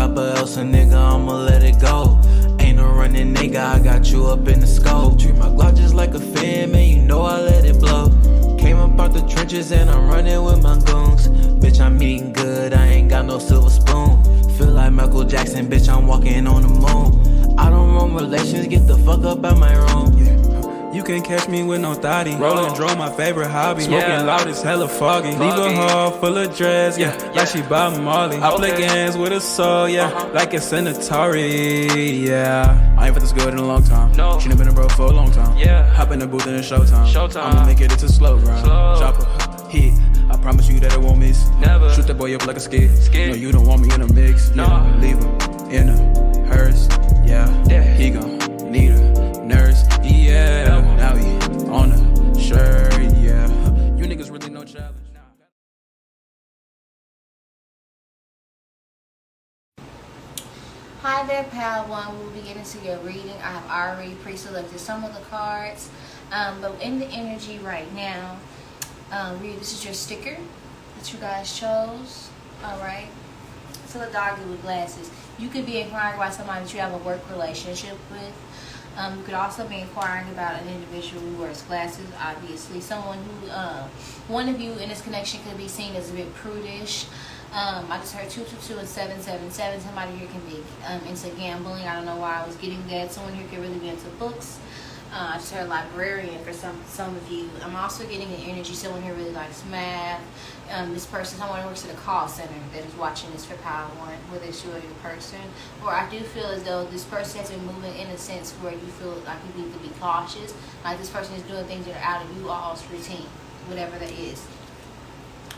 chopper else a nigga, I'ma let it go. Ain't no running nigga, I got you up in the scope. Treat my Glock just like a fan, man, you know I let it blow. Came up out the trenches and I'm running with my goons. Bitch, I'm eating good, I ain't got no silver spoon. Feel like Michael Jackson, bitch, I'm walking on the moon. I don't run relations, get the fuck up out my room. You can't catch me with no thotty. Rolling drone, my favorite hobby. Smoking loud, it's hella foggy. Leave a hall full of dress, like she Bob Marley. I play games with a soul, like it's an Atari, I ain't felt this good in a long time. She done been a bro for a long time. Hop in the booth and it's showtime. I'ma make it, it's a slow grind. Chopper, hit. I promise you that it won't miss. Never. Shoot that boy up like a skid. No, you don't want me in a mix. Leave him in a hearse. He gon' need a nurse. Now he on a shirt. You niggas really no challenge. Hi there, Pal One. We'll be getting to your reading. I have already pre-selected some of the cards, but in the energy right now, this is your sticker that you guys chose. Alright, so the doggy with glasses. You could be inquiring about somebody that you have a work relationship with. You could also be inquiring about an individual who wears glasses, obviously. Someone who, one of you in this connection could be seen as a bit prudish. I just heard 222 and 777. Somebody here can be into gambling. I don't know why I was getting that. Someone here could really be into books. I just heard librarian for some of you. I'm also getting an energy. Someone here really likes math. This person, someone who works at a call center that is watching this for Power One, whether it's you or your person. Or I do feel as though this person has been moving in a sense where you feel like you need to be cautious. Like this person is doing things that are out of you all's routine, whatever that is.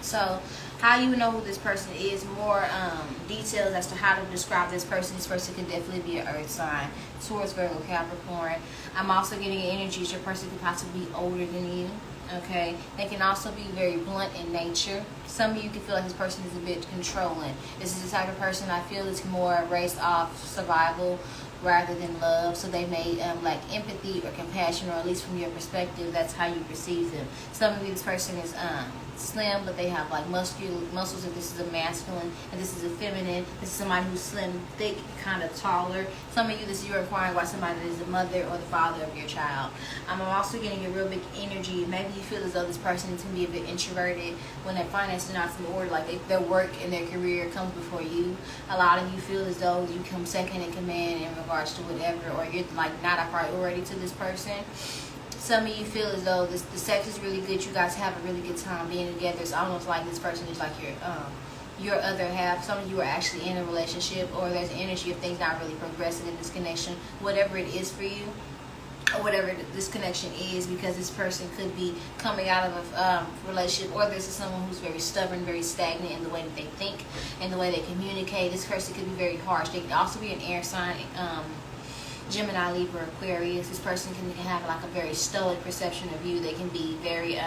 So how you know who this person is, more details as to how to describe this person. This person could definitely be an earth sign, Taurus, Virgo, Capricorn. I'm also getting an energy that your person could possibly be older than you. Okay, they can also be very blunt in nature. Some of you can feel like this person is a bit controlling. This is the type of person I feel is more raised off survival rather than love. So they may lack empathy or compassion, or at least from your perspective, that's how you perceive them. Some of you, this person is slim, but they have like muscles if this is a masculine, and this is a feminine. This is somebody who's slim, thick, kind of taller. Some of you, this is you're inquiring about somebody that is the mother or the father of your child. I'm also getting a real big energy. Maybe you feel as though this person can be a bit introverted when their finances are not in order, like their work and their career comes before you. A lot of you feel as though you come second in command in regards to whatever, or you're like not a priority to this person. Some of you feel as though the sex is really good. You guys have a really good time being together. It's almost like this person is like your other half. Some of you are actually in a relationship, or there's an energy of things not really progressing in this connection. Whatever it is for you, or whatever this connection is, because this person could be coming out of a relationship, or this is someone who's very stubborn, very stagnant in the way that they think and the way they communicate. This person could be very harsh. They can also be an air sign, Gemini, Libra, Aquarius. This person can have like a very stoic perception of you. They can be very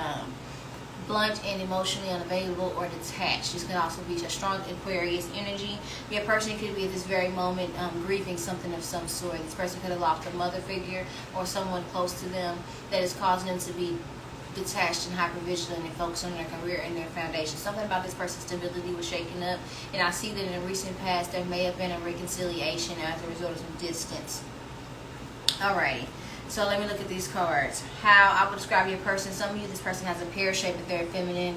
blunt and emotionally unavailable or detached. This can also be a strong Aquarius energy. Your person could be at this very moment grieving something of some sort. This person could have lost a mother figure or someone close to them that is causing them to be detached and hypervigilant and focused on their career and their foundation. Something about this person's stability was shaken up, and I see that in the recent past there may have been a reconciliation as a result of some distance. Alrighty, so let me look at these cards. How I would describe your person. Some of you, this person has a pear shape if they're feminine.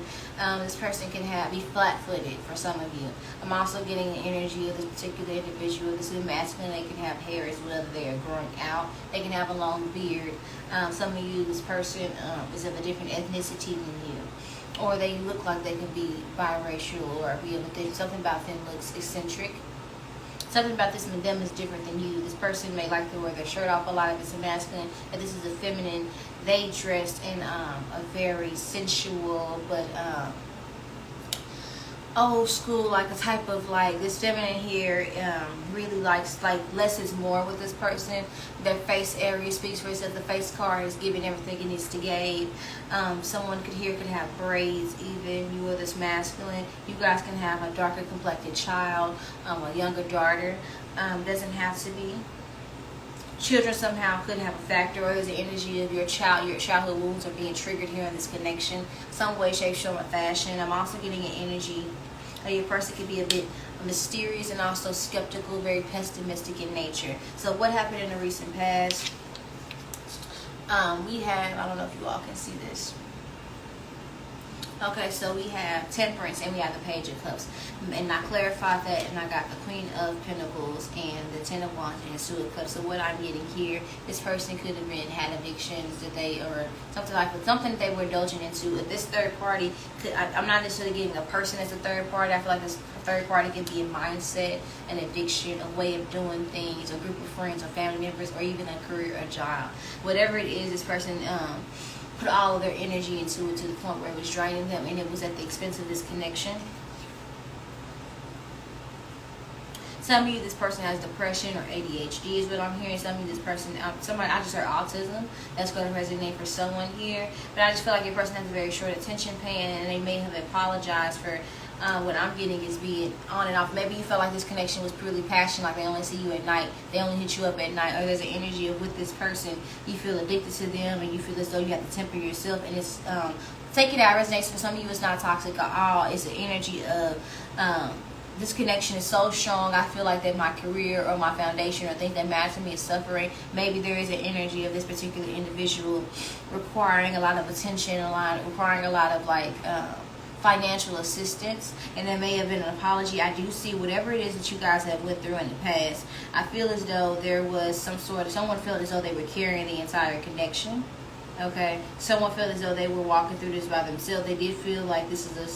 This person can be flat-footed for some of you. I'm also getting an energy of this particular individual. This is masculine. They can have hair as well that they are growing out. They can have a long beard. Some of you, this person is of a different ethnicity than you, or they look like they can be biracial, or be able to, something about them looks eccentric. Something about this them is different than you. This person may like to wear their shirt off a lot if it's a masculine, but this is a feminine. They dressed in a very sensual but old school, like a type of like this feminine here really likes like less is more with this person. Their face area speaks for itself. The face card is giving everything it needs to give. Someone could have braids. Even you are this masculine, you guys can have a darker complected child, a younger daughter. Doesn't have to be. Children somehow could have a factor, or there's the energy of your childhood wounds are being triggered here in this connection, some way, shape, form, or fashion. I'm also getting an energy. Your person could be a bit mysterious and also skeptical, very pessimistic in nature. So what happened in the recent past? We have, I don't know if you all can see this. Okay, so we have Temperance and we have the Page of Cups. And I clarified that, and I got the Queen of Pentacles and the Ten of Wands and the Two of Cups. So what I'm getting here, this person could have had addictions that they, or something like that, something that they were indulging into. If this third party, I'm not necessarily getting a person as a third party. I feel like this third party could be a mindset, an addiction, a way of doing things, a group of friends or family members, or even a career or job. Whatever it is, this person put all of their energy into it to the point where it was draining them, and it was at the expense of this connection. Some of you, this person has depression or ADHD is what I'm hearing. Some of you, this person, somebody, I just heard autism. That's going to resonate for someone here. But I just feel like your person has a very short attention span, and they may have apologized for what I'm getting is being on and off. Maybe you felt like this connection was purely passion, like they only see you at night, they only hit you up at night, or there's an energy of with this person, you feel addicted to them, and you feel as though you have to temper yourself, and it's, take it out, resonates for some of you, it's not toxic at all. It's an energy of, this connection is so strong, I feel like that my career or my foundation or things that matter to me is suffering. Maybe there is an energy of this particular individual requiring a lot of attention, requiring a lot of like, financial assistance, and there may have been an apology. I do see whatever it is that you guys have went through in the past. I feel as though there was someone felt as though they were carrying the entire connection. Okay, someone felt as though they were walking through this by themselves. They did feel like this is a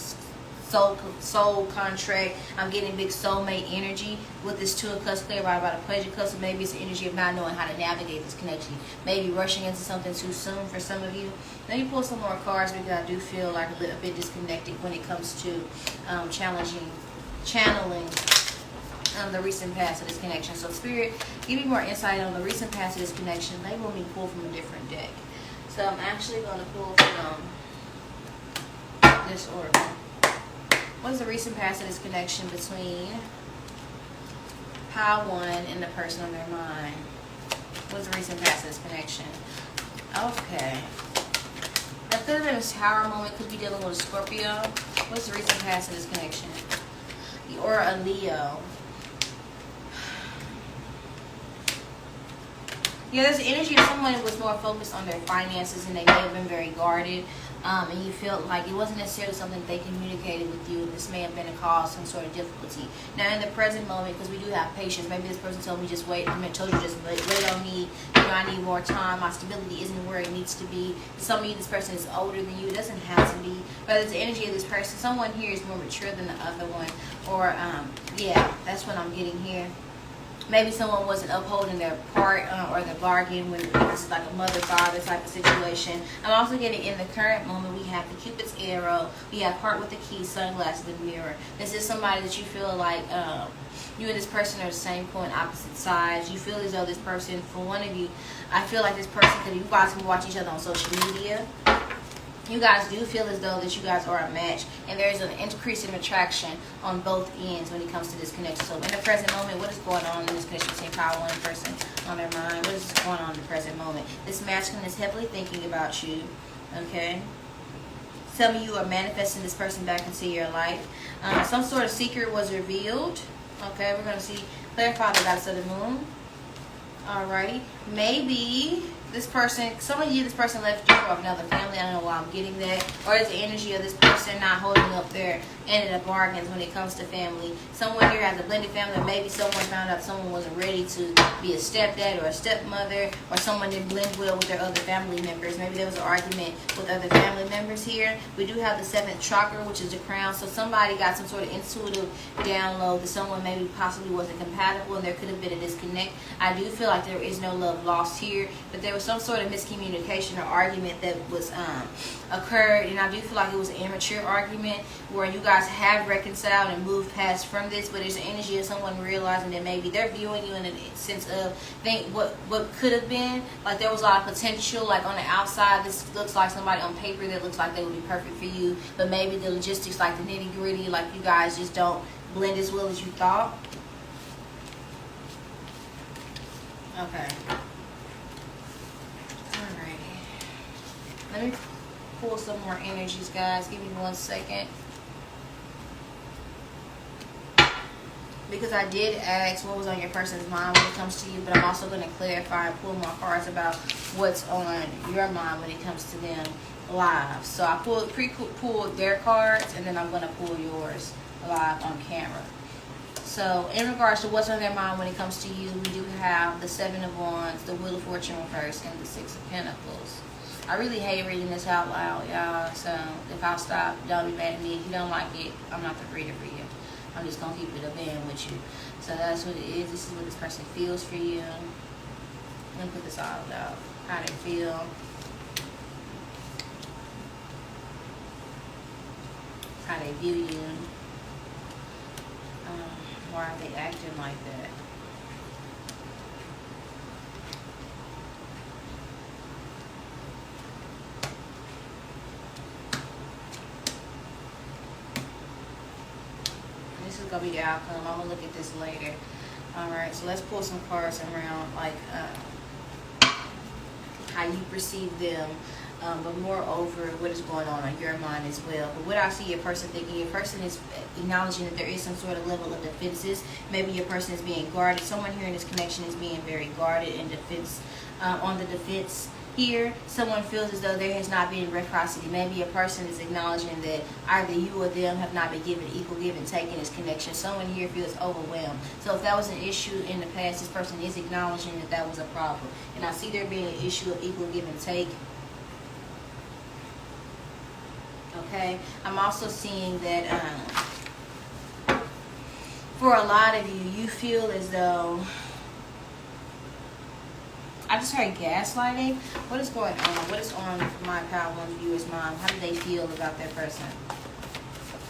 soul contract. I'm getting big soulmate energy with this Two of Cups clear right about a Page of Cups. So maybe it's the energy of not knowing how to navigate this connection. Maybe rushing into something too soon for some of you. Let me pull some more cards because I do feel like a little bit disconnected when it comes to channeling the recent past of this connection. So Spirit, give me more insight on the recent past of this connection. Maybe when we pull from a different deck. So I'm actually going to pull from this oracle. What is the recent past of this connection between Pile 1 and the person on their mind? What's the recent past of this connection? Okay. That could have been a Tower moment. Could be dealing with a Scorpio. What's the recent past of this connection? Or a Leo. Yeah, there's the energy of someone who was more focused on their finances and they may have been very guarded. And you felt like it wasn't necessarily something they communicated with you. This may have been a cause, some sort of difficulty. Now, in the present moment, because we do have patience, maybe this person told me just wait. I told you just wait on me. You know, I need more time. My stability isn't where it needs to be. Some of you, this person is older than you. It doesn't have to be. But it's the energy of this person. Someone here is more mature than the other one. Or, yeah, that's what I'm getting here. Maybe someone wasn't upholding their part or their bargain when this is like a mother-father type of situation. I'm also getting in the current moment, we have the Cupid's arrow, we have heart with the key, sunglasses, and mirror. This is somebody that you feel like you and this person are the same coin, opposite sides. You feel as though this person, for one of you, I feel like this person, because you guys can watch each other on social media. You guys do feel as though that you guys are a match, and there's an increase in attraction on both ends when it comes to this connection. So in the present moment, what is going on in this connection between Power 1 person on their mind? What is going on in the present moment? This masculine is heavily thinking about you, okay? Some of you are manifesting this person back into your life. Some sort of secret was revealed, okay? We're going to see, clarify the goddess of the moon. Alrighty. Maybe this person, some of you, this person left you for another family. I don't know why I'm getting that. Or it's the energy of this person not holding up their end of the bargains when it comes to family. Someone here has a blended family, or maybe someone found out someone wasn't ready to be a stepdad or a stepmother, or someone didn't blend well with their other family members. Maybe there was an argument with other family members here. We do have the 7th chakra, which is the crown. So somebody got some sort of intuitive download that someone maybe possibly wasn't compatible, and there could have been a disconnect. I do feel like there is no love lost here, but there was some sort of miscommunication or argument that was occurred, and I do feel like it was an immature argument where you guys have reconciled and moved past from this, but there's an energy of someone realizing that maybe they're viewing you in a sense of think what could have been. Like there was a lot of potential, like on the outside this looks like somebody on paper that looks like they would be perfect for you, but maybe the logistics, like the nitty-gritty, like you guys just don't blend as well as you thought. Okay. Let me pull some more energies, guys. Give me 1 second. because I did ask what was on your person's mind when it comes to you, but I'm also going to clarify and pull more cards about what's on your mind when it comes to them live. So I pulled their cards, and then I'm going to pull yours live on camera. So in regards to what's on their mind when it comes to you, we do have the 7 of Wands, the Wheel of Fortune reversed, and the 6 of Pentacles. I really hate reading this out loud, y'all. So if I stop, don't be mad at me. If you don't like it, I'm not the reader for you. I'm just going to keep it a band with you. So that's what it is. This is what this person feels for you. Let me put this all out. How they feel. How they view you. Why are they acting like that? This is going to be the outcome. I'm going to look at this later. Alright, so let's pull some cards around, like how you perceive them, but moreover, what is going on your mind as well. But what I see your person thinking, your person is acknowledging that there is some sort of level of defenses. Maybe your person is being guarded. Someone here in this connection is being very guarded and on the defense. Here, someone feels as though there has not been reciprocity. Maybe a person is acknowledging that either you or them have not been given equal give and take in this connection. Someone here feels overwhelmed. So if that was an issue in the past, this person is acknowledging that that was a problem. And I see there being an issue of equal give and take. Okay, I'm also seeing that for a lot of you, you feel as though, I just heard gaslighting. What is going on? What is on my Power One viewer's mind? How do they feel about their person?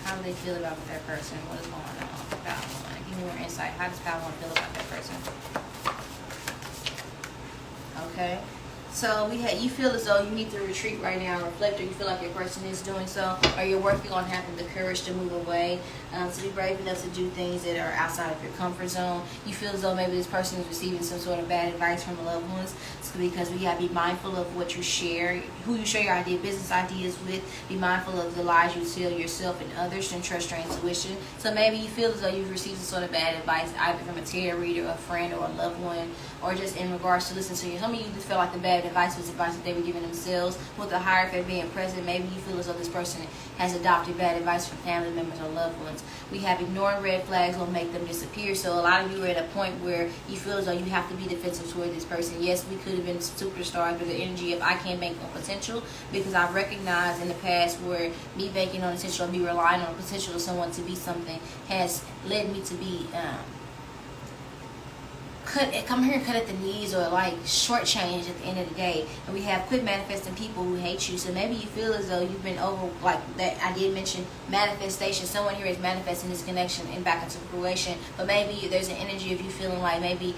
How do they feel about their person? What is going on? Power One. Give me more insight. How does Power One feel about their person? Okay. So you feel as though you need to retreat right now and reflect, or you feel like your person is doing so, or you're working on having the courage to move away, to be brave enough to do things that are outside of your comfort zone. You feel as though maybe this person is receiving some sort of bad advice from loved ones. It's because we got to be mindful of what you share, who you share your business ideas with. Be mindful of the lies you tell yourself and others, and trust your intuition. So maybe you feel as though you've received some sort of bad advice, either from a tarot reader, a friend, or a loved one, or just in regards to listening to you. Some of you just feel like the bad advice was advice that they were giving themselves. With the Hierophant being present, maybe you feel as though this person has adopted bad advice from family members or loved ones. We have ignoring red flags will make them disappear. So a lot of you are at a point where you feel as though you have to be defensive toward this person. Yes, we could have been superstars, but the energy of I can't bank on potential, because I've recognized in the past where me banking on potential, me relying on potential of someone to be something has led me to be come here and cut at the knees, or like shortchanged at the end of the day. And we have quit manifesting people who hate you. So maybe you feel as though you've been over, like that I did mention manifestation. Someone here is manifesting this connection and back into fruition. But maybe there's an energy of you feeling like maybe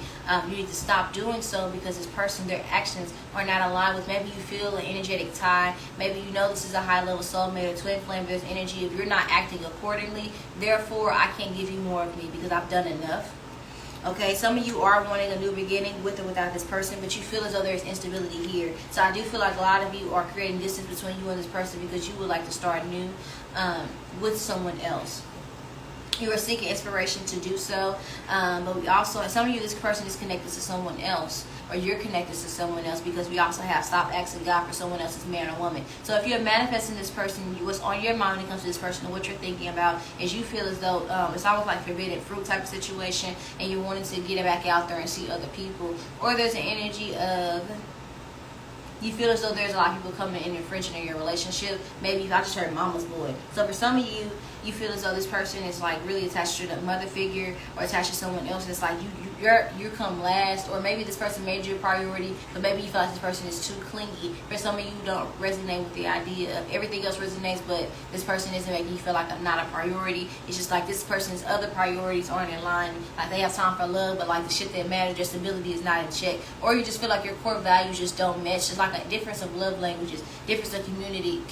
you need to stop doing so because this person, their actions are not aligned with. Maybe you feel an energetic tie. Maybe you know this is a high level soulmate or twin flame. There's energy if you're not acting accordingly. Therefore, I can't give you more of me because I've done enough. Okay, some of you are wanting a new beginning with or without this person, but you feel as though there's instability here. So I do feel like a lot of you are creating distance between you and this person because you would like to start new with someone else. You are seeking inspiration to do so, but we also, some of you, this person is connected to someone else, or you're connected to someone else, because we also have stop asking God for someone else's man or woman. So if you're manifesting this person, what's on your mind when it comes to this person, and what you're thinking about is you feel as though it's almost like forbidden fruit type of situation, and you're wanting to get it back out there and see other people. Or there's an energy of you feel as though there's a lot of people coming in infringing in your relationship. Maybe I just heard mama's boy. So for some of you, you feel as though this person is like really attached to the mother figure, or attached to someone else. It's like you come last, or maybe this person made you a priority, but maybe you feel like this person is too clingy. For some of you, don't resonate with the idea of everything else resonates, but this person isn't making you feel like I'm not a priority. It's just like this person's other priorities aren't in line. Like they have time for love, but like the shit that matters, their stability is not in check. Or you just feel like your core values just don't match. It's like a difference of love languages, difference of community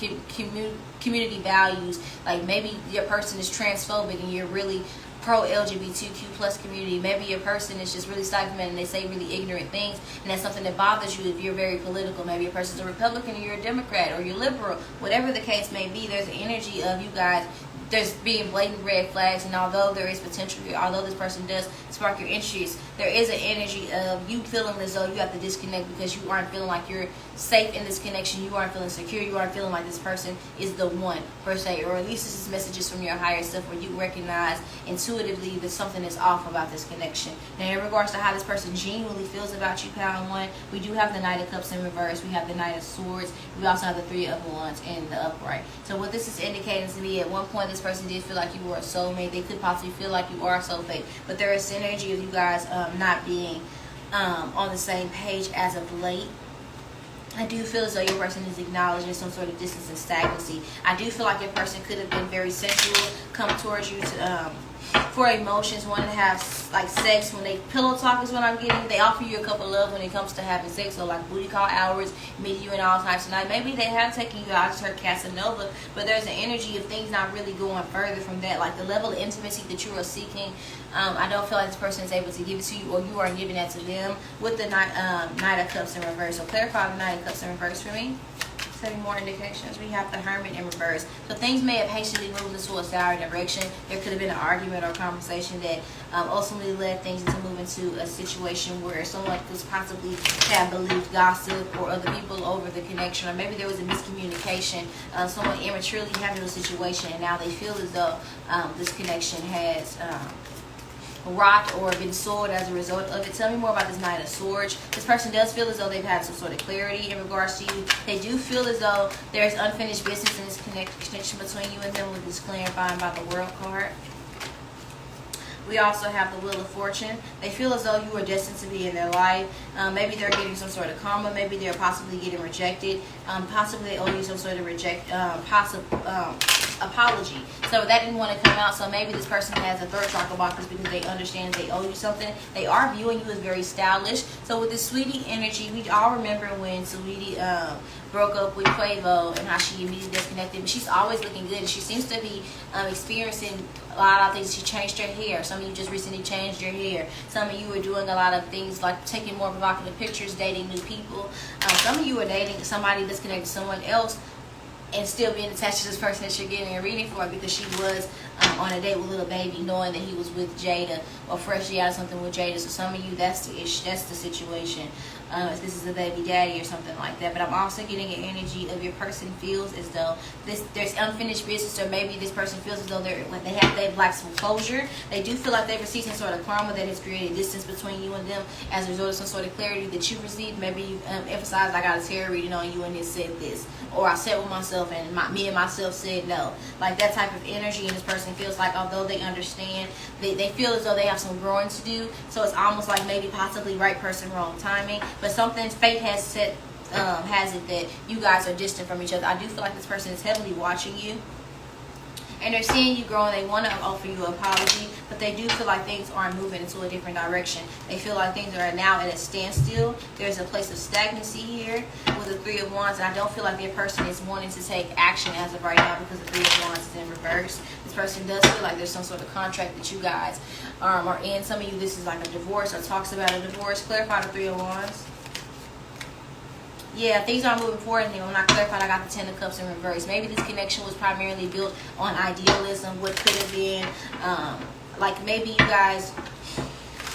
values. Like maybe your person is transphobic and you're really pro LGBTQ plus community. Maybe your person is just really stigmatized and they say really ignorant things, and that's something that bothers you if you're very political. Maybe your person's a Republican and you're a Democrat, or you're liberal. Whatever the case may be, there's an energy of you guys there's being blatant red flags, and although there is potential here, although this person does spark your interest, there is an energy of you feeling as though you have to disconnect because you aren't feeling like you're safe in this connection, you aren't feeling secure, you aren't feeling like this person is the one per se, or at least this is messages from your higher self where you recognize intuitively that something is off about this connection. Now in regards to how this person genuinely feels about you, Power One, we do have the Knight of Cups in reverse, we have the Knight of Swords, we also have the Three of Wands in the upright. So what this is indicating to me, at one point this person did feel like you were a soulmate, they could possibly feel like you are a soulmate, but there is synergy of you guys not being on the same page as of late. I do feel as though your person is acknowledging some sort of distance and stagnancy. I do feel like your person could have been very sensual, come towards you to for emotions, wanting to have like sex. When they pillow talk is what I'm getting. They offer you a cup of love when it comes to having sex, so like booty call hours, meet you in all types of night. Maybe they have taken you out. I just heard Casanova, but there's an energy of things not really going further from that. Like the level of intimacy that you are seeking, I don't feel like this person is able to give it to you, or you are giving that to them with the Knight of Cups in reverse. So clarify the Knight of Cups in reverse for me. More indications. We have the Hermit in reverse. So things may have hastily moved into a sour direction. There could have been an argument or conversation that ultimately led things to move into a situation where someone could possibly have believed gossip or other people over the connection, or maybe there was a miscommunication. Someone immaturely handled the situation, and now they feel as though this connection has rocked or been soiled as a result of it. Tell me more about this Knight of Swords. This person does feel as though they've had some sort of clarity in regards to you. They do feel as though there's unfinished business in this connection between you and them, with this clarifying by the World card. We also have the Wheel of Fortune. They feel as though you are destined to be in their life. Maybe they're getting some sort of karma. Maybe they're possibly getting rejected. Possibly they owe you some sort of apology. So that didn't want to come out. So maybe this person has a third chakra blockers because they understand they owe you something. They are viewing you as very stylish. So with this Sweetie energy, we all remember when Sweetie broke up with Quavo and how she immediately disconnected. But she's always looking good. She seems to be experiencing a lot of things. She changed her hair. Some of you just recently changed your hair. Some of you are doing a lot of things like taking more provocative pictures, dating new people. Some of you are dating somebody that's connected to someone else and still being attached to this person that you're getting a reading for, because she was on a date with Little Baby, knowing that he was with Jada, or freshly out of something with Jada. So some of you, that's the issue, that's the situation. If this is a baby daddy or something like that. But I'm also getting an energy of your person feels as though there's unfinished business, or maybe this person feels as though they've lacked some closure. They do feel like they've received some sort of karma that has created distance between you and them as a result of some sort of clarity that you received. Maybe you emphasized, I got a tarot reading on you and it said this, or I sat with myself and me and myself said no. Like that type of energy. And this person feels like, although they understand, they feel as though they have some growing to do. So it's almost like maybe possibly right person, wrong timing. But something fate has set has it that you guys are distant from each other. I do feel like this person is heavily watching you, and they're seeing you grow, and they want to offer you an apology, but they do feel like things aren't moving into a different direction. They feel like things are now at a standstill. There's a place of stagnancy here with the Three of Wands, and I don't feel like their person is wanting to take action as of right now because the Three of Wands is in reverse. This person does feel like there's some sort of contract that you guys are in. Some of you, this is like a divorce or talks about a divorce. Clarify the Three of Wands. Yeah, things aren't moving forward. And when I clarified, I got the Ten of Cups in reverse. Maybe this connection was primarily built on idealism. What could have been, like maybe you guys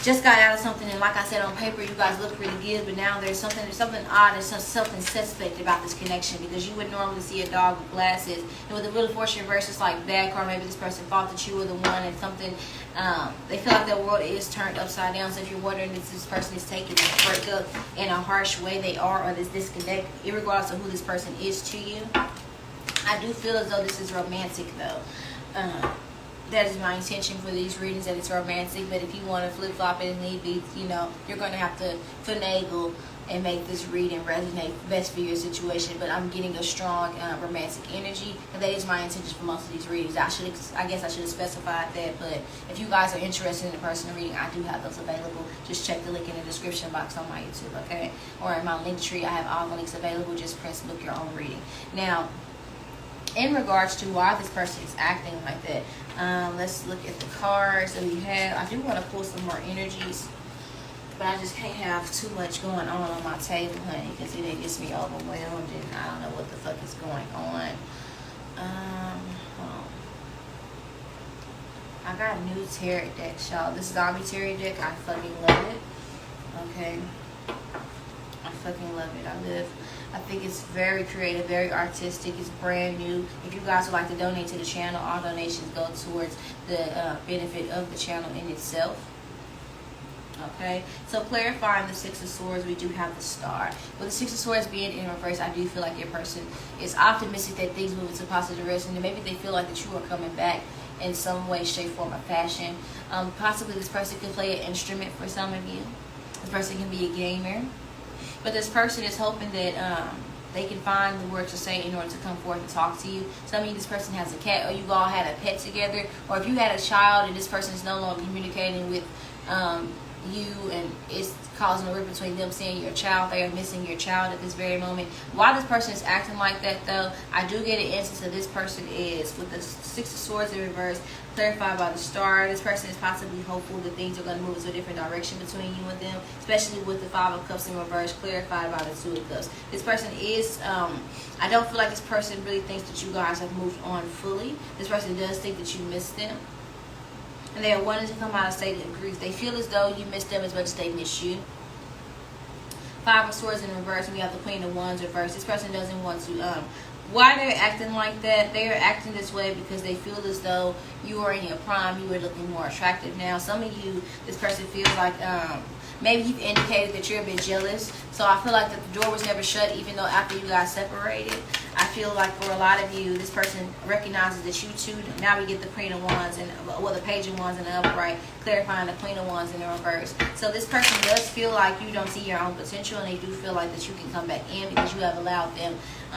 just got out of something, and like I said, on paper you guys look pretty good, but now there's something odd, there's something suspect about this connection, because you would normally see a dog with glasses, and with the Wheel of Fortune reverse, it's like bad card. Maybe this person thought that you were the one, and something they feel like their world is turned upside down. So if you're wondering if this person is taking this breakup in a harsh way, they are, or this disconnect, irregardless of who this person is to you. I do feel as though this is romantic though. That is my intention for these readings, that it's romantic. But if you want to flip-flop it and need be, you know, you're going to have to finagle and make this reading resonate best for your situation. But I'm getting a strong romantic energy, and that is my intention for most of these readings. I guess I should have specified that. But if you guys are interested in a personal reading, I do have those available. Just check the link in the description box on my YouTube, okay? Or in my link tree, I have all the links available. Just press book your own reading. Now, in regards to why this person is acting like that, let's look at the cards that we have. I do want to pull some more energies, but I just can't have too much going on my table, honey, because it gets me overwhelmed and I don't know what the fuck is going on. Hold on. I got a new tarot deck, y'all. This zombie tarot deck, I fucking love it. Okay. I fucking love it. I think it's very creative, very artistic. It's brand new. If you guys would like to donate to the channel, all donations go towards the benefit of the channel in itself. Okay, so clarifying the Six of Swords, we do have the Star. With the Six of Swords being in reverse, I do feel like your person is optimistic that things move into positive direction, and maybe they feel like that you are coming back in some way, shape, form, or fashion. Possibly this person could play an instrument for some of you. This person can be a gamer. But this person is hoping that they can find the words to say in order to come forth and talk to you. Some of you, this person has a cat, or you all had a pet together, or if you had a child and this person is no longer communicating with you, and it's causing a rift between them seeing your child. They are missing your child at this very moment. Why this person is acting like that, though, I do get an instance of this person is with the Six of Swords in reverse, clarified by the Star. This person is possibly hopeful that things are going to move into a different direction between you and them, especially with the Five of Cups in reverse, clarified by the Two of Cups. This person is, I don't feel like this person really thinks that you guys have moved on fully. This person does think that you missed them, and they are wanting to come out of state of grief. They feel as though you miss them as much as they miss you. Five of Swords in reverse, and we have the Queen of Wands reverse. This person doesn't want to, why they're acting like that, they are acting this way because they feel as though you are in your prime, you are looking more attractive now. Some of you, this person feels like, maybe you've indicated that you're a bit jealous. So I feel like that the door was never shut even though after you guys separated. I feel like for a lot of you, this person recognizes that you two, now we get the Queen of Wands, and well, the Page of Wands in the upright, clarifying the Queen of Wands in the reverse. So this person does feel like you don't see your own potential, and they do feel like that you can come back in because you have allowed them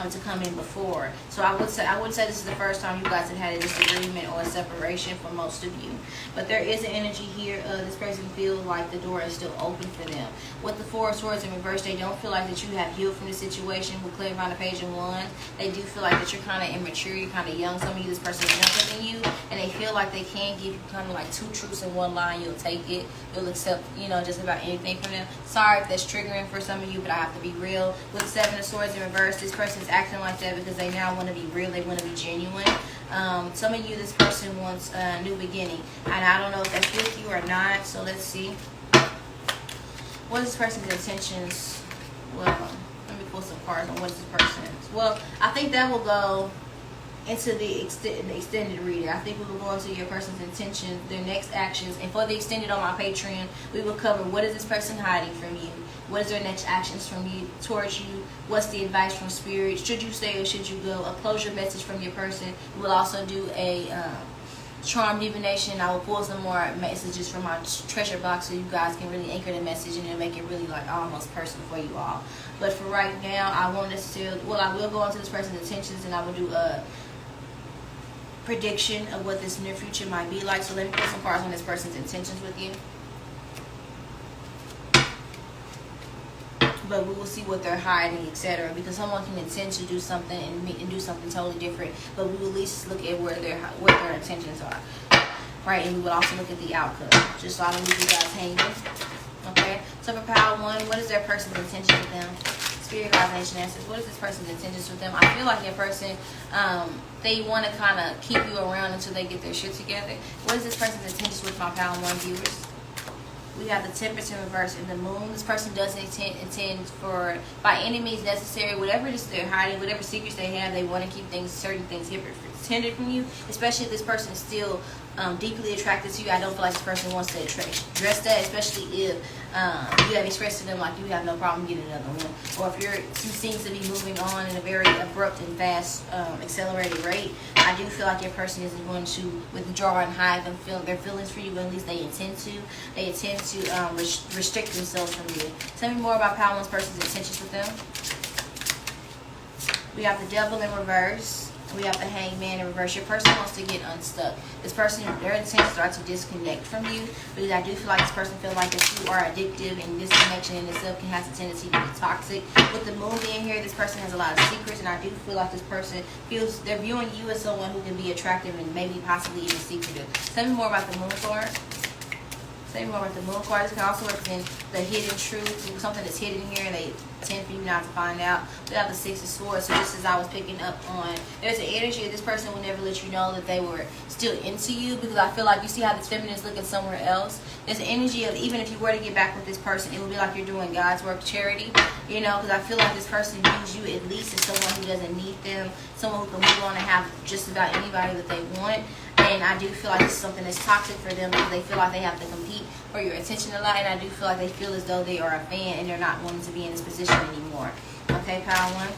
to come in before. So I wouldn't say this is the first time you guys have had a disagreement or a separation for most of you. But there is an energy here. This person feels like the door is still open for them. With the Four of Swords in reverse, they don't feel like that you have healed from the situation. With clarifying the Page of Wands, they do feel like that you're kind of immature, you're kind of young. Some of you, this person is younger than you, and they feel like they can give you kind of like two truths in one line. You'll take it. You'll accept, you know, just about anything from them. Sorry if that's triggering for some of you, but I have to be real. With the Seven of Swords in reverse, this person is acting like that because they now want to be real. They want to be genuine. Some of you, this person wants a new beginning, and I don't know if that's with you or not. So let's see. What is this person's intentions? Well, let me pull some cards on what is this person's. Well, I think that will go into the extended reading. I think we will go into your person's intentions, their next actions, and for the extended on my Patreon, we will cover what is this person hiding from you, what is their next actions from you towards you, what's the advice from Spirit, should you stay or should you go, a closure message from your person. We'll also do a charm divination. I will pull some more messages from my treasure box so you guys can really anchor the message and then make it really like almost personal for you all. But for right now, I won't necessarily, well, I will go into this person's intentions and I will do a prediction of what this near future might be like. So let me put some cards on this person's intentions with you. But we will see what they're hiding, etc. Because someone can intend to do something and do something totally different. But we will at least look at what their intentions are, right? And we will also look at the outcome, just so I don't leave you guys hanging. Okay. So for Power 1, what is their person's intention with them? Spirit Guides, Nation Answers. What is this person's intentions with them? I feel like your person, they want to kind of keep you around until they get their shit together. What is this person's intentions with my Power 1 viewers? We have the Temperance in reverse and the Moon. This person doesn't intend for, by any means necessary, whatever it is they're hiding, whatever secrets they have, they want to keep certain things hidden from you, especially if this person is still deeply attracted to you. I don't feel like this person wants to address that, especially if you have expressed to them like you have no problem getting another one, or if you seem to be moving on in a very abrupt and fast, accelerated rate. I do feel like your person isn't going to withdraw and hide their feelings for you, but at least they intend to. They intend to restrict themselves from you. Tell me more about Power 1's person's intentions with them. We have the Devil in reverse. We have the Hangman in reverse. Your person wants to get unstuck. This person, their intentions are to disconnect from you, because I do feel like this person feels like that you are addictive, and disconnection in itself can have a tendency to be toxic. With the Moon being here, this person has a lot of secrets, and I do feel like this person feels they're viewing you as someone who can be attractive and maybe possibly even secretive. Tell me more about the Moon card. Say more about the moon card. This can also represent the hidden truth, something that's hidden here and they tend for you not to find out. We have the Six of Swords. So just as I was picking up on, there's an energy of this person will never let you know that they were still into you, because I feel like you see how this feminine is looking somewhere else. There's an energy of even if you were to get back with this person, it would be like you're doing God's work, charity, you know, because I feel like this person views you at least as someone who doesn't need them, someone who can move on and have just about anybody that they want. And I do feel like this is something that's toxic for them because they feel like they have to compete for your attention a lot. And I do feel like they feel as though they are a fan and they're not wanting to be in this position anymore. Okay, Power One.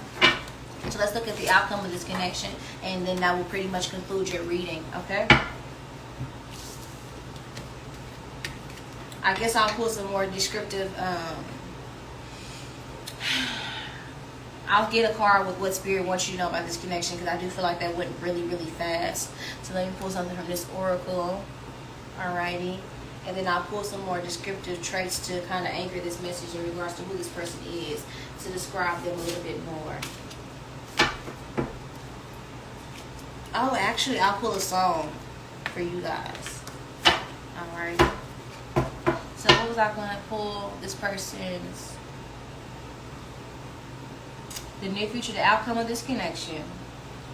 So let's look at the outcome of this connection, and then that will pretty much conclude your reading. Okay. I guess I'll pull some more descriptive. I'll get a card with what Spirit wants you to know about this connection, because I do feel like that went really, really fast. So let me pull something from this oracle. Alrighty. And then I'll pull some more descriptive traits to kind of anchor this message in regards to who this person is, to describe them a little bit more. Oh, actually, I'll pull a song for you guys. Alright. So what was I going to pull? This person's... the near future, the outcome of this connection.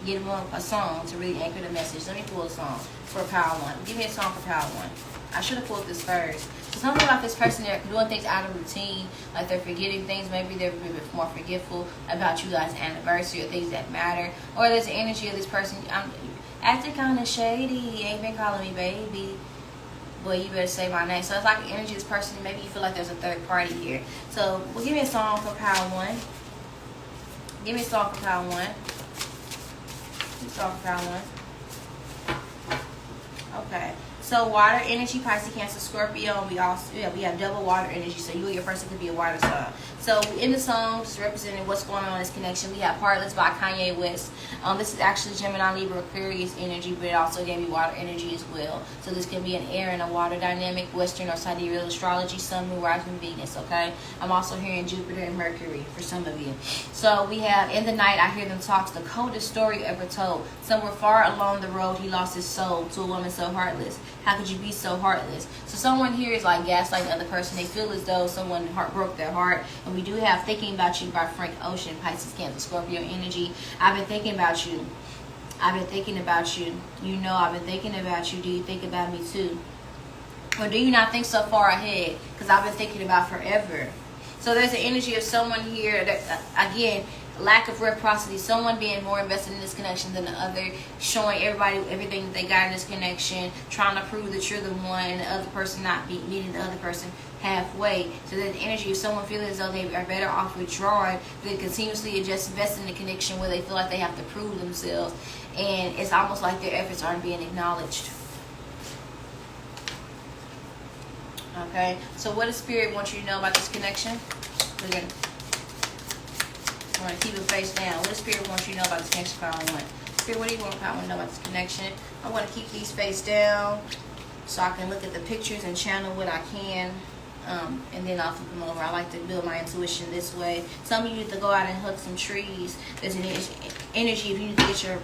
Get them a song to really anchor the message. Let me pull a song for Power One. Give me a song for Power One. I should have pulled this first. So something about this person, they're doing things out of routine, like they're forgetting things. Maybe they're a bit more forgetful about you guys' anniversary or things that matter. Or there's the energy of this person. I'm acting kind of shady. He ain't been calling me baby. Boy, you better say my name. So it's like the energy of this person. Maybe you feel like there's a third party here. So, well, give me a song for Power One. Give me a song for Power One. Give me a song for Power One. Okay. So water energy, Pisces, Cancer, Scorpio. We have double water energy. So you and your person could be a water sign. So in the song, just representing what's going on in this connection, we have Heartless by Kanye West. This is actually Gemini, Libra, Aquarius energy, but it also gave me water energy as well. So this can be an air and a water dynamic, Western or sidereal astrology, Sun, Moon, Rising, Venus, okay? I'm also hearing Jupiter and Mercury for some of you. So we have, in the night, I hear them talk, the coldest story ever told. Somewhere far along the road, he lost his soul to a woman so heartless. How could you be so heartless? So someone here is like gaslighting the other person. They feel as though someone broke their heart. And we do have Thinking About You by Frank Ocean, Pisces, Cancer, Scorpio energy. I've been thinking about you. I've been thinking about you. You know I've been thinking about you. Do you think about me too? Or do you not think so far ahead? Because I've been thinking about forever. So there's an energy of someone here that, again, lack of reciprocity, someone being more invested in this connection than the other, showing everybody everything that they got in this connection, trying to prove that you're the one, and the other person not meeting the other person halfway. So there's the energy of someone feeling as though they are better off withdrawing than continuously just investing in the connection where they feel like they have to prove themselves, and it's almost like their efforts aren't being acknowledged. Okay, so what does Spirit want you to know about this connection? We're gonna I'm going to keep it face down. What does Spirit want you to know about this connection, Power One? Spirit, what do you want Power to know about this connection? I want to keep these face down so I can look at the pictures and channel what I can. And then I'll flip them over. I like to build my intuition this way. Some of you need to go out and hug some trees. There's an energy if you need to get your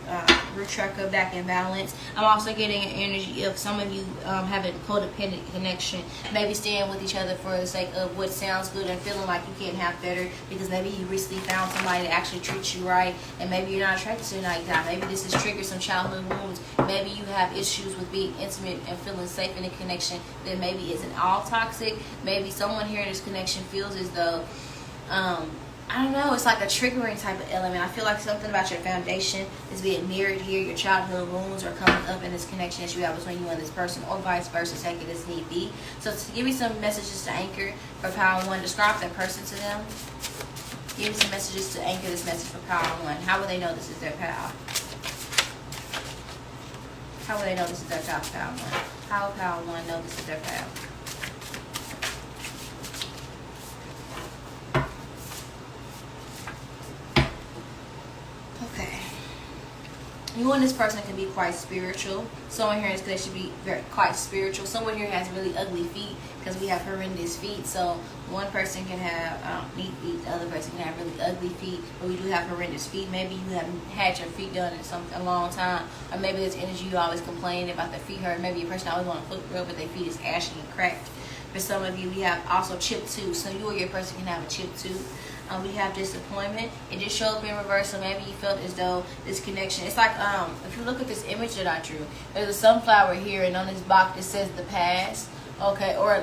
root chakra back in balance. I'm also getting an energy of some of you having codependent connection. Maybe staying with each other for the sake of what sounds good and feeling like you can't have better, because maybe you recently found somebody that actually treats you right, and maybe you're not attracted to another guy. Maybe this has triggered some childhood wounds. Maybe you have issues with being intimate and feeling safe in a connection that maybe isn't all toxic. Maybe someone here in this connection feels as though, I don't know, it's like a triggering type of element. I feel like something about your foundation is being mirrored here. Your childhood wounds are coming up in this connection that you have between you and this person, or vice versa, take it as need be. So to give me some messages to anchor for Power One, describe that person to them. Give me some messages to anchor this message for Power One. How will they know this is their power? How will they know this is their power, Power One? How will Power One know this is their power? Okay. You and this person can be quite spiritual. Someone here in this connection should be quite spiritual. Someone here has really ugly feet, because we have horrendous feet. So one person can have neat feet, the other person can have really ugly feet, but we do have horrendous feet. Maybe you haven't had your feet done in a long time, or maybe there's energy you always complain about their feet hurt. Maybe a person always want a foot rub, but their feet is ashy and cracked. For some of you, we have also chipped tooth. So you or your person can have a chipped tooth. We have disappointment. It just showed up in reverse, so maybe you felt as though this connection. It's like if you look at this image that I drew, there's a sunflower here, and on this box it says the past. Okay, or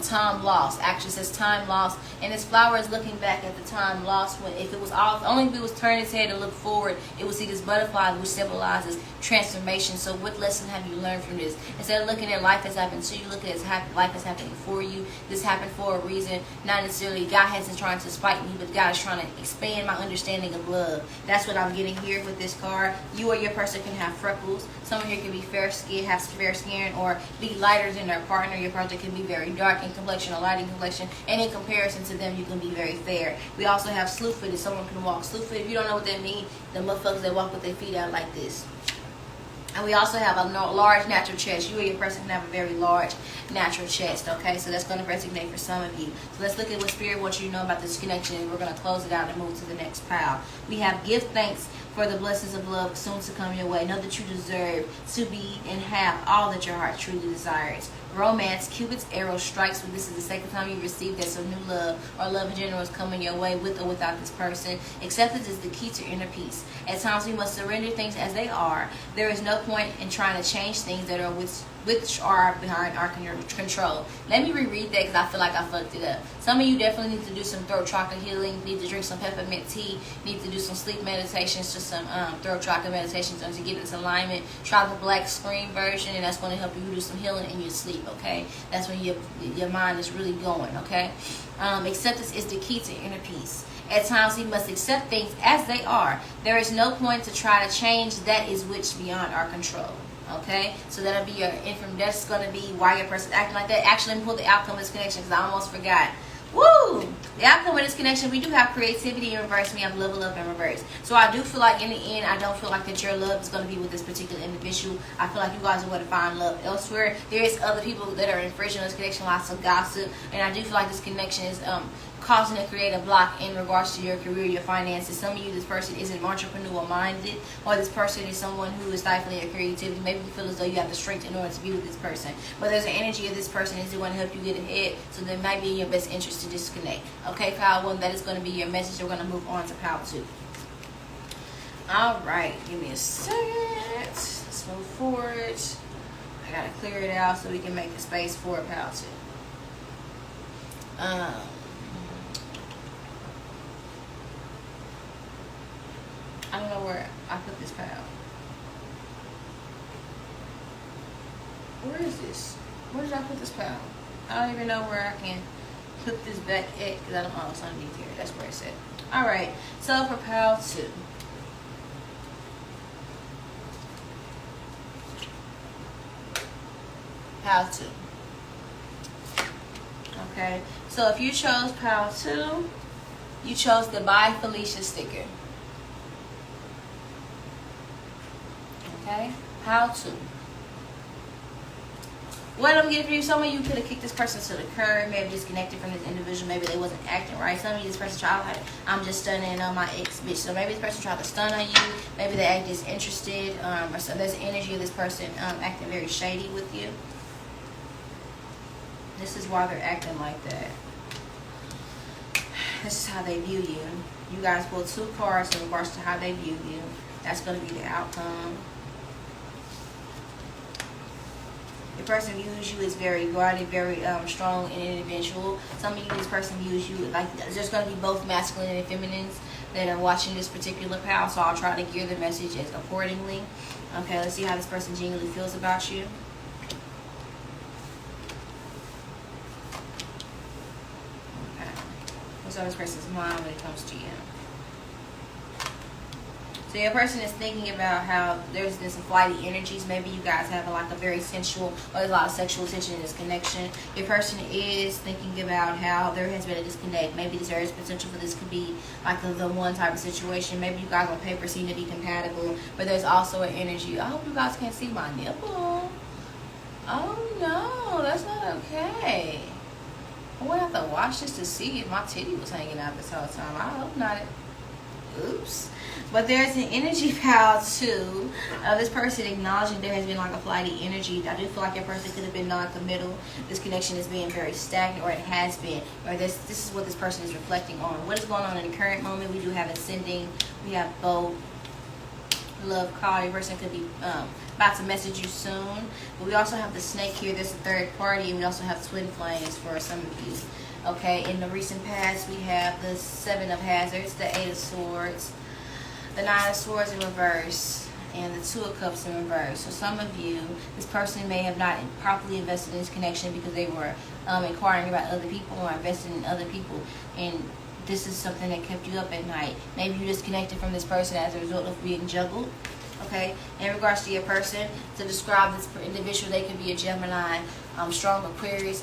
time lost. Actually, it says time lost, and this flower is looking back at the time lost. When if it was all, only if it was turning its head to look forward, it would see this butterfly, which symbolizes transformation. So, what lesson have you learned from this? Instead of looking at life has happened to you, look at life has happened for you. This happened for a reason. Not necessarily God hasn't trying to spite me, but God is trying to expand my understanding of love. That's what I'm getting here with this card. You or your person can have freckles. Someone here can be fair skin, have fair skin, or be lighter than their partner. Your partner can be very dark in complexion or light in complexion, and in comparison to them, you can be very fair. We also have slew-footed. Someone can walk slew-footed. If you don't know what that means, the motherfuckers that walk with their feet out like this. And we also have a large natural chest. You or your person can have a very large natural chest, okay? So that's going to resonate for some of you. So let's look at what Spirit wants you to know about this connection, and we're going to close it out and move to the next pile. We have give thanks for the blessings of love soon to come your way. Know that you deserve to be and have all that your heart truly desires. Romance, Cupid's arrow strikes when this is the second time you received that, so new love or love in general is coming your way with or without this person. Acceptance is the key to inner peace. At times we must surrender things as they are. There is no point in trying to change things that are which are behind our control. Let me reread that because I feel like I fucked it up. Some of you definitely need to do some throat chakra healing, need to drink some peppermint tea, need to do some sleep meditations, just some throat chakra meditations to get this alignment. Try the black screen version, and that's going to help you do some healing in your sleep, okay? That's when your mind is really going, okay? Acceptance is the key to inner peace. At times we must accept things as they are. There is no point to try to change that is which beyond our control. Okay, so that'll be your information. That's gonna be why your person acting like that. Actually, let me pull the outcome of this connection because I almost forgot. Woo! The outcome of this connection, we do have creativity in reverse. We have level up in reverse. So I do feel like in the end, I don't feel like that your love is going to be with this particular individual. I feel like you guys are going to find love elsewhere. There is other people that are infringing this connection, lots of gossip, and I do feel like this connection is causing to create a block in regards to your career, your finances. Some of you, this person isn't entrepreneurial minded, or this person is someone who is stifling your creativity. Maybe you feel as though you have the strength in order to be with this person, but there's an energy of this person is going to help you get ahead, so that might be in your best interest to disconnect. Okay, pile 1, that is going to be your message. We're going to move on to pile 2. All right, give me a second. Let's move forward. I got to clear it out so we can make the space for pile 2. I don't know where I put this pile. Where is this? Where did I put this pile? I don't even know where I can put this back at because I don't know. It's underneath here. That's where it's at. Alright, so for pile 2. Pile 2. Okay, so if you chose pile 2, you chose the By Felicia sticker. Okay, pile 2. What I'm getting for you, some of you could have kicked this person to the curb, maybe disconnected from this individual, maybe they wasn't acting right. Some of you, this person tried, I'm just stunning on my ex bitch. So maybe this person tried to stun on you, maybe they act disinterested, or so there's energy of this person acting very shady with you. This is why they're acting like that. This is how they view you. You guys pull 2 cards in regards to how they view you. That's going to be the outcome. The person views you as very guarded, very strong and individual. Some of you, this person views you like there's going to be both masculine and feminines that are watching this particular pile. So I'll try to gear the messages accordingly. Okay, let's see how this person genuinely feels about you. Okay, what's on this person's mind when it comes to you? So your person is thinking about how there's this flighty energies. Maybe you guys have like a very sensual, or there's a lot of sexual tension in this connection. Your person is thinking about how there has been a disconnect. Maybe there is potential for this could be like the one type of situation. Maybe you guys on paper seem to be compatible, but there's also an energy. I hope you guys can't see my nipple. Oh no, that's not okay. I would have to watch this to see if my titty was hanging out this whole time. I hope not. Oops. But there's an energy pile too of this person acknowledging there has been like a flighty energy. I do feel like your person could have been non-committal. This connection is being very stagnant, or it has been, or this is what this person is reflecting on. What is going on in the current moment? We do have ascending. We have both love card. Your person could be about to message you soon. But we also have the snake here. There's a third party, and we also have twin flames for some of you. Okay, in the recent past, we have the Seven of Hazards, the Eight of Swords, the Nine of Swords in reverse, and the Two of Cups in reverse. So some of you, this person may have not properly invested in this connection because they were inquiring about other people or investing in other people, and this is something that kept you up at night. Maybe you disconnected from this person as a result of being juggled. Okay, in regards to your person, to describe this individual, they could be a Gemini, strong Aquarius,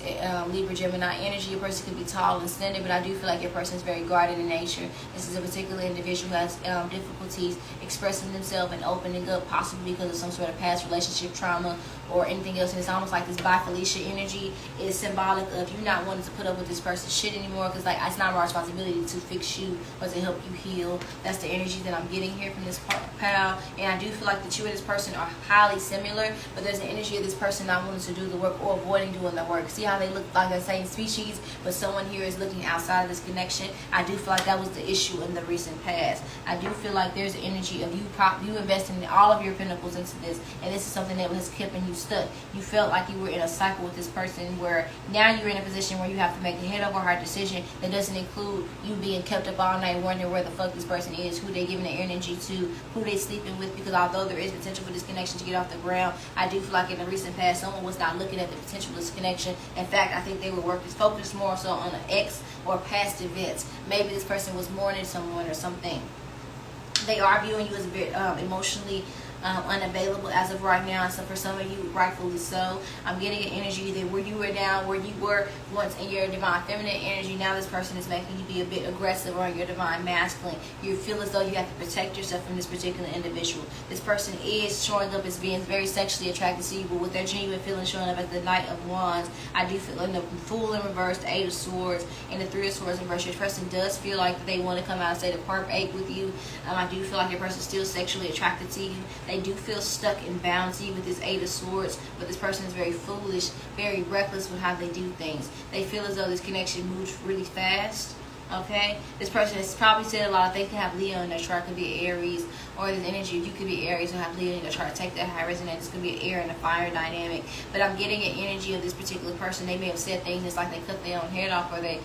Libra, Gemini energy. Your person could be tall and slender, but I do feel like your person is very guarded in nature. This is a particular individual who has difficulties expressing themselves and opening up, possibly because of some sort of past relationship trauma or anything else. And it's almost like this BLBY FELICIA energy is symbolic of you not wanting to put up with this person's shit anymore, because like it's not my responsibility to fix you or to help you heal. That's the energy that I'm getting here from this pal. And I do feel like that you and this person are highly similar, but there's an energy of this person not wanting to do the work or avoiding doing the work. See how they look like the same species, but someone here is looking outside of this connection. I do feel like that was the issue in the recent past. I do feel like there's an energy of you investing all of your pinnacles into this, and this is something that was keeping you stuck. You felt like you were in a cycle with this person where now you're in a position where you have to make a head over heart decision that doesn't include you being kept up all night wondering where the fuck this person is, who they giving their energy to, who they sleeping with, because although there is potential for this connection to get off the ground, I do feel like in the recent past someone was not looking at the potential of this connection. In fact, I think they were focused more so on an ex or past events. Maybe this person was mourning someone or something. They are viewing you as a bit emotionally unavailable as of right now, so for some of you, rightfully so. I'm getting an energy that where you were now, where you were once in your divine feminine energy, now this person is making you be a bit aggressive or in your divine masculine. You feel as though you have to protect yourself from this particular individual. This person is showing up as being very sexually attracted to you, but with their genuine feelings showing up as the Knight of Wands. I do feel in the Fool in reverse, the Eight of Swords, and the Three of Swords in reverse. Your person does feel like they want to come out and say the part ache with you. I do feel like your person is still sexually attracted to you. They do feel stuck and bound to you with this Eight of Swords, but this person is very foolish, very reckless with how they do things. They feel as though this connection moves really fast. Okay, this person has probably said a lot. They could have Leo in their chart, could be Aries, or this energy. You could be Aries or have Leo in your chart. Take that high resonance. This could be an air and a fire dynamic. But I'm getting an energy of this particular person. They may have said things just like they cut their own head off, or they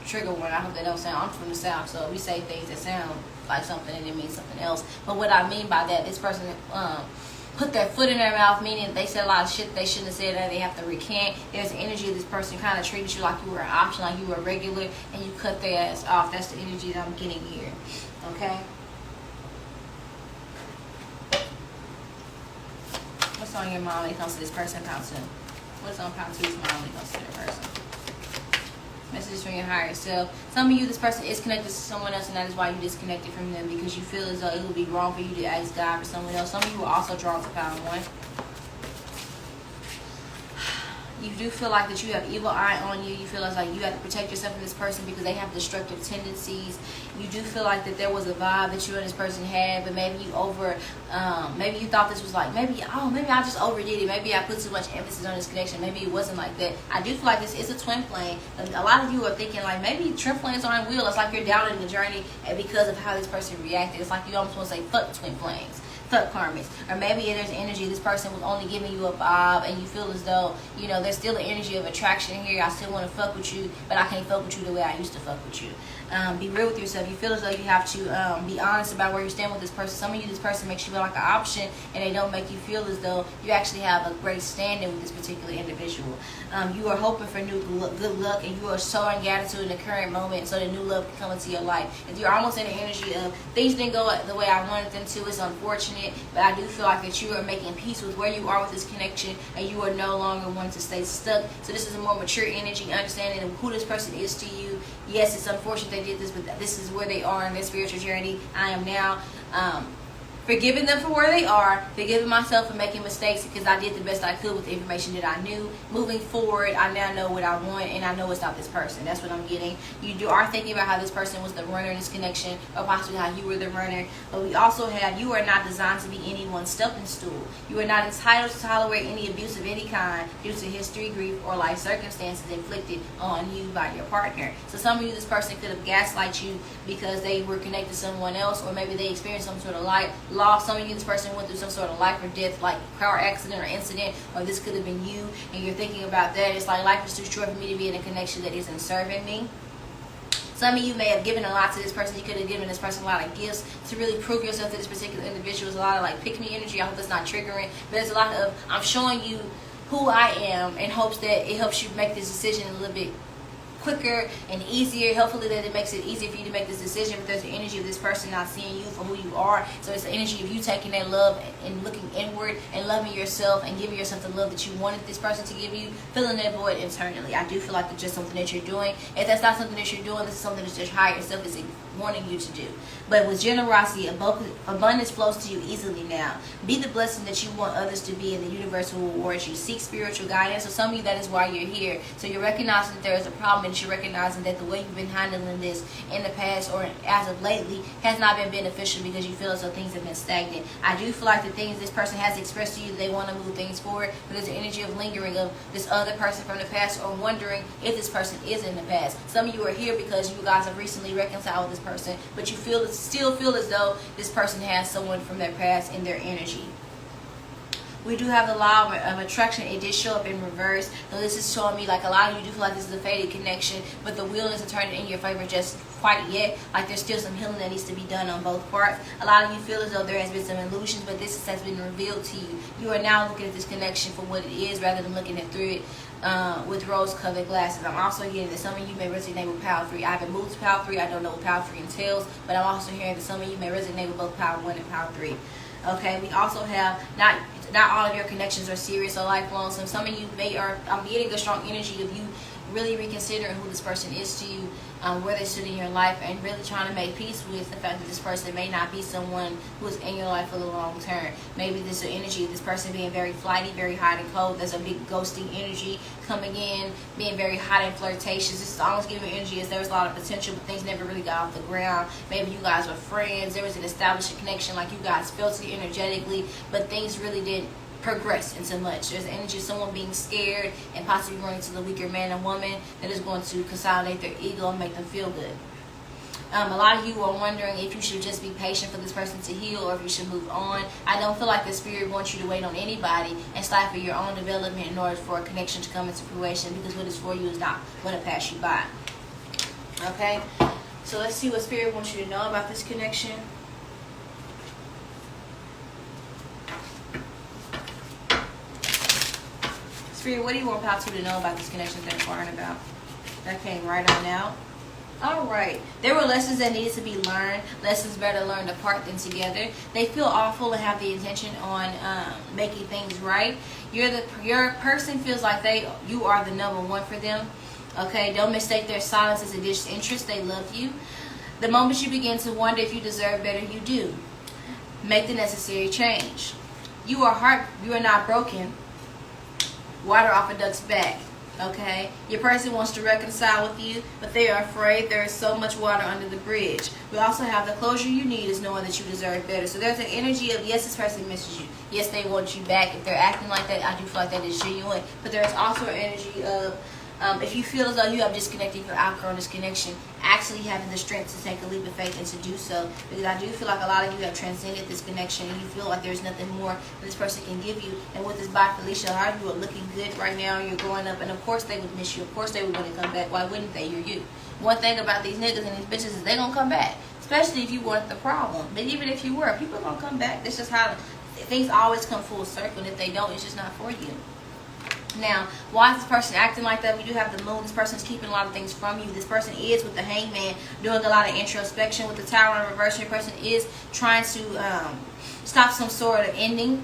trigger one. I hope they don't sound. I'm from the South, so we say things that sound like something and it means something else. But what I mean by that, this person put their foot in their mouth, meaning they said a lot of shit they shouldn't have said and they have to recant. There's an energy of this person kind of treated you like you were an option, like you were regular, and you cut their ass off. That's the energy that I'm getting here. Okay? What's on your mind when it comes to this person, Pound 2? What's on Pound 2's mind when it comes to their person? Messages from your higher self. Some of you, this person is connected to someone else, and that is why you disconnected from them, because you feel as though it would be wrong for you to ask God for someone else. Some of you are also drawn to Pound 1. You do feel like that you have evil eye on you. You feel as like you have to protect yourself from this person because they have destructive tendencies. You do feel like that there was a vibe that you and this person had, but maybe you maybe you thought this was like, maybe I just overdid it. Maybe I put too much emphasis on this connection. Maybe it wasn't like that. I do feel like this is a twin flame. A lot of you are thinking like maybe twin flames aren't real. It's like you're doubting the journey because of how this person reacted. It's like you almost want to say fuck twin flames. Karmics. Or maybe there's energy this person was only giving you a vibe and you feel as though, you know, there's still an energy of attraction here. I still want to fuck with you, but I can't fuck with you the way I used to fuck with you. Be real with yourself. You feel as though you have to be honest about where you stand with this person. Some of you, this person makes you feel like an option and they don't make you feel as though you actually have a great standing with this particular individual. You are hoping for new good luck, and you are sowing gratitude in the current moment so that new love can come into your life. If you're almost in the energy of things didn't go the way I wanted them to, it's unfortunate, but I do feel like that you are making peace with where you are with this connection, and you are no longer wanting to stay stuck. So this is a more mature energy, understanding of who this person is to you. Yes, it's unfortunate they did this, but this is where they are in their spiritual journey. I am now forgiving them for where they are, forgiving myself for making mistakes because I did the best I could with the information that I knew. Moving forward, I now know what I want, and I know it's not this person. That's what I'm getting. You are thinking about how this person was the runner in this connection, or possibly how you were the runner. But we also have, you are not designed to be anyone's stepping stool. You are not entitled to tolerate any abuse of any kind due to history, grief, or life circumstances inflicted on you by your partner. So some of you, this person could have gaslight you because they were connected to someone else, or maybe they experienced some sort of loss. Some of you, this person went through some sort of life or death, like car accident or incident, or this could have been you, and you're thinking about that. It's like, life is too short for me to be in a connection that isn't serving me. Some of you may have given a lot to this person. You could have given this person a lot of gifts to really prove yourself to this particular individual. There's a lot of like pick me energy. I hope that's not triggering, but there's a lot of, I'm showing you who I am in hopes that it helps you make this decision a little bit quicker and easier. Hopefully that it makes it easier for you to make this decision. But there's the energy of this person not seeing you for who you are. So it's the energy of you taking that love and looking inward and loving yourself and giving yourself the love that you wanted this person to give you, filling that void internally. I do feel like it's just something that you're doing. If that's not something that you're doing, this is something that your higher self is wanting you to do. But with generosity, abundance flows to you easily now. Be the blessing that you want others to be, and the universe will reward you. Seek spiritual guidance. So some of you, that is why you're here. So you're recognizing that there is a problem, and you're recognizing that the way you've been handling this in the past or as of lately has not been beneficial because you feel as though things have been stagnant. I do feel like the things this person has expressed to you, they want to move things forward, but there's the energy of lingering of this other person from the past, or wondering if this person is in the past. Some of you are here because you guys have recently reconciled with this person, but you still feel as though this person has someone from their past in their energy. We do have the law of attraction. It did show up in reverse. So this is showing me like a lot of you do feel like this is a faded connection, but the wheel isn't turning in your favor just quite yet. Like there's still some healing that needs to be done on both parts. A lot of you feel as though there has been some illusions, but this has been revealed to you. You are now looking at this connection for what it is rather than looking at through it with rose-colored glasses. I'm also hearing that some of you may resonate with Power 3. I haven't moved to Power 3. I don't know what Power 3 entails, but I'm also hearing that some of you may resonate with both Power 1 and Power 3. Okay, we also have not all of your connections are serious or lifelong. So some of you I'm getting a strong energy of you really reconsidering who this person is to you, where they stood in your life, and really trying to make peace with the fact that this person may not be someone who is in your life for the long term. Maybe this is the energy of this person being very flighty, very hot and cold. There's a big ghosting energy coming in, being very hot and flirtatious. This is almost giving energy as there was a lot of potential, but things never really got off the ground. Maybe you guys were friends. There was an established connection, like you guys felt it energetically, but things really didn't progress into much. There's the energy of someone being scared and possibly running to the weaker man and woman that is going to consolidate their ego and make them feel good. A lot of you are wondering if you should just be patient for this person to heal, or if you should move on. I don't feel like the spirit wants you to wait on anybody and stifle your own development in order for a connection to come into fruition, because what is for you is not going to pass you by. Okay, so let's see what spirit wants you to know about this connection. Spirit, what do you want Power 2 to know about this connection they're inquiring about? That came right on out. Alright. There were lessons that needed to be learned. Lessons better learned apart than together. They feel awful and have the intention on making things right. Your person feels like you are the number one for them. Okay? Don't mistake their silence as a disinterest. They love you. The moment you begin to wonder if you deserve better, you do. Make the necessary change. You are not broken. Water off a duck's back. Okay, your person wants to reconcile with you, but they are afraid there is so much water under the bridge. We also have the closure you need is knowing that you deserve better. So there's an energy of, yes, this person misses you. Yes, they want you back. If they're acting like that, I do feel like that is genuine. But there's also an energy of, if you feel as though you have disconnected, you've outgrown this connection, actually having the strength to take a leap of faith and to do so. Because I do feel like a lot of you have transcended this connection, and you feel like there's nothing more that this person can give you. And with this BΛBY Felicia, a lot of you are looking good right now. You're growing up, and of course they would miss you. Of course they would want to come back. Why wouldn't they? You're you. One thing about these niggas and these bitches is they gonna come back, especially if you weren't the problem. But even if you were, people gonna come back. That's just how things always come full circle. And if they don't, it's just not for you. Now, why is this person acting like that? We do have the moon. This person's keeping a lot of things from you. This person is, with the hangman, doing a lot of introspection. With the tower in reverse, your person is trying to stop some sort of ending.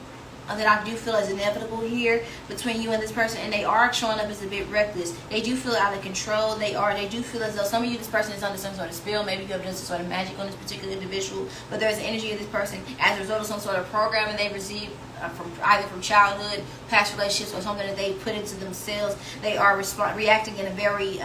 that I do feel is inevitable here between you and this person, and they are showing up as a bit reckless. They do feel out of control. They do feel as though some of you, this person is under some sort of spell. Maybe you have done some sort of magic on this particular individual, but there's an energy of this person as a result of some sort of programming they received from either from childhood, past relationships, or something that they put into themselves. They are reacting in a very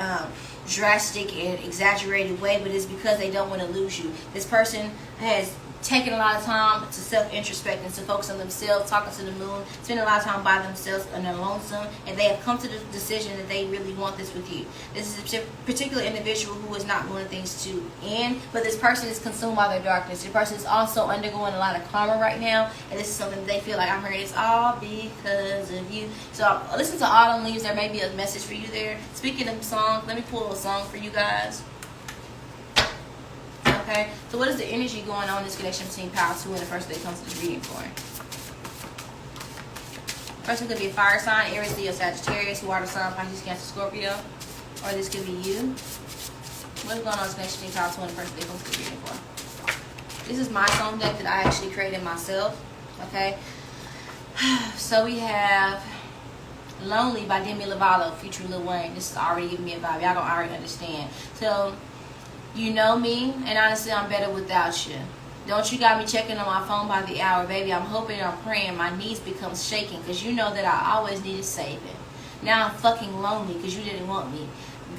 drastic and exaggerated way, but it's because they don't want to lose you. This person has taking a lot of time to self-introspect and to focus on themselves, talking to the moon, spending a lot of time by themselves and they're lonesome, and they have come to the decision that they really want this with you. This is a particular individual who is not wanting things to end, but this person is consumed by their darkness. This person is also undergoing a lot of karma right now, and this is something that they feel like, I'm hearing it's all because of you. So listen to Autumn Leaves. There may be a message for you there. Speaking of songs, let me pull a song for you guys. Okay, so what is the energy going on in this connection between Power 2 and the person that comes to this reading for? Person could be a fire sign, Aries, Leo, Sagittarius, water sign, Pisces, Cancer, Scorpio. Or this could be you. What's going on in this connection between Power 2 and the person that comes to the reading for? This is my song deck that I actually created myself. Okay, so we have Lonely by Demi Lovato featuring Lil Wayne. This is already giving me a vibe. Y'all don't already understand. So, you know me, and honestly, I'm better without you. Don't you got me checking on my phone by the hour, baby. I'm hoping and I'm praying my knees become shaking, because you know that I always needed saving. Now I'm fucking lonely because you didn't want me.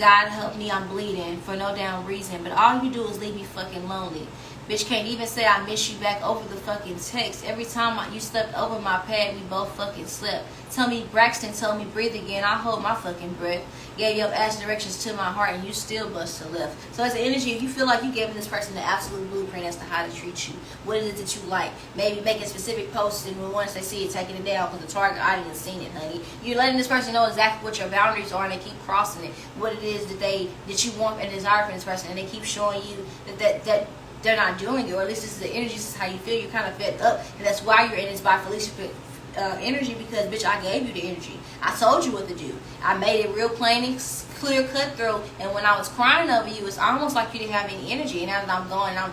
God help me, I'm bleeding for no damn reason, but all you do is leave me fucking lonely. Bitch can't even say I miss you back over the fucking text. Every time you slept over my pad, we both fucking slept. Tell me Braxton told me breathe again. I hold my fucking breath. Gave your ass directions to my heart and you still bust to left. So it's an energy, if you feel like you giving this person the absolute blueprint as to how to treat you, what is it that you like, maybe making specific posts, and once they see it, taking it down because the target audience seen it, honey. You're letting this person know exactly what your boundaries are, and they keep crossing it, what it is that you want and desire from this person, and they keep showing you that they're not doing it, or at least this is the energy, this is how you feel. You're kind of fed up, and that's why you're in this by Felicia energy, because bitch, I gave you the energy. I told you what to do. I made it real plain and clear, cutthroat, and when I was crying over you, it's almost like you didn't have any energy, and now that I'm going, I'm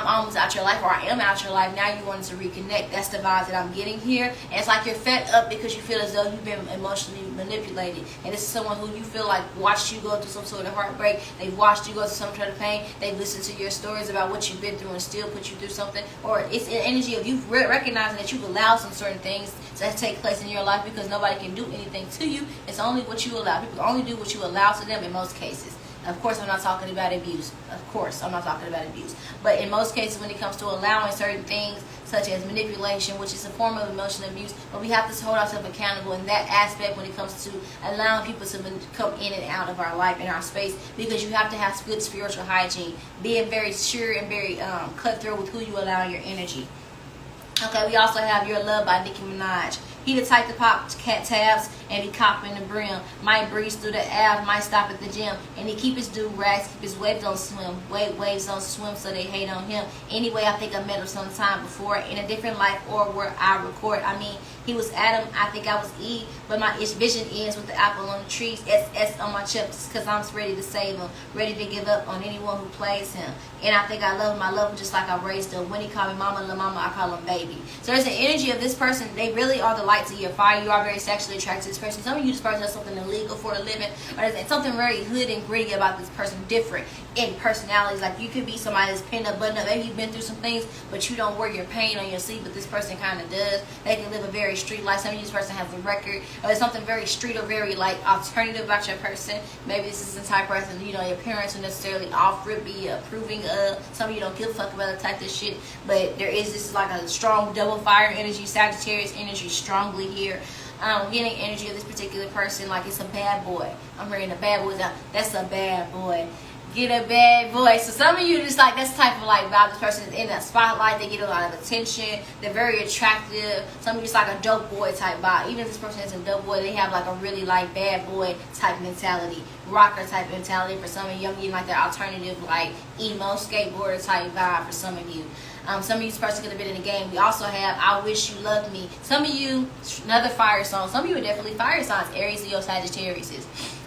almost out your life, or I am out your life. Now you wanted to reconnect. That's the vibe that I'm getting here. And it's like you're fed up because you feel as though you've been emotionally manipulated. And this is someone who you feel like watched you go through some sort of heartbreak. They've watched you go through some sort of pain. They've listened to your stories about what you've been through and still put you through something. Or it's an energy of you recognizing that you've allowed some certain things to take place in your life because nobody can do anything to you. It's only what you allow. People only do what you allow to them in most cases. Of course, I'm not talking about abuse. Of course, I'm not talking about abuse. But in most cases, when it comes to allowing certain things, such as manipulation, which is a form of emotional abuse, but we have to hold ourselves accountable in that aspect when it comes to allowing people to come in and out of our life and our space, because you have to have good spiritual hygiene, being very sure and very cutthroat with who you allow your energy. Okay, we also have Your Love by Nicki Minaj. He the type to pop cat tabs and he copping the brim. Might breeze through the Ave, might stop at the gym. And he keep his do-rags, keep his waves don't swim. Waves don't swim, so they hate on him. Anyway, I think I met him sometime before in a different life or where I record. I mean, he was Adam, I think I was Eve, but my vision ends with the apple on the trees. SS on my chips, cause I'm ready to save him, ready to give up on anyone who plays him. And I think I love him. I love him just like I raised him. When he call me mama, la mama, I call him baby. So there's an energy of this person. They really are the light to your fire. You are very sexually attracted to this person. Some of you, this person does something illegal for a living, or there's something very hood and gritty about this person, different in personalities. Like you could be somebody that's pinned up, buttoned up. Maybe you've been through some things, but you don't wear your pain on your sleeve, but this person kind of does. They can live a very street life. Some of you, this person has a record, or there's something very street or very like alternative about your person. Maybe this is the type of person, your parents are necessarily off-rip, be approving of. Some of you don't give a fuck about the type of shit, but there is this like a strong double fire energy, Sagittarius energy strongly here. Getting energy of this particular person like it's a bad boy. I'm hearing the bad boys out. That's a bad boy. Get a bad boy. So some of you just like that's the type of like vibe. This person is in that spotlight. They get a lot of attention. They're very attractive. Some of you it's like a dope boy type vibe. Even if this person isn't a dope boy, they have like a really like bad boy type mentality, rocker type mentality. For some of you, I'm getting like the alternative like emo skateboarder type vibe for some of you. Some of you, this person could have been in the game. We also have I Wish You Loved Me. Some of you, another fire song. Some of you are definitely fire signs, Aries, Leo, Sagittarius.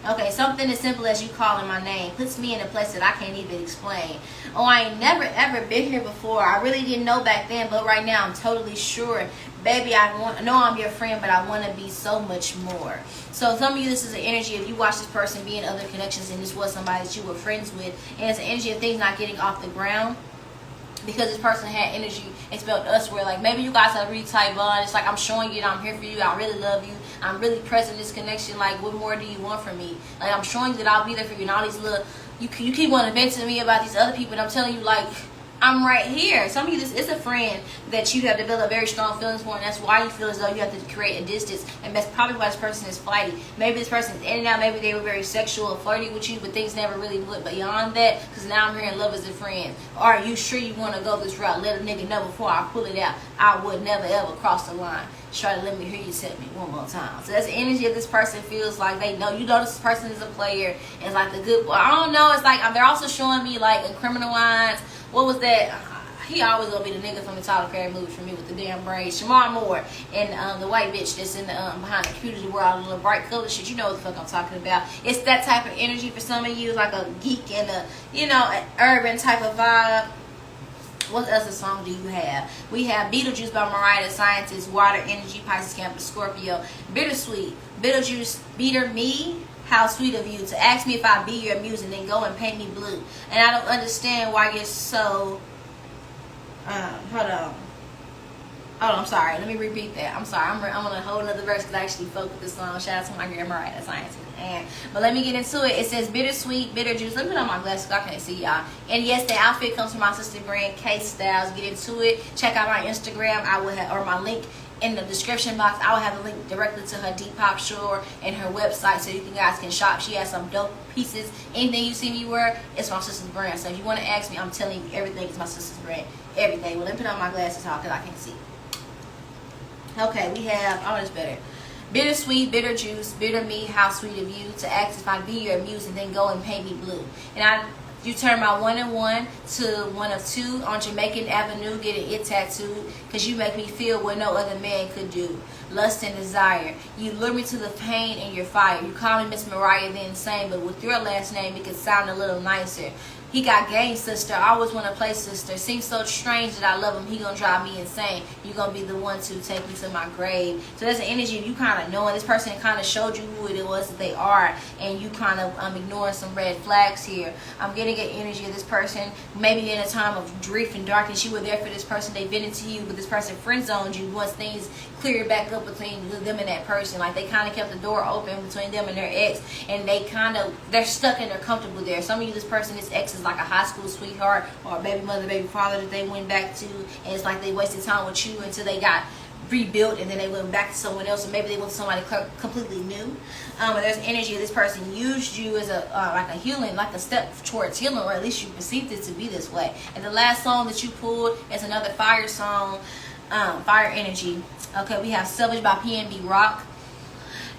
Okay, something as simple as you calling my name puts me in a place that I can't even explain. Oh, I ain't never ever been here before. I really didn't know back then, but right now I'm totally sure. baby, I know I'm your friend, but I want to be so much more. So some of you, this is an energy if you watch this person be in other connections and this was somebody that you were friends with, and it's an energy of things not getting off the ground. Because this person had energy expelled us, where like maybe you guys have a really tight bond. It's like I'm showing you that I'm here for you. I really love you. I'm really present in this connection. Like, what more do you want from me? Like, I'm showing you that I'll be there for you. And all these little, you keep wanting to vent to me about these other people, and I'm telling you, like, I'm right here. Some of you, this is a friend that you have developed very strong feelings for, and that's why you feel as though you have to create a distance. And that's probably why this person is flighty. Maybe this person is in and out. Maybe they were very sexual or flirty with you, but things never really went beyond that. Because now I'm hearing love as a friend. Or are you sure you want to go this route? Let a nigga know before I pull it out. I would never ever cross the line. Try to let me hear you tell me one more time. So that's the energy of this person. Feels like they know. You know this person is a player. And it's like the good boy. I don't know. It's like they're also showing me like in Criminal Minds. What was that? He always gonna be the nigga from the Tyler Perry movie for me with the damn braids. Shamar Moore and the white bitch that's in the behind the computer world, the little bright color shit. You know what the fuck I'm talking about. It's that type of energy for some of you, like a geek and a, you know, an urban type of vibe. What other song do you have? We have Beetlejuice by Mariah the Scientist, Water Energy, Pisces, Cancer, Scorpio, Bittersweet, Beetlejuice, Beater Me. How sweet of you to ask me if I be your muse and then go and paint me blue. And I don't understand why you're so. Hold on. Oh, I'm sorry. Let me repeat that. I'm sorry. I'm on a whole other verse because I actually folk with this song. Shout out to my girl Mariah the Scientist. But let me get into it. It says bittersweet, bitter juice. Let me put on my glasses. I can't see y'all. And yes, the outfit comes from my sister brand, K Styles. Get into it. Check out my Instagram. I will have, or my link in the description box. I will have a link directly to her Depop store and her website so you guys can shop. She has some dope pieces. Anything you see me wear, it's my sister's brand. So if you want to ask me, I'm telling you, everything is my sister's brand. Everything. Well, let me put on my glasses because I can't see. Okay, we have, oh, it's better. Bittersweet, bitter juice, bitter me, how sweet of you to ask if I be your muse and then go and paint me blue. And you turn my 1 and 1 to 1 of 2 on Jamaican Avenue, getting it tattooed, because you make me feel what no other man could do. Lust and desire. You lure me to the pain and your fire. You call me Miss Mariah the Insane, but with your last name it could sound a little nicer. He got game, sister. I always want to play sister. Seems so strange that I love him. He gonna drive me insane. You gonna be the one to take me to my grave. So there's an energy of you kind of knowing this person kind of showed you who it was that they are, and you kind of ignoring some red flags here. I'm getting an energy of this person maybe in a time of grief and darkness. You were there for this person. They vented to you, but this person friend zoned you once things cleared back up between them and that person. Like they kind of kept the door open between them and their ex, and they're stuck and they're comfortable there. Some of you, this person, this ex is like a high school sweetheart or a baby mother, baby father that they went back to, and it's like they wasted time with you until they got rebuilt, and then they went back to someone else, or maybe they went to somebody completely new. But there's energy of this person used you as a like a healing, like a step towards healing, or at least you perceived it to be this way. And the last song that you pulled is another fire song, fire energy. Okay, we have Savage by PNB Rock.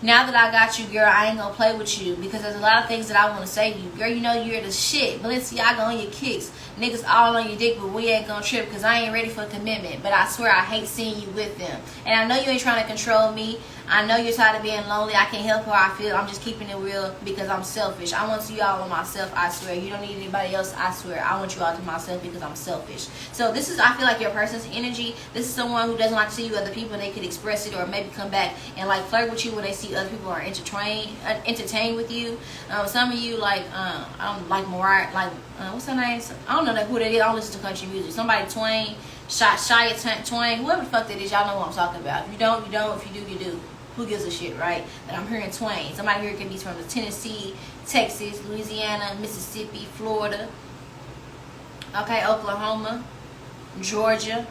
Now that I got you, girl, I ain't gonna play with you because there's a lot of things that I want to say to you. Girl, you know you're the shit. Balenciaga on your kicks. Niggas all on your dick, but we ain't gonna trip because I ain't ready for commitment. But I swear I hate seeing you with them. And I know you ain't trying to control me. I know you're tired of being lonely. I can't help how I feel. I'm just keeping it real because I'm selfish. I want you all on myself, I swear. You don't need anybody else, I swear. I want you all to myself because I'm selfish. So this is, I feel like your person's energy. This is someone who doesn't like to see you other people, and they could express it or maybe come back and like flirt with you when they see other people are entertained with you. Some of you like I don't like Mariah, like what's her name? I don't know who that is. I don't listen to country music. Somebody Twain, Shia Twain, whoever the fuck that is, y'all know what I'm talking about. If you don't, you don't. If you do, you do. Who gives a shit, right? But I'm hearing Twain. Somebody here can be from the Tennessee, Texas, Louisiana, Mississippi, Florida. Okay, Oklahoma, Georgia,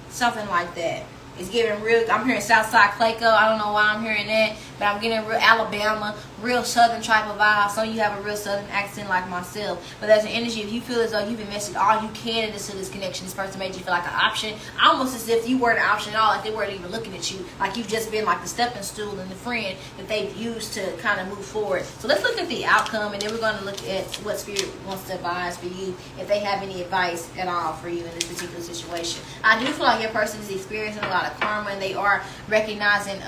something like that. It's giving real, I'm hearing Southside Clayco. I don't know why I'm hearing that, but I'm getting real Alabama, real southern type of vibe. Some of you have a real southern accent like myself. But there's an energy, if you feel as though you've invested all you can into this connection, this person made you feel like an option, almost as if you weren't an option at all, like they weren't even looking at you, like you've just been like the stepping stool and the friend that they've used to kind of move forward. So let's look at the outcome, and then we're going to look at what Spirit wants to advise for you, if they have any advice at all for you in this particular situation. I do feel like your person is experiencing a lot of karma, and they are recognizing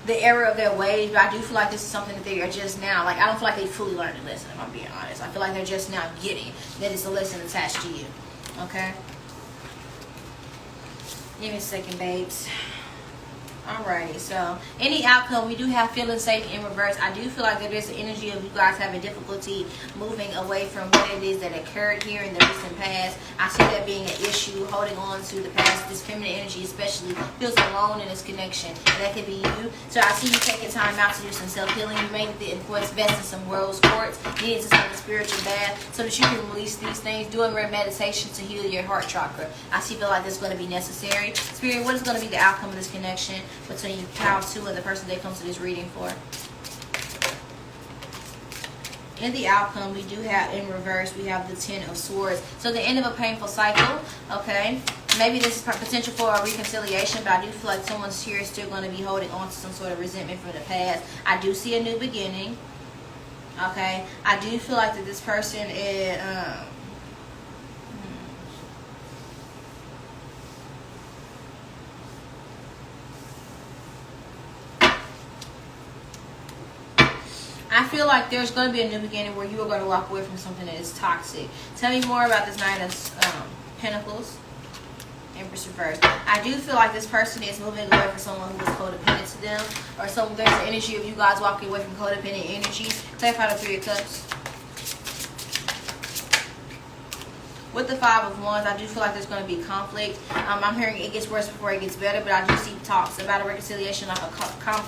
the error of their ways, but I do feel like this is something that they are just now, like I don't feel like they fully learned the lesson, if I'm being honest. I feel like they're just now getting that it's a lesson attached to you. Okay, Give me a second, babes. Alrighty, so any outcome, we do have feeling safe in reverse. I do feel like there is an energy of you guys having difficulty moving away from what it is that occurred here in the recent past. I see that being an issue, holding on to the past. This feminine energy especially feels alone in this connection. And that could be you. So I see you taking time out to do some self-healing. You may need to invest in some rose quartz, get into some spiritual bath so that you can release these things, doing your meditation to heal your heart chakra. I feel like that's going to be necessary. Spirit, what is going to be the outcome of this connection between pile 2 and the person they come to this reading for? In the outcome, we do have in reverse, we have the 10 of Swords. So the end of a painful cycle, okay? Maybe this is potential for a reconciliation, but I do feel like someone's here is still going to be holding on to some sort of resentment from the past. I do see a new beginning, okay? I do feel like that this person is... I feel like there's going to be a new beginning where you are going to walk away from something that is toxic. Tell me more about this Nine of Pentacles. Empress reverse. I do feel like this person is moving away from someone who is codependent to them. Or there's an energy of you guys walking away from codependent energies. Clarify the 3 of Cups. With the 5 of Wands, I do feel like there's going to be conflict. I'm hearing it gets worse before it gets better, but I do see talks about a reconciliation, like a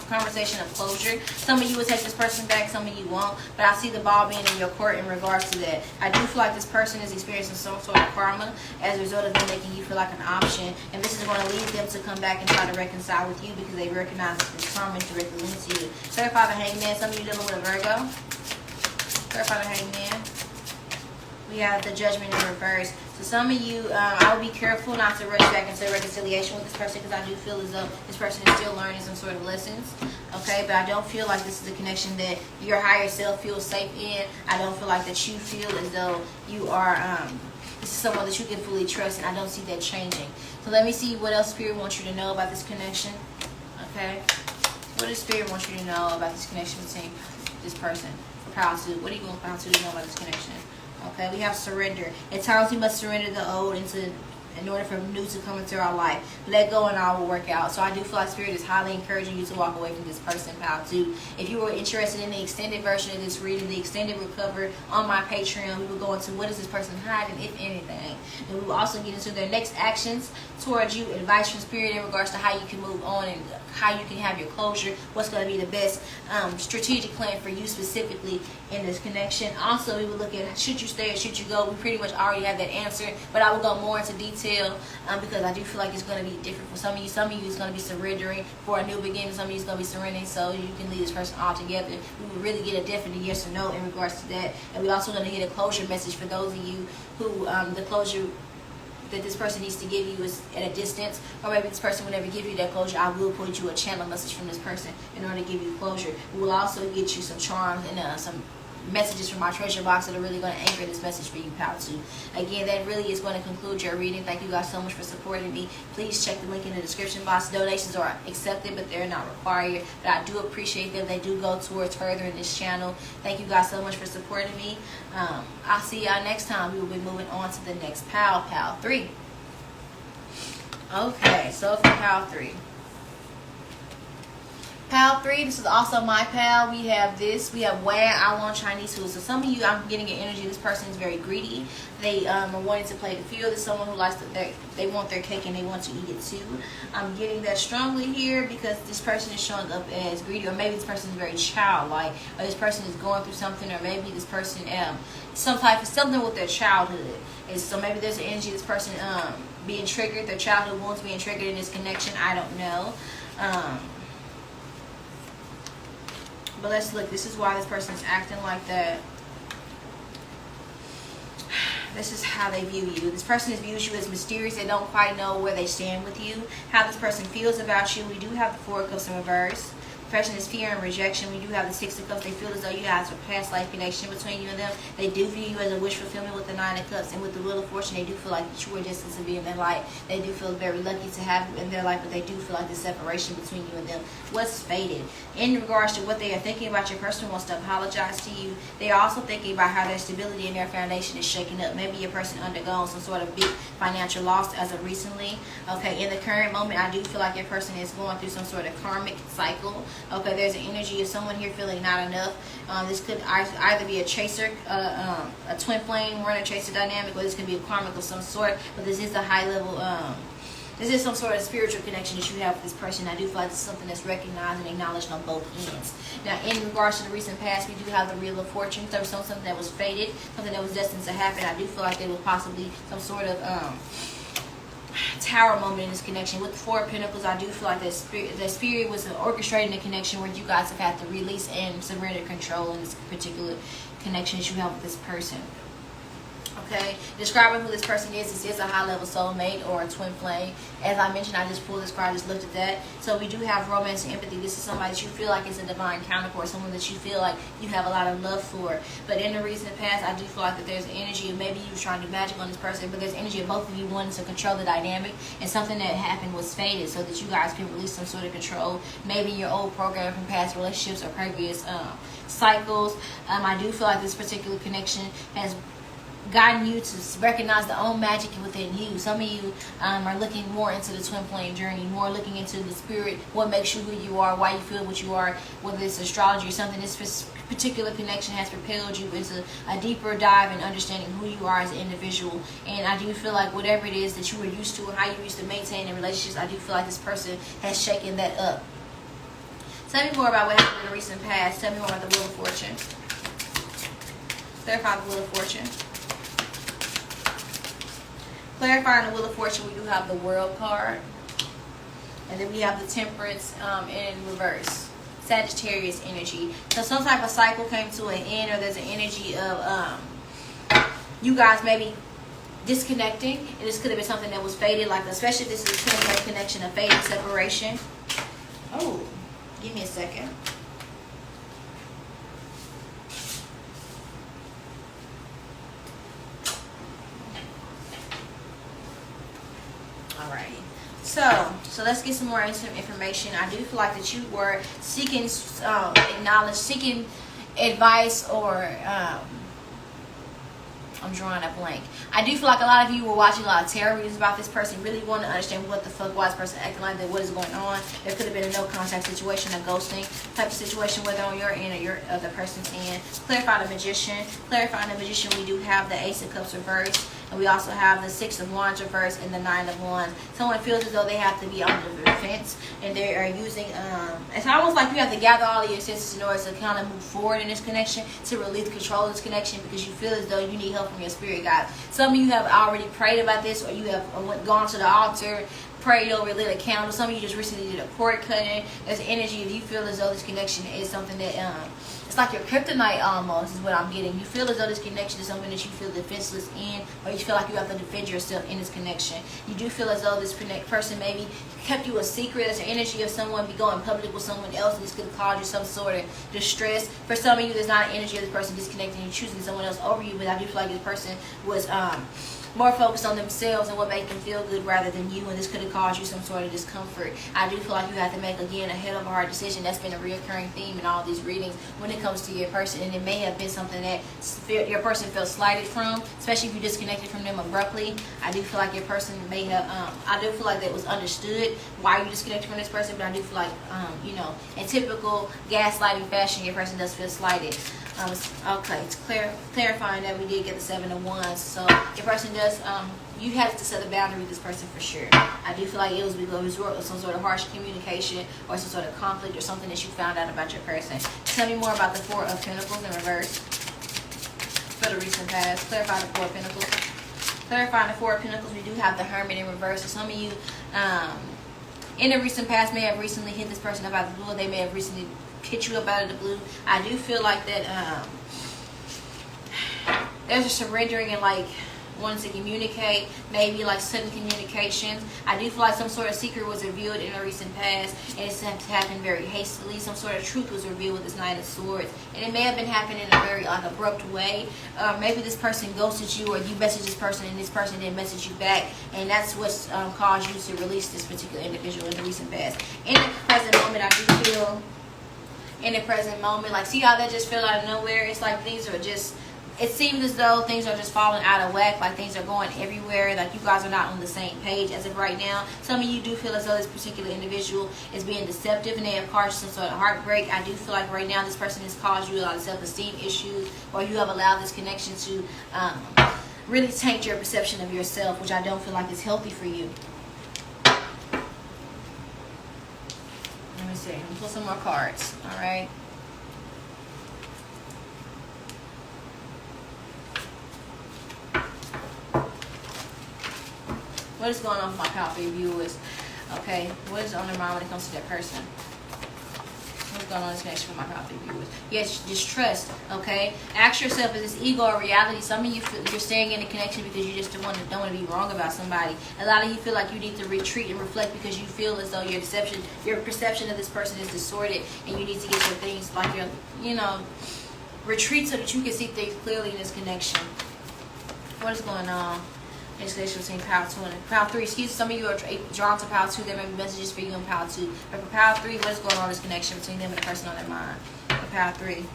conversation of closure. Some of you will take this person back, some of you won't, but I see the ball being in your court in regards to that. I do feel like this person is experiencing some sort of karma as a result of them making you feel like an option, and this is going to lead them to come back and try to reconcile with you because they recognize that this karma is directly linked to you. Clarify the Hangman. Some of you dealing with a Virgo. Clarify the Hangman. We have the Judgment in reverse. So some of you, I would be careful not to rush back into a reconciliation with this person because I do feel as though this person is still learning some sort of lessons. Okay, but I don't feel like this is a connection that your higher self feels safe in. I don't feel like that you feel as though you are, this is someone that you can fully trust, and I don't see that changing. So let me see what else Spirit wants you to know about this connection. Okay, what does Spirit want you to know about this connection between this person? For Pile 2, what are you going for Pile 2 to know about this connection? Okay, we have surrender. At times we must surrender the old in order for new to come into our life. Let go and all will work out. So I do feel like Spirit is highly encouraging you to walk away from this person, Pile 2. If you were interested in the extended version of this reading, the extended will cover on my Patreon. We will go into what is this person hiding, if anything. And we will also get into their next actions towards you, advice from Spirit in regards to how you can move on and how you can have your closure, what's going to be the best strategic plan for you specifically in this connection. Also, we will look at should you stay or should you go. We pretty much already have that answer, but I will go more into detail because I do feel like it's going to be different for some of you. Some of you is going to be surrendering for a new beginning. Some of you is going to be surrendering so you can leave this person all together. We will really get a definite yes or no in regards to that. And we're also going to get a closure message for those of you who the closure that this person needs to give you is at a distance, or maybe this person will never give you that closure. I will put you a channel message from this person in order to give you closure. We will also get you some charms and some messages from my treasure box that are really going to anchor this message for you, Pile 2. Again, that really is going to conclude your reading. Thank you guys so much for supporting me. Please check the link in the description box. Donations are accepted, but they're not required. But I do appreciate them. They do go towards furthering this channel. Thank you guys so much for supporting me. I'll see y'all next time. We will be moving on to the next pile, Pile 3. Okay, so for Pile 3. Pile 3, this is also my pal. We have this. We have Wan. I want Chinese food. So some of you, I'm getting an energy. This person is very greedy. They are wanting to play the field. There's someone who likes to, they want their cake and they want to eat it too. I'm getting that strongly here because this person is showing up as greedy, or maybe this person is very childlike, or this person is going through something, or maybe this person something with their childhood. And so maybe there's an energy of this person being triggered, their childhood wounds being triggered in this connection. I don't know. But let's look. This is why this person is acting like that. This is how they view you. This person views you as mysterious. They don't quite know where they stand with you. How this person feels about you. We do have the 4 of Cups in reverse. person is fear and rejection. We do have the Six of Cups. They feel as though you have a past life connection between you and them. They do view you as a wish fulfillment with the Nine of Cups, and with the Wheel of Fortune, they do feel like that you are destined to be in their life. They do feel very lucky to have you in their life, but they do feel like the separation between you and them was fated. In regards to what they are thinking about, your person wants to apologize to you. They are also thinking about how their stability and their foundation is shaking up. Maybe your person undergone some sort of big financial loss as of recently. Okay, in the current moment, I do feel like your person is going through some sort of karmic cycle. Okay, there's an energy of someone here feeling not enough. This could either be a chaser, a twin flame runner chaser dynamic, or this could be a karmic of some sort. But this is a high level. This is some sort of spiritual connection that you have with this person. I do feel like this is something that's recognized and acknowledged on both ends. Now, in regards to the recent past, we do have the Wheel of Fortune. There was something that was fated, something that was destined to happen. I do feel like there was possibly some sort of tower moment in this connection. With the Four of Pentacles, I do feel like that spirit was orchestrating a connection where you guys have had to release and surrender control in this particular connection that you have with this person. Okay, describing who this person is. This is a high-level soulmate or a twin flame. As I mentioned, I just pulled this card, just looked at that. So we do have romance and empathy. This is somebody that you feel like is a divine counterpart, someone that you feel like you have a lot of love for. But in the recent past, I do feel like that there's an energy of maybe you were trying to do magic on this person, but there's energy of both of you wanting to control the dynamic, and something that happened was fated so that you guys can release some sort of control, maybe your old program from past relationships or previous cycles. I do feel like this particular connection has gotten you to recognize the own magic within you. Some of you are looking more into the twin flame journey, more looking into the spirit, what makes you who you are, why you feel what you are, whether it's astrology or something. This particular connection has propelled you into a deeper dive in understanding who you are as an individual. And I do feel like whatever it is that you were used to or how you used to maintain in relationships, I do feel like this person has shaken that up. Tell me more about what happened in the recent past. Tell me more about the Wheel of Fortune. Clarify the Wheel of Fortune. Clarifying the Wheel of Fortune, we do have the World card. And then we have the Temperance in reverse. Sagittarius energy. So some type of cycle came to an end, or there's an energy of you guys maybe disconnecting. And this could have been something that was fated, like especially if this is a twin flame connection, a fated separation. Oh, give me a second. Alrighty. So let's get some more information. I do feel like that you were seeking seeking advice, or I'm drawing a blank. I do feel like a lot of you were watching a lot of tarot readings about this person, really want to understand what the fuck, why this person acting like that, what is going on. There could have been a no contact situation, a ghosting type of situation, whether on your end or your other person's end. Clarify the Magician. Clarifying the Magician, we do have the Ace of Cups reversed. And we also have the Six of Wands reversed and the Nine of Wands. Someone feels as though they have to be on the defense, and they are using, it's almost like you have to gather all of your senses in order to kind of move forward in this connection, to release control of this connection, because you feel as though you need help from your spirit guide. Some of you have already prayed about this, or you have gone to the altar, prayed over, lit a candle. Some of you just recently did a cord cutting. There's an energy if you feel as though this connection is something that it's like your kryptonite almost, is what I'm getting. You feel as though this connection is something that you feel defenseless in, or you feel like you have to defend yourself in this connection. You do feel as though this person maybe kept you a secret. There's an energy of someone be going public with someone else, and this could cause you some sort of distress. For some of you, there's not an energy of this person disconnecting and choosing someone else over you, but I do feel like this person was more focused on themselves and what made them feel good rather than you, and this could have caused you some sort of discomfort. I do feel like you have to make, again, a hell of a hard decision. That's been a reoccurring theme in all these readings when it comes to your person, and it may have been something that your person felt slighted from, especially if you disconnected from them abruptly. I do feel like your person may have, I do feel like that was understood why you disconnected from this person, but I do feel like, you know, in typical gaslighting fashion, your person does feel slighted. Okay, it's clarifying that we did get the Seven of Wands. So your person does, you have to set a boundary with this person for sure. I do feel like it was because of some sort of harsh communication or some sort of conflict or something that you found out about your person. Tell me more about the Four of Pentacles in reverse for the recent past. Clarify the Four of Pentacles. Clarifying the Four of Pentacles, we do have the Hermit in reverse. So some of you in the recent past may have recently hit this person up out of the blue. They may have recently hit you up out of the blue. I do feel like that there's a surrendering and like wanting to communicate, maybe like sudden communications. I do feel like some sort of secret was revealed in the recent past, and it's happened very hastily. Some sort of truth was revealed with this Knight of Swords, and it may have been happening in a very like abrupt way. Maybe this person ghosted you, or you messaged this person and this person didn't message you back, and that's what's caused you to release this particular individual in the recent past. In the present moment, I do feel, in the present moment, like, see how that just fell out of nowhere? It's like things are just, it seems as though things are just falling out of whack, like things are going everywhere, like you guys are not on the same page as of right now. Some of you do feel as though this particular individual is being deceptive and they have caused some sort of heartbreak. I do feel like right now this person has caused you a lot of self-esteem issues, or you have allowed this connection to really taint your perception of yourself, which I don't feel like is healthy for you. Let me see. I'm gonna pull some more cards. All right. What is going on with my powerful viewers? Okay, what is on their mind when it comes to that person? What's going on in this connection with my powerful viewers? Yes, distrust. Okay, ask yourself: is this ego or reality? Some of you feel you're staying in a connection because you just don't want to be wrong about somebody. A lot of you feel like you need to retreat and reflect because you feel as though your perception of this person is distorted, and you need to get your things like your, retreat so that you can see things clearly in this connection. What is going on? Connection between Power 2 and Power 3. Excuse me, some of you are drawn to Power 2. There may be messages for you in Power 2. But for Power 3, what is going on in this connection between them and the person on their mind? For Power 3.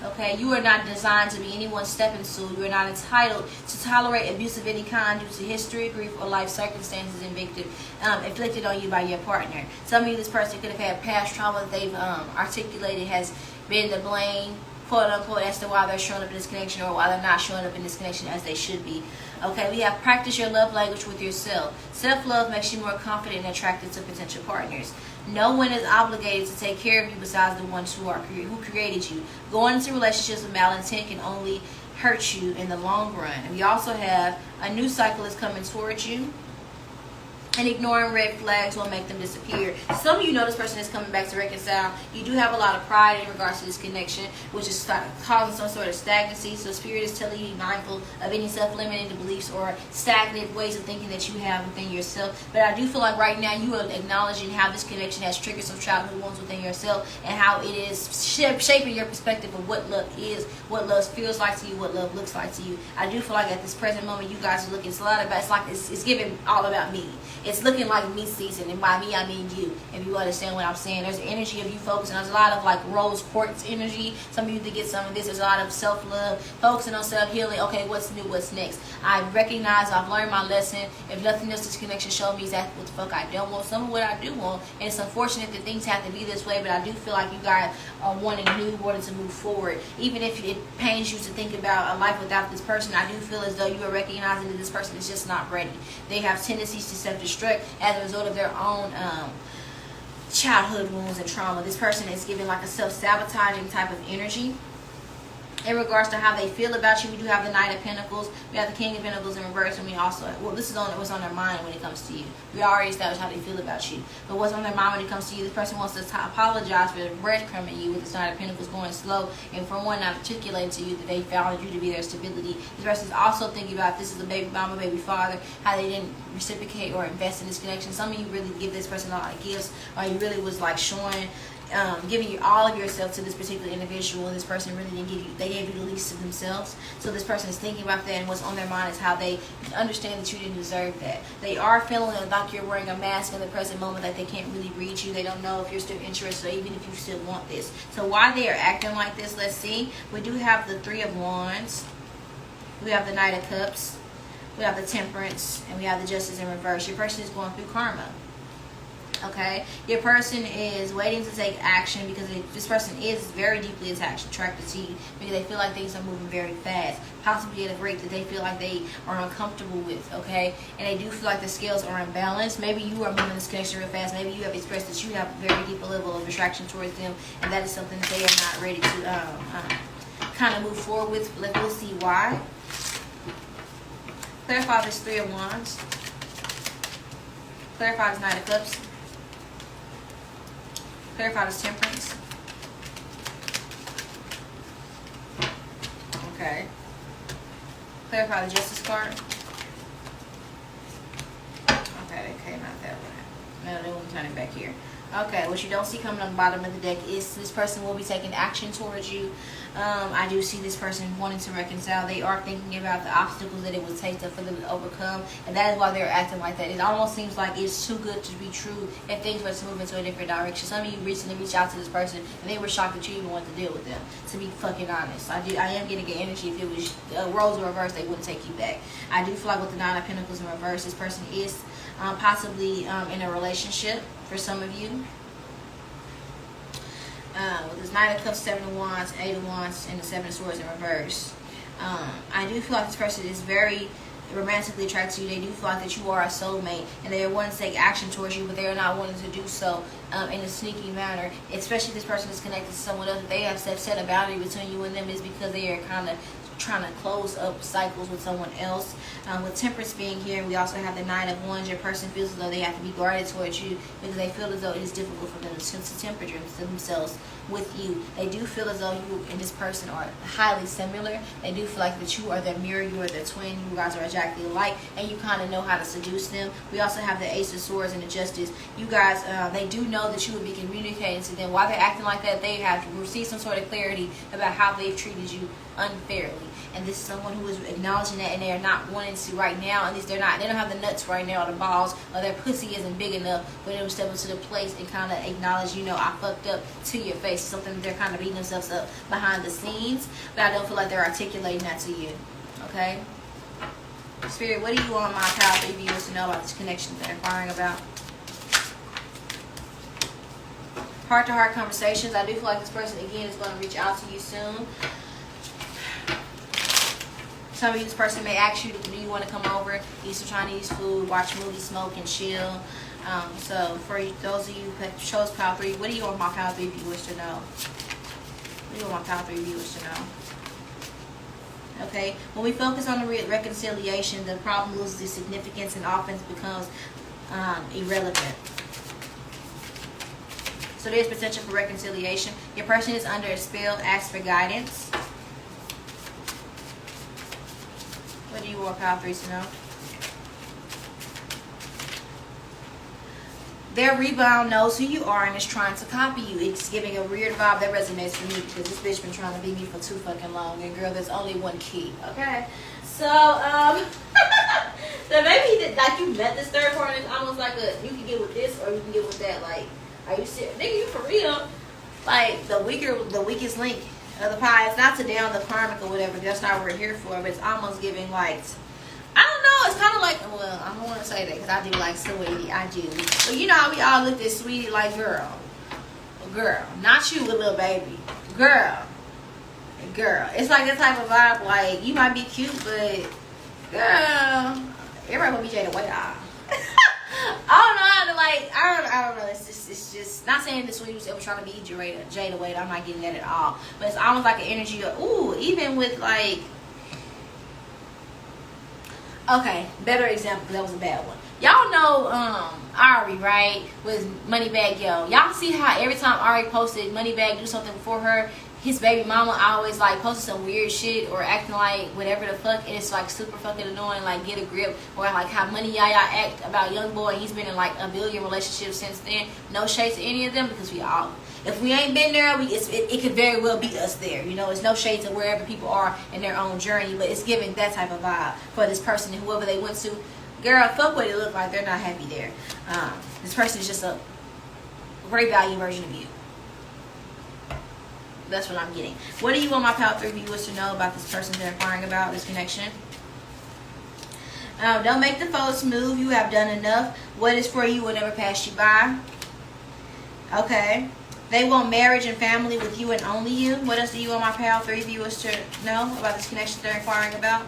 Okay, you are not designed to be anyone's stepping stool. You are not entitled to tolerate abuse of any kind due to history, grief, or life circumstances inflicted on you by your partner. Some of you, this person could have had past trauma that they've articulated has been to blame, quote unquote, as to why they're showing up in this connection or why they're not showing up in this connection as they should be. Okay, we have practice your love language with yourself. Self-love makes you more confident and attracted to potential partners. No one is obligated to take care of you besides the ones who created you. Going into relationships with malintent can only hurt you in the long run. And we also have a new cycle is coming towards you, and ignoring red flags will make them disappear. Some of you know this person is coming back to reconcile. You do have a lot of pride in regards to this connection, which is causing some sort of stagnancy. So Spirit is telling you to be mindful of any self-limiting beliefs or stagnant ways of thinking that you have within yourself. But I do feel like right now you are acknowledging how this connection has triggered some childhood wounds within yourself, and how it is shaping your perspective of what love is, what love feels like to you, what love looks like to you. I do feel like at this present moment you guys are looking, it's a lot about, it's giving all about me. It's looking like me season, and by me I mean you, if you understand what I'm saying. There's an energy of you focusing. There's a lot of like rose quartz energy. Some of you to get some of this. There's a lot of self-love, focusing on self-healing. Okay, what's new, what's next? I recognize I've learned my lesson. If nothing else, this connection showed me exactly what the fuck I don't want, some of what I do want. And it's unfortunate that things have to be this way, but I do feel like you guys are wanting to move forward. Even if it pains you to think about a life without this person, I do feel as though you are recognizing that this person is just not ready. They have tendencies to self-destruct as a result of their own childhood wounds and trauma. This person is giving like a self-sabotaging type of energy. In regards to how they feel about you, we do have the Knight of Pentacles, we have the King of Pentacles in reverse, and we also, well, this is what's on their mind when it comes to you. We already established how they feel about you. But what's on their mind when it comes to you, this person wants to apologize for breadcrumbing you with the Knight of Pentacles going slow, and for one, not articulating to you that they found you to be their stability. This person is also thinking about, this is a baby mama, baby father, how they didn't reciprocate or invest in this connection. Some of you really give this person a lot of gifts, or you really was like showing, giving you all of yourself to this particular individual, and this person really didn't give you, they gave you the least of themselves. So this person is thinking about that, and what's on their mind is how they understand that you didn't deserve that. They are feeling like you're wearing a mask in the present moment, that they can't really read you. They don't know if you're still interested, or even if you still want this. So why they are acting like this, let's see. We do have the Three of Wands, we have the Knight of Cups, we have the Temperance, and we have the Justice in reverse. Your person is going through karma. Okay, your person is waiting to take action because this person is very deeply attracted to you, because they feel like things are moving very fast, possibly at a rate that they feel like they are uncomfortable with. Okay, and they do feel like the scales are imbalanced. Maybe you are moving this connection real fast. Maybe you have expressed that you have a very deep level of attraction towards them, and that is something that they are not ready to kind of move forward with. We'll see why. Clarify this Three of Wands. Clarify this Knight of Cups. Clarify this temperance. Okay. Clarify the justice card. Okay, they came out that way. No, they won't turn it back here. Okay, what you don't see coming on the bottom of the deck is this person will be taking action towards you. I do see this person wanting to reconcile. They are thinking about the obstacles that it would take for them to overcome, and that is why they're acting like that. It almost seems like it's too good to be true and things were to move into a different direction. Some of you recently reached out to this person and they were shocked that you even wanted to deal with them, to be fucking honest. I am getting good energy. If it was roles in reverse, they wouldn't take you back. I do feel like with the Nine of Pentacles in reverse, this person is possibly in a relationship for some of you. With this Knight of Cups, Seven of Wands, Eight of Wands, and the Seven of Swords in reverse. I do feel like this person is very romantically attracted to you. They do feel like that you are a soulmate, and they are wanting to take action towards you, but they are not wanting to do so in a sneaky manner. Especially if this person is connected to someone else. If they have set a boundary between you and them, is because they are kind of trying to close up cycles with someone else. With Temperance being here, we also have the Nine of Wands. Your person feels as though they have to be guarded towards you because they feel as though it is difficult for them to temper themselves with you. They do feel as though you and this person are highly similar. They do feel like that you are their mirror, you are their twin, you guys are exactly alike, and you kind of know how to seduce them. We also have the Ace of Swords and the Justice. You guys, they do know that you would be communicating to them. While they're acting like that, they have received some sort of clarity about how they've treated you unfairly. And this is someone who is acknowledging that, and they are not wanting to right now. At least they don't have the nuts right now, or the balls, or their pussy isn't big enough for them to step into the place and kind of acknowledge, you know, I fucked up to your face. Something that they're kind of beating themselves up behind the scenes, but I don't feel like they're articulating that to you. Okay? Spirit, what do you want my power for viewers to know about this connection that they're inquiring about? Heart-to-heart conversations. I do feel like this person, again, is going to reach out to you soon. Some of you, this person may ask you, do you want to come over, eat some Chinese food, watch movies, smoke, and chill. So for those of you who chose Pile 3, what do you want my Pile 3 viewers to know? What do you want my Pile 3 viewers to know? Okay, when we focus on the reconciliation, the problem loses its significance and often becomes irrelevant. So there's potential for reconciliation. Your person is under a spell. Ask for guidance. What do you want Pile 3 to know? Their rebound knows who you are and is trying to copy you. It's giving a weird vibe that resonates for me because this bitch been trying to beat me for too fucking long. And girl, there's only one key. Okay? So, so maybe like you met this third party. It's almost like you can get with this or you can get with that. Like, are you serious? Nigga, you for real? Like the weakest link of the pie. It's not to down the karmic or whatever. That's not what we're here for. But it's almost giving like, I don't know. It's kind of like, well, I don't want to say that because I do like Sweetie. I do. But you know how we all looked at Sweetie like, girl, not you, little baby, girl. It's like that type of vibe. Like you might be cute, but girl, everybody gonna be 𝓭𝓬𝓼𝓬𝓵. I don't know. It's just not saying that Sweetie was ever trying to be 𝓭𝓬𝓼𝓬𝓵. I'm not getting that at all. But it's almost like an energy of, ooh, even with like, okay, better example because that was a bad one. Y'all know Ari, right? With Moneybagg Yo. Y'all see how every time Ari posted Moneybagg do something for her, his baby mama always like posting some weird shit or acting like whatever the fuck, and it's like super fucking annoying. Like get a grip, or like how Money Yaya act about Young Boy. He's been in like a billion relationships since then. No shade to any of them because we all, if we ain't been there, it could very well be us there. You know, it's no shade to wherever people are in their own journey, but it's giving that type of vibe for this person and whoever they went to. Girl, fuck what it look like. They're not happy there. This person is just a great value version of you. That's what I'm getting. What do you want my Pile 3 viewers to know about this person they're inquiring about, this connection? Don't make the false move. You have done enough. What is for you will never pass you by. Okay. They want marriage and family with you and only you. What else do you want my Pile 3 viewers to know about this connection they're inquiring about?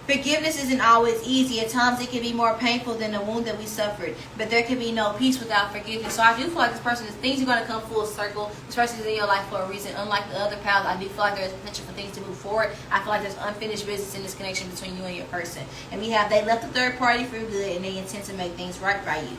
Forgiveness isn't always easy. At times it can be more painful than the wound that we suffered. But there can be no peace without forgiveness. So I do feel like this person, things are going to come full circle. This person is in your life for a reason. Unlike the other pals, I do feel like there's potential for things to move forward. I feel like there's unfinished business in this connection between you and your person. And we have, they left the third party for good and they intend to make things right by you.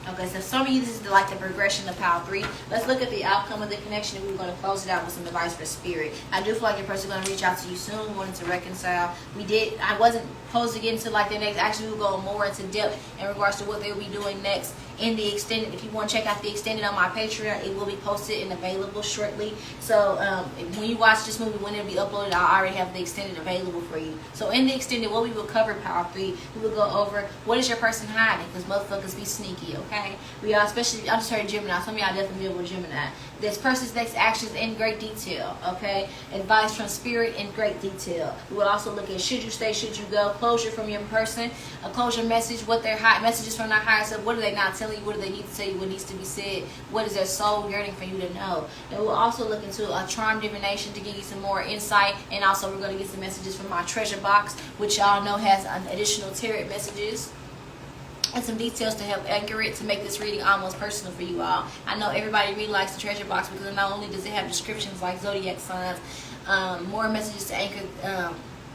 Okay, so some of you, this is like the progression of Power 3. Let's look at the outcome of the connection, and we're going to close it out with some advice for spirit. I do feel like your person is going to reach out to you soon, wanting to reconcile. I wasn't supposed to get into like the next. Actually, we'll go more into depth in regards to what they'll be doing next in the extended. If you want to check out the extended on my Patreon, it will be posted and available shortly. So when you watch this movie, when it'll be uploaded, I already have the extended available for you. So in the extended, what we will cover Power 3, we will go over what is your person hiding, because motherfuckers be sneaky, okay? We are, especially, I just heard Gemini. Some of y'all definitely deal with Gemini. This person's next actions in great detail, okay? Advice from spirit in great detail. We will also look at should you stay, should you go, closure from your person, a closure message, what their messages from their higher self, what are they not telling you, what do they need to tell you, what needs to be said, what is their soul yearning for you to know. And we'll also look into a charm divination to give you some more insight, and also we're going to get some messages from my treasure box, which y'all know has additional tarot messages and some details to help anchor it, to make this reading almost personal for you all. I know everybody really likes the treasure box because not only does it have descriptions like zodiac signs, more messages to anchor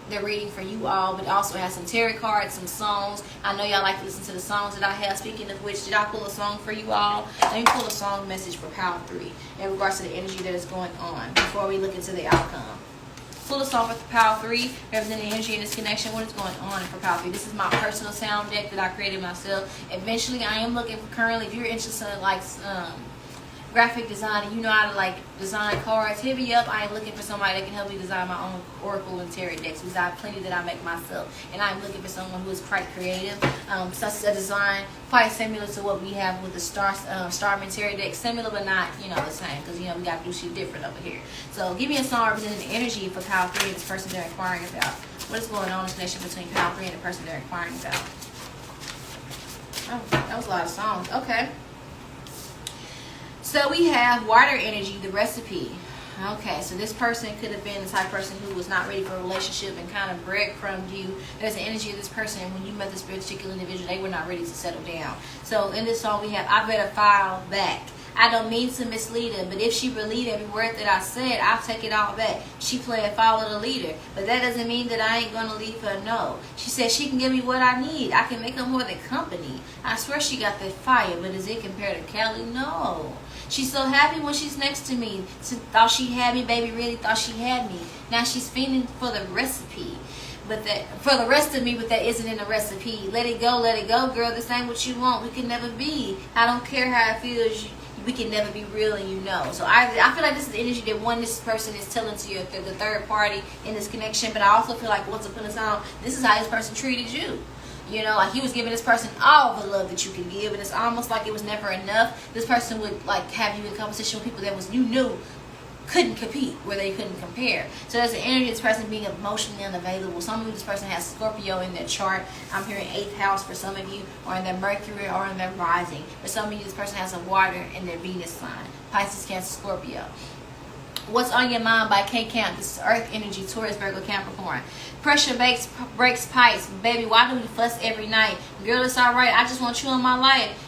the reading for you all, but it also has some tarot cards, some songs. I know y'all like to listen to the songs that I have. Speaking of which, did I pull a song for you all? Let me pull a song message for Power 3 in regards to the energy that is going on before we look into the outcome. Pull a song for Power 3, representing energy in this connection. What is going on for Power 3? This is my personal sound deck that I created myself. Eventually, I am looking for currently, if you're interested in like graphic design and you know how to like design cards, hit me up. I am looking for somebody that can help me design my own oracle and tarot decks, because I have plenty that I make myself, and I'm looking for someone who is quite creative. Such a design quite similar to what we have with the Starman tarot deck, similar but not the same, because we got to do shit different over here. So give me a song representing the energy for Power 3 and this person they're inquiring about. What is going on in this connection between Power 3 and the person they're inquiring about? Oh, that was a lot of songs. Okay. So we have water energy, the recipe. Okay, so this person could have been the type of person who was not ready for a relationship and kind of breadcrumbed you. There's the energy of this person, and when you met this particular individual, they were not ready to settle down. So in this song we have, I better file back. I don't mean to mislead her, but if she believed every word that I said, I'll take it all back. She played follow the leader, but that doesn't mean that I ain't going to leave her, no. She said she can give me what I need. I can make her more than company. I swear she got that fire, but is it compared to Kelly? No. She's so happy when she's next to me. Thought she had me, baby, really thought she had me. Now she's feeding for the recipe. But that for the rest of me, but that isn't in the recipe. Let it go, girl. This ain't what you want. We can never be. I don't care how it feels. We can never be real, and So I feel like this is the energy that this person is telling to the third party in this connection. But I also feel like once upon a time, this is how this person treated you. Like he was giving this person all the love that you can give, and it's almost like it was never enough. This person would like have you in competition with people that you knew couldn't compete, where they couldn't compare. So there's the energy of this person being emotionally unavailable. Some of you, this person has Scorpio in their chart. I'm hearing 8th house for some of you, or in their Mercury, or in their rising. For some of you, this person has a water in their Venus sign. Pisces, Cancer, Scorpio. What's on Your Mind by K Camp. This is Earth energy, Taurus, Virgo, Capricorn. Pressure breaks pipes. Baby, why do we fuss every night? Girl, it's alright. I just want you in my life.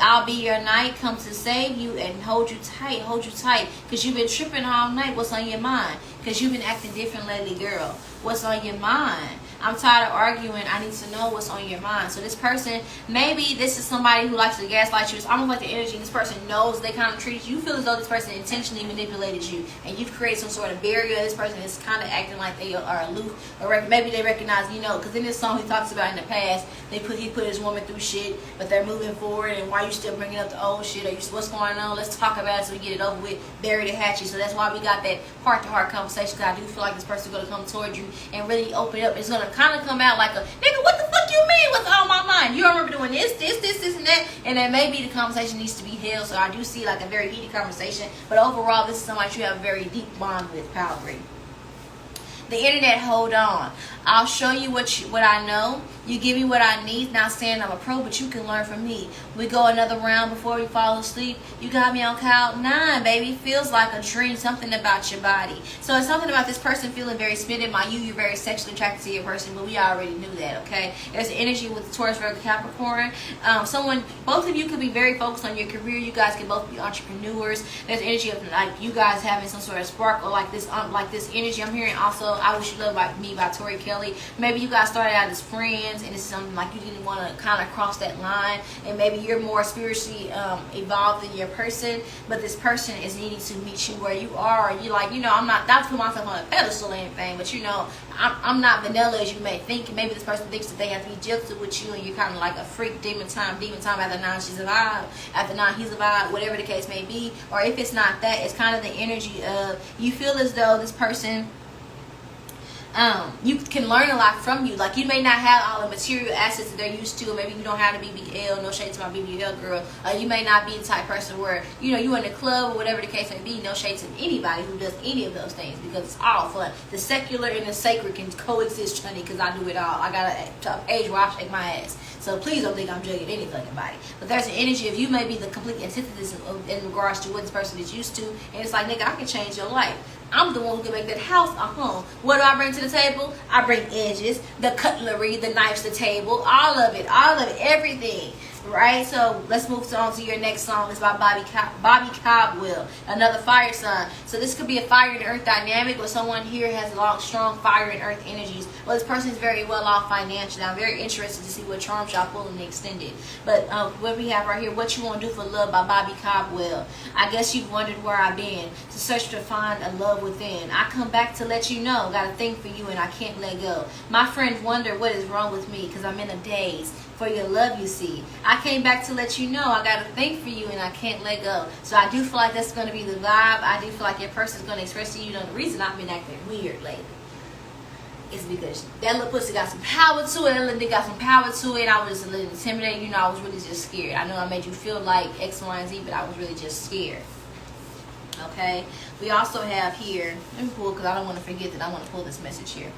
I'll be your night. Come to save you and hold you tight. Because you've been tripping all night. What's on your mind? Because you've been acting different lately, girl. What's on your mind? I'm tired of arguing. I need to know what's on your mind. So this person, maybe this is somebody who likes to gaslight you. It's almost like the energy this person knows they kind of treated you. You feel as though this person intentionally manipulated you, and you've created some sort of barrier. This person is kind of acting like they are aloof, or maybe they recognize, because in this song he talks about in the past, he put his woman through shit, but they're moving forward, and why you still bringing up the old shit? What's going on? Let's talk about it so we get it over with, bury the hatchet. So that's why we got that heart-to-heart conversation, because I do feel like this person is going to come towards you and really open it up. It's going to kind of come out like a, nigga, what the fuck you mean? What's on my mind? You remember doing this, and that, and then maybe the conversation needs to be held. So I do see like a very heated conversation, but overall, this is somebody you have a very deep bond with, Power 3. The internet, hold on. I'll show you what I know. You give me what I need. Not saying I'm a pro, but you can learn from me. We go another round before we fall asleep. You got me on cloud 9, baby. Feels like a dream. Something about your body. So it's something about this person feeling very smitten by you. You're very sexually attracted to your person, but we already knew that, okay? There's an energy with the Taurus, Virgo, Capricorn. Both of you could be very focused on your career. You guys can both be entrepreneurs. There's energy of like you guys having some sort of spark, or like this energy. I'm hearing also I Wish You Love by Me by Tori Kelly. Maybe you guys started out as friends and it's something like you didn't want to kind of cross that line, and maybe you're more spiritually evolved than your person, but this person is needing to meet you where you are. You like, you know, I'm not to put myself on a pedestal or anything, but you know, I'm not vanilla as you may think. Maybe this person thinks that they have to be jilted with you and you're kind of like a freak. Demon time after 9 she's a vibe, after 9 he's a vibe, whatever the case may be. Or if it's not that, it's kind of the energy of you feel as though this person, you can learn a lot from you. Like, you may not have all the material assets that they're used to. Maybe you don't have the BBL, no shade to my BBL girl. You may not be the type person where, you know, you in the club or whatever the case may be. No shade to anybody who does any of those things, because it's all fun. The secular and the sacred can coexist, honey, because I do it all. I got an age where I shake my ass. So please don't think I'm judging any fucking body. But there's an energy of you may be the complete antithesis in regards to what this person is used to. And it's like, nigga, I can change your life. I'm the one who can make that house a home. What do I bring to the table? I bring edges, the cutlery, the knives, the table, all of it, everything. Right? So let's move on to your next song. It's by Bobby Caldwell, another fire sign. So this could be a fire and earth dynamic where someone here has long, strong fire and earth energies. Well, this person is very well off financially. I'm very interested to see what charms y'all pull in the extended. But what we have right here, What You Want to Do for Love by Bobby Caldwell. I guess you've wondered where I've been, to search to find a love within. I come back to let you know, got a thing for you and I can't let go. My friends wonder what is wrong with me, because I'm in a daze for your love, you see. I came back to let you know I got a thing for you and I can't let go. So I do feel like that's going to be the vibe. I do feel like your person's going to express to you, the reason I've been acting weird lately is because that little pussy got some power to it. That little dick got some power to it. I was just a little intimidated. You know, I was really just scared. I know I made you feel like X, Y, and Z, but I was really just scared. Okay? We also have here, let me pull, because I don't want to forget that I want to pull this message here.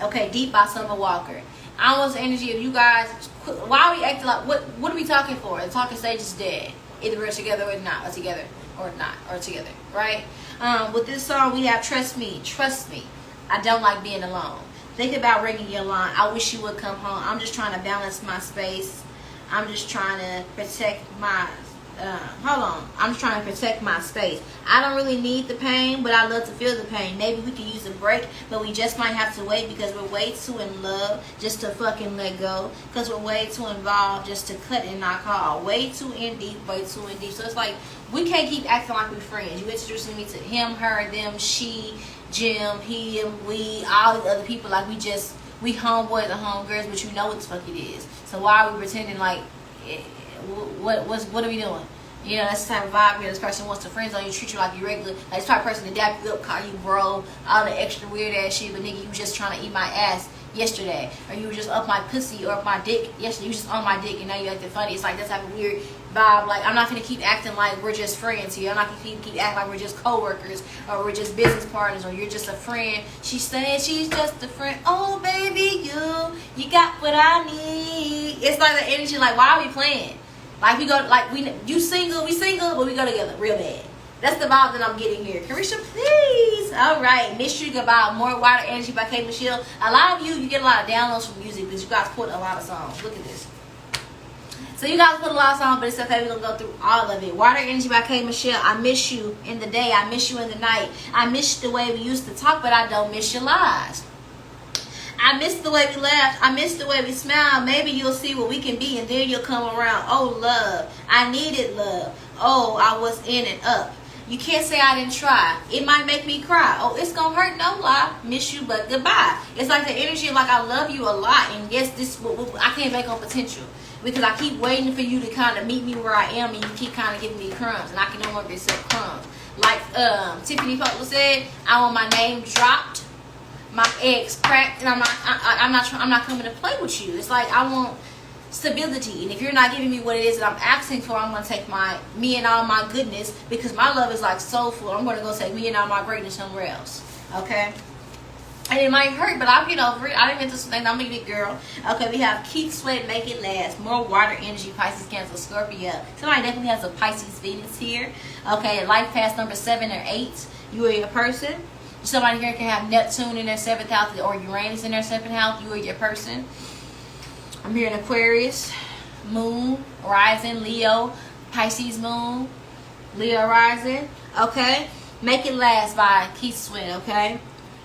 Okay, Deep by Summer Walker. I want the energy of you guys. Why are we acting like, what are we talking for? The talking stage is dead. Either we're together or not, or together or not, or together, right? With this song, we have Trust Me. I don't like being alone. Think about ringing your line. I wish you would come home. I'm just trying to balance my space. I'm just trying to protect my I'm just trying to protect my space. I don't really need the pain, but I love to feel the pain. Maybe we could use a break, but we just might have to wait, because we're way too in love just to fucking let go. Because we're way too involved just to cut and not call. Way too in deep, way too in deep. So it's like, we can't keep acting like we're friends. You introducing me to him, her, them, she, Jim, him, we, all the other people, like we homeboys and homegirls, but you know what the fuck it is. So why are we pretending like, what are we doing? You know, that's the type of vibe here. This person wants to friends on you, treat you like you regular. Like, this type of person to dap you up, call you bro, all the extra weird ass shit, but nigga, you just trying to eat my ass yesterday, or you were just up my pussy or up my dick yesterday. You just on my dick and now you acting funny. It's like that type of weird vibe. Like, I'm not gonna keep acting like we're just friends here. I'm not gonna keep acting like we're just co-workers, or we're just business partners, or you're just a friend. She's saying she's just a friend. Oh baby, you got what I need. It's like the energy, like, why are we playing? Like, we go, like, you single, we single, but we go together real bad. That's the vibe that I'm getting here. Carisha, please. All right. Mystery Goodbye. More Water Energy by K. Michelle. A lot of you get a lot of downloads from music because you guys put a lot of songs. Look at this. So you guys put a lot of songs, but it's okay. We're going to go through all of it. Water Energy by K. Michelle. I miss you in the day. I miss you in the night. I miss the way we used to talk, but I don't miss your lies. I miss the way we laughed. I miss the way we smiled. Maybe you'll see what we can be, and then you'll come around. Oh, love. I needed love. Oh, I was in and up. You can't say I didn't try. It might make me cry. Oh, it's going to hurt. No lie. Miss you, but goodbye. It's like the energy of, like, I love you a lot. And yes, I can't make on potential. Because I keep waiting for you to kind of meet me where I am, and you keep kind of giving me crumbs. And I can no longer accept crumbs. Like Tiffany Pope said, I want my name dropped. My ex cracked, and I'm not coming to play with you. It's like, I want stability, and if you're not giving me what it is that I'm asking for, I'm gonna take me and all my goodness, because my love is like soulful. I'm gonna go take me and all my greatness somewhere else. Okay, and it might hurt, but I'll get over it. I didn't mean to say I'm a big girl. Okay, we have Keep Sweat, Make It Last. More Water Energy, Pisces, Cancer, Scorpio. Somebody definitely has a Pisces Venus here. Okay, life path number 7 or 8. You are your person. Somebody here can have Neptune in their 7th house or Uranus in their 7th house. You are your person. I'm here in Aquarius, Moon, Rising, Leo, Pisces Moon, Leo Rising. Okay, Make It Last by Keith Sweat. Okay,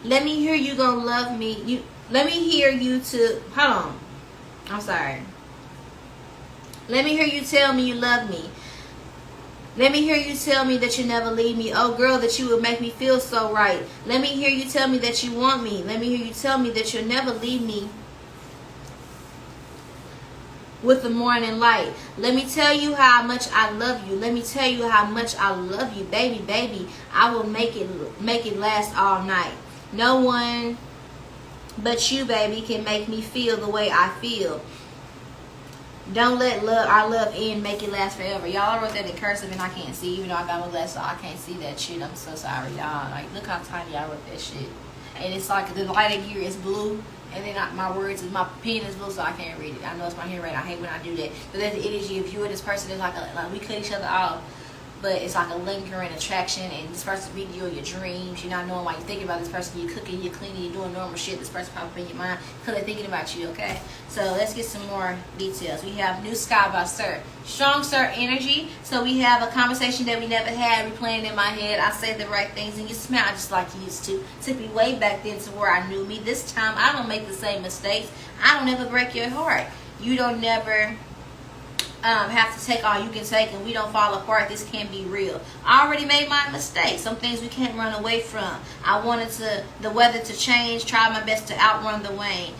Let me hear you gonna love me. Let me hear you to, hold on. I'm sorry. Let me hear you tell me you love me. Let me hear you tell me that you never leave me. Oh, girl, that you would make me feel so right. Let me hear you tell me that you want me. Let me hear you tell me that you'll never leave me with the morning light. Let me tell you how much I love you. Let me tell you how much I love you. Baby, baby, I will make it last all night. No one but you, baby, can make me feel the way I feel. Don't let our love end, make it last forever. Y'all wrote that in cursive and I can't see, even though I got my glasses, so I can't see that shit. I'm so sorry, y'all. Like, look how tiny I wrote that shit. And it's like the lighting here is blue, and then my words, my pen is blue, so I can't read it. I know it's my handwriting. I hate when I do that. But there's the energy of you and this person is like we cut each other off, but it's like a lingering attraction, and this person be you in your dreams. You're not knowing why you're thinking about this person. You're cooking, you're cleaning, you're doing normal shit. This person pops up in your mind because they're thinking about you, okay? So let's get some more details. We have New Sky by Sir. Strong Sir energy. So we have a conversation that we never had replaying in my head. I say the right things and you smile just like you used to. Took me way back then to where I knew me. This time I don't make the same mistakes. I don't ever break your heart. You don't never have to take all you can take, and we don't fall apart. This can be real. I already made my mistakes. Some things we can't run away from. I wanted the weather to change. Try my best to outrun the rain.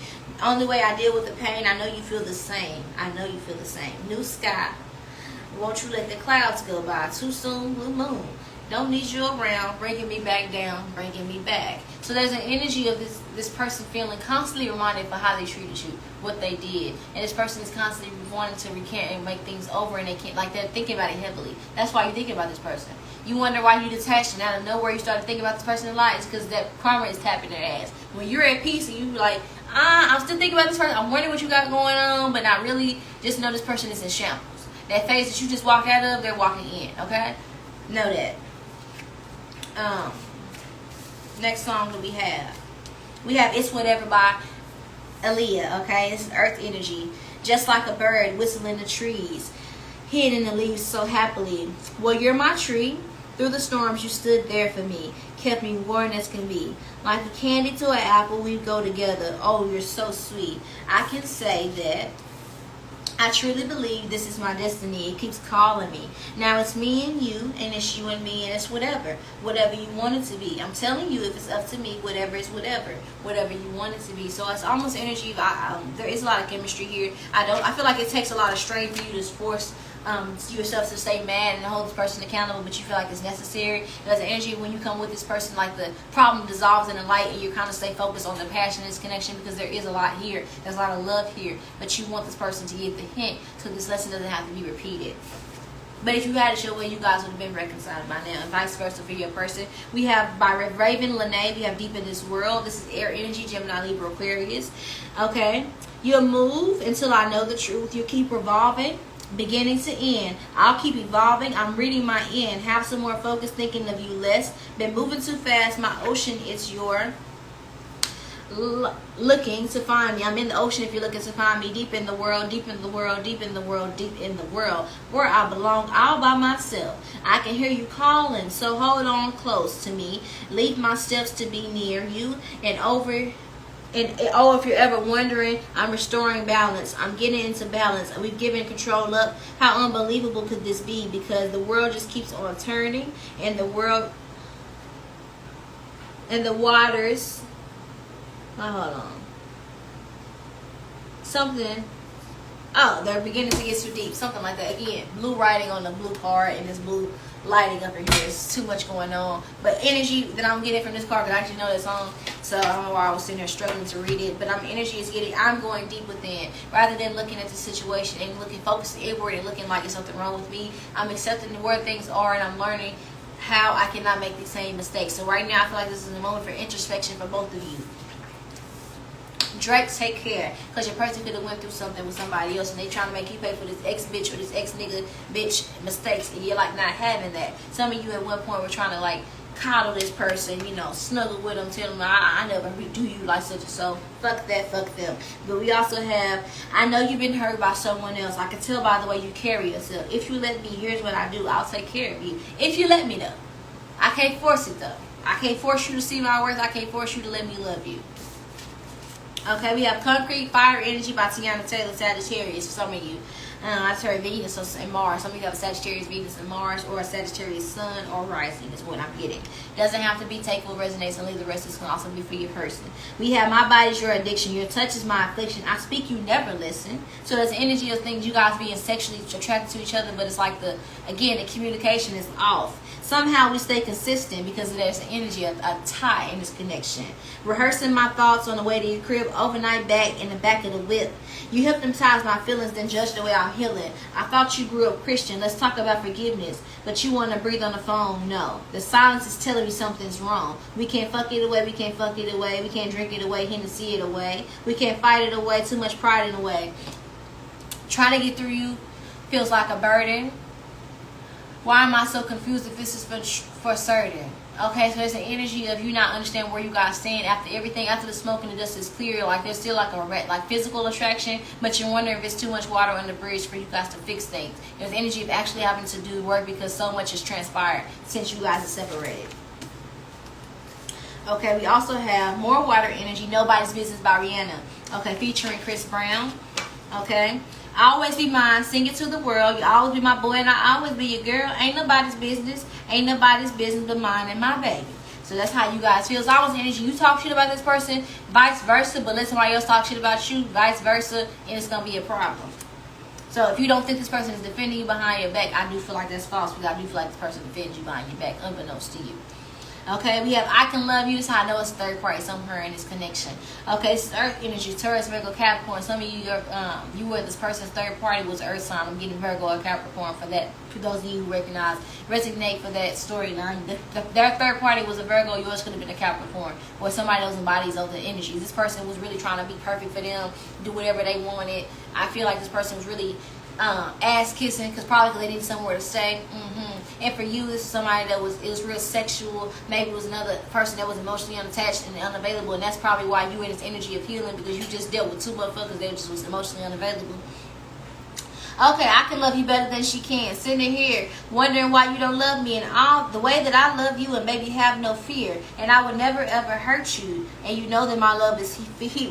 Only way I deal with the pain. I know you feel the same. I know you feel the same. New sky. Won't you let the clouds go by? Too soon, blue moon. Don't need you around, bringing me back down, bringing me back. So there's an energy of this person feeling constantly reminded for how they treated you, what they did. And this person is constantly wanting to recant and make things over, and they can't, like they're thinking about it heavily. That's why you think about this person. You wonder why you detached, and out of nowhere you started thinking about this person in life. It's because that karma is tapping their ass. When you're at peace and you like, I'm still thinking about this person, I'm wondering what you got going on, but not really, just know this person is in shambles. That phase that you just walked out of, they're walking in, okay? Know that. Next song that we have It's Whatever by Aaliyah, okay? This is earth energy. Just like a bird whistling the trees, hid in the leaves so happily. Well, you're my tree. Through the storms you stood there for me, kept me warm as can be. Like a candy to an apple, we go together. Oh, you're so sweet. I can say that I truly believe this is my destiny. It keeps calling me. Now it's me and you, and it's you and me, and it's whatever. Whatever you want it to be. I'm telling you, if it's up to me, whatever is whatever. Whatever you want it to be. So it's almost energy. There is a lot of chemistry here. I feel like it takes a lot of strength for you to force yourself to stay mad and hold this person accountable, but you feel like it's necessary. There's an energy when you come with this person, like the problem dissolves in the light, and you kind of stay focused on the passion and this connection, because there is a lot here. There's a lot of love here, but you want this person to get the hint so this lesson doesn't have to be repeated. But if you had it your way, you guys would have been reconciled by now, and vice versa for your person. We have by Raven Lene, we have Deep in This World. This is air energy, Gemini, Libra, Aquarius. Okay, you'll move until I know the truth. You'll keep revolving, beginning to end. I'll keep evolving. I'm reading my end. Have some more focus, thinking of you less. Been moving too fast. My ocean is your looking to find me. I'm in the ocean if you're looking to find me. Deep in the world, deep in the world, deep in the world, deep in the world, where I belong all by myself. I can hear you calling, so hold on close to me. Leave my steps to be near you, and oh, if you're ever wondering, I'm restoring balance. I'm getting into balance. We've given control up. How unbelievable could this be? Because the world just keeps on turning, and the world and the waters. Hold on. Something. Oh, they're beginning to get too deep. Something like that. Again, blue writing on the blue card, and this blue lighting up in here. It's too much going on. But energy that I'm getting from this card, because I actually know that song, so I don't know why I was sitting here struggling to read it. But energy is getting, I'm going deep within. Rather than looking at the situation and focusing inward and looking like there's something wrong with me, I'm accepting where things are, and I'm learning how I cannot make the same mistakes. So right now, I feel like this is a moment for introspection for both of you. Drake, take care, because your person could have went through something with somebody else, and they trying to make you pay for this ex-bitch or this ex-nigga bitch mistakes, and you're like not having that. Some of you at one point were trying to like coddle this person, you know, snuggle with them, tell them I never do you like such and so. Fuck that, fuck them. But we also have, I know you've been hurt by someone else. I can tell by the way you carry yourself. If you let me, here's what I do. I'll take care of you. If you let me though. I can't force it though. I can't force you to see my worth. I can't force you to let me love you. Okay, we have Concrete Fire Energy by Teyana Taylor, Sagittarius, for some of you. I heard Venus and Mars. Some of you have Sagittarius, Venus, and Mars, or a Sagittarius Sun or Rising is what I'm getting. Doesn't have to be take what resonates and leave the rest. This can also be for your person. We have My Body's Your Addiction. Your touch is my affliction. I speak, you never listen. So there's energy of things you guys being sexually attracted to each other, but it's like the communication is off. Somehow we stay consistent because there's an energy, a tie in this connection. Rehearsing my thoughts on the way to your crib, overnight back in the back of the whip. You hypnotize my feelings, then judge the way I'm healing. I thought you grew up Christian. Let's talk about forgiveness. But you want to breathe on the phone? No. The silence is telling me something's wrong. We can't fuck it away. We can't fuck it away. We can't drink it away. Hennessy it away. We can't fight it away. Too much pride in the way. Trying to get through you feels like a burden. Why am I so confused if this is for certain? Okay, so there's an energy of you not understanding where you guys stand after everything, after the smoke and the dust is clear. Like there's still like physical attraction, but you're wondering if it's too much water on the bridge for you guys to fix things. There's energy of actually having to do work because so much has transpired since you guys are separated. Okay, we also have More Water Energy, Nobody's Business by Rihanna. Okay, featuring Chris Brown. Okay. I always be mine, sing it to the world. You always be my boy and I always be your girl. Ain't nobody's business. Ain't nobody's business but mine and my baby. So that's how you guys feel. It's always energy. You talk shit about this person, vice versa, but let somebody else talk shit about you, vice versa, and it's going to be a problem. So if you don't think this person is defending you behind your back, I do feel like that's false because I do feel like this person defends you behind your back, unbeknownst to you. Okay, we have I Can Love You. This is how I know it's third party somewhere in this connection. Okay, this is Earth energy, Taurus, Virgo, Capricorn. Some of you, you were this person's third party was Earth sign. I'm getting Virgo or Capricorn for that. For those of you who recognize, resonate for that storyline. Their third party was a Virgo. Yours could have been a Capricorn or somebody else embodies other energies. This person was really trying to be perfect for them, do whatever they wanted. I feel like this person was really ass kissing because probably they needed somewhere to stay. And for you, this is somebody that was real sexual. Maybe it was another person that was emotionally unattached and unavailable, and that's probably why you in this energy of healing because you just dealt with two motherfuckers that just was emotionally unavailable. Okay, I can love you better than she can. Sitting here wondering why you don't love me and all the way that I love you, and maybe have no fear, and I would never ever hurt you, and you know that my love is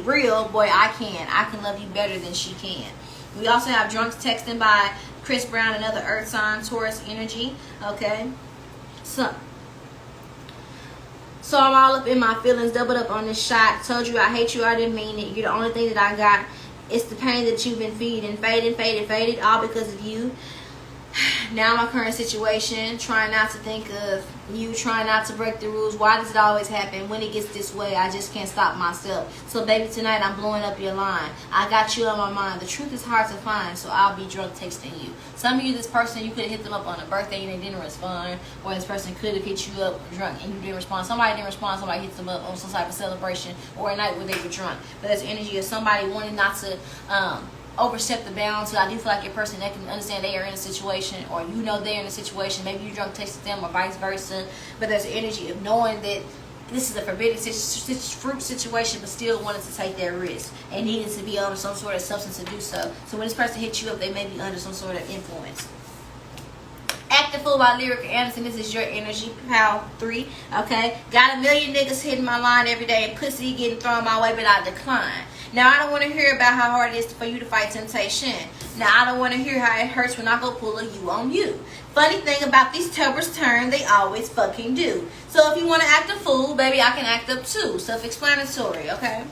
real. Boy, I can love you better than she can. We also have Drunks Texting by Chris Brown, another Earth sign, Taurus energy. Okay, so I'm all up in my feelings, doubled up on this shot. Told you I hate you, I didn't mean it. You're the only thing that I got. It's the pain that you've been feeding, faded, all because of you. Now my current situation, trying not to think of you, trying not to break the rules. Why does it always happen? When it gets this way, I just can't stop myself. So baby, tonight I'm blowing up your line. I got you on my mind. The truth is hard to find, so I'll be drunk texting you. Some of you, this person, you could have hit them up on a birthday and they didn't respond. Or this person could have hit you up drunk and you didn't respond. Somebody didn't respond, somebody hits them up on some type of celebration or a night where they were drunk. But there's energy of somebody wanting not to overstep the bounds. So I do feel like your person that can understand they are in a situation, or you know they're in a situation. Maybe you drunk texted them or vice versa. But there's energy of knowing that this is a forbidden fruit situation, but still wanted to take that risk and needed to be under some sort of substance to do so. So when this person hits you up, they may be under some sort of influence. Acting Fool by Lyric Anderson. This is your energy, pal 3. Okay, got a million niggas hitting my line every day and pussy getting thrown my way, but I decline. Now, I don't want to hear about how hard it is for you to fight temptation. Now, I don't want to hear how it hurts when I go pull a you on you. Funny thing about these 𝓭𝓲𝓬𝓴 turn, they always fucking do. So if you want to act a fool, baby, I can act up too. Self-explanatory, okay?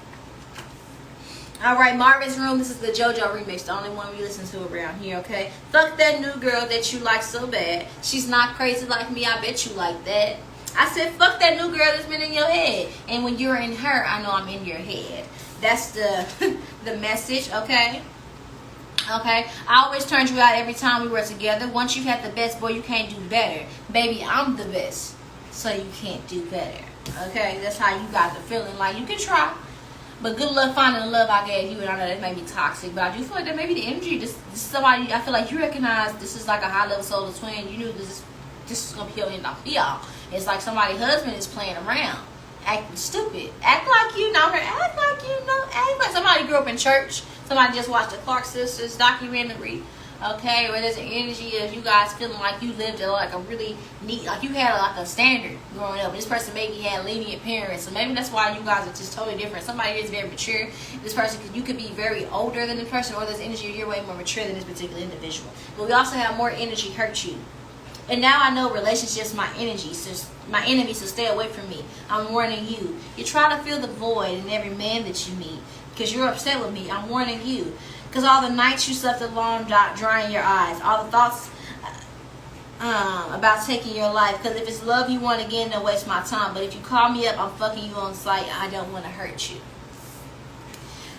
Alright, Marvin's Room. This is the JoJo remix, the only one we listen to around here, okay? Fuck that new girl that you like so bad. She's not crazy like me, I bet you like that. I said, fuck that new girl that's been in your head. And when you're in her, I know I'm in your head. That's the the message, okay? Okay, I always turned you out every time we were together. Once you had the best, boy, you can't do better. Baby, I'm the best, so you can't do better. Okay, that's how you got the feeling. Like, you can try, but good luck finding the love I gave you. And I know that may be toxic, but I do feel like that may be the energy. This is somebody, I feel like you recognize this is like a high-level solar twin. You knew this is going to be your end off. Yeah, it's like somebody's husband is playing around, acting stupid. Act like you know her. Act like you know. Act like somebody grew up in church. Somebody just watched the Clark Sisters documentary Okay, where there's an energy of you guys feeling like you lived like a really neat, like you had like a standard growing up. This person maybe had lenient parents, so maybe that's why you guys are just totally different. Somebody is very mature. This person, you could be very older than this person, or there's energy you're way more mature than this particular individual. But we also have more energy hurt you. And now I know relationships my energy, so my enemy, so stay away from me. I'm warning you. You try to fill the void in every man that you meet because you're upset with me. I'm warning you. Because all the nights you slept alone, drying your eyes. All the thoughts about taking your life. Because if it's love you want again, don't waste my time. But if you call me up, I'm fucking you on sight. I don't want to hurt you.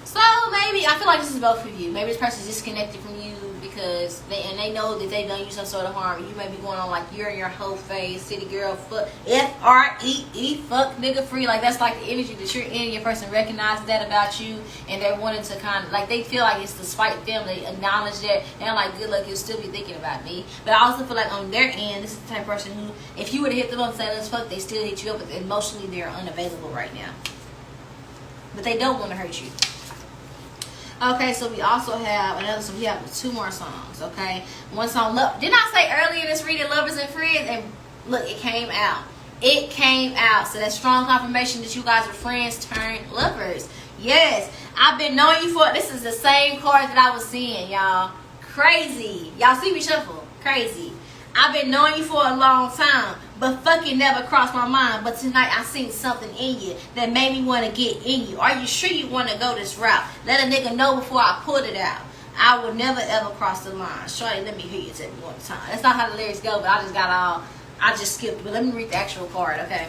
So maybe, I feel like this is both of you. Maybe this person's disconnected from you because they know that they've done you some sort of harm. You may be going on like you're in your whole phase, city girl, fuck, F-R-E-E, fuck nigga free. Like that's like the energy that you're in. Your person recognizes that about you, and they're wanting to kind of like, they feel like it's to spite them. They acknowledge that, and I'm like, good luck, you'll still be thinking about me. But I also feel like on their end, this is the type of person who, if you would have hit them up and said let's fuck, they still hit you up, but emotionally they're unavailable right now. But they don't want to hurt you. Okay, so we also have another song. We have 2 more songs, okay? One song, Love. Didn't I say earlier in this reading, Lovers and Friends? And look, it came out. It came out. So that's strong confirmation that you guys are friends turned lovers. Yes, I've been knowing you for, this is the same card that I was seeing, y'all. Crazy. Y'all see me shuffle? Crazy. I've been knowing you for a long time, but fucking never crossed my mind. But tonight I seen something in you that made me want to get in you. Are you sure you want to go this route? Let a nigga know before I put it out. I would never ever cross the line. Shorty, let me hear you tell me one time. That's not how the lyrics go, but I just skipped. But let me read the actual card, okay?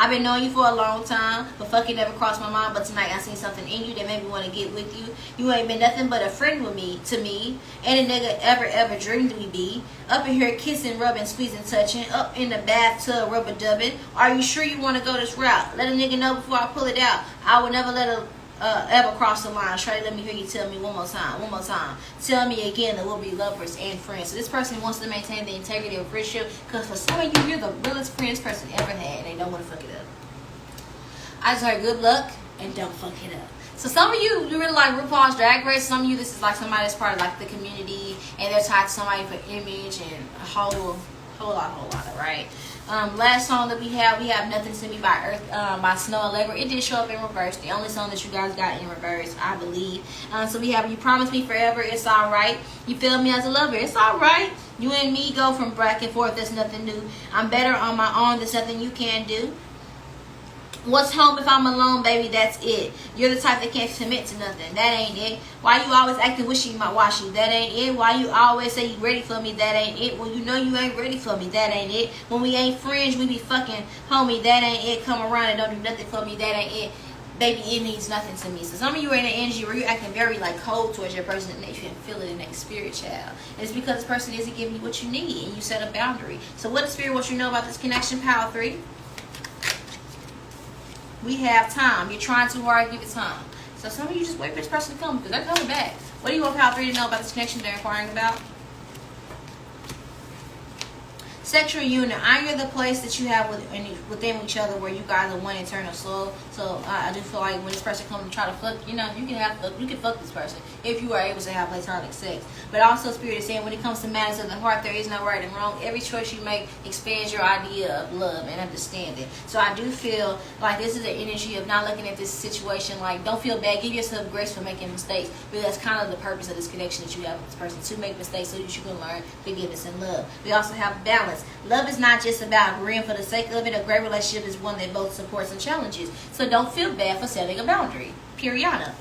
I've been knowing you for a long time, but fucking never crossed my mind. But tonight I seen something in you that made me want to get with you. You ain't been nothing but a friend with me, to me. Ain't a nigga ever dreamed we be. Up in here kissing, rubbing, squeezing, touching. Up in the bathtub, rubber dubbing. Are you sure you want to go this route? Let a nigga know before I pull it out. I would never let a ever cross the line. Try to let me hear you tell me one more time. One more time. Tell me again that we'll be lovers and friends. So this person wants to maintain the integrity of friendship because for some of you, you're the realest friends person ever had and they don't want to fuck it up. I just heard good luck and don't fuck it up. So some of you really like RuPaul's Drag Race. Some of you, this is like somebody that's part of like the community and they're tied to somebody for image and a whole lot, right? Last song that we have Nothing to Me by Earth by Snow Allegra. It did show up in reverse. The only song that you guys got in reverse, I believe. So we have You Promise Me Forever, It's Alright. You Feel Me As a Lover, It's Alright. You and me go from back and forth, there's nothing new. I'm better on my own, there's nothing you can do. What's home if I'm alone, baby, that's it. You're the type that can't commit to nothing, that ain't it. Why you always acting wishy-washy, that ain't it. Why you always say you ready for me, that ain't it. When you know you ain't ready for me, that ain't it. When we ain't friends, we be fucking homie, that ain't it. Come around and don't do nothing for me, that ain't it. Baby, it means nothing to me. So some of you are in an energy where you're acting very like cold towards your person and you can feel it in their spirit, child. And it's because this person isn't giving you what you need and you set a boundary. So what does spirit want you to know about this connection, Power 3? We have time. You're trying too hard to give it time. So some of you just wait for this person to come because they're coming back. What do you want Power 3 to know about this connection they're inquiring about? Sexual union. You're the place that you have within each other where you guys are one eternal soul. So I do feel like when this person comes to try to fuck, you know, you can fuck this person if you are able to have platonic sex. But also Spirit is saying when it comes to matters of the heart, there is no right and wrong. Every choice you make expands your idea of love and understanding. So I do feel like this is the energy of not looking at this situation like don't feel bad. Give yourself grace for making mistakes. Because that's kind of the purpose of this connection that you have with this person, to make mistakes so that you can learn forgiveness and love. We also have balance. Love is not just about agreeing for the sake of it. A great relationship is one that both supports and challenges. So don't feel bad for setting a boundary. Period.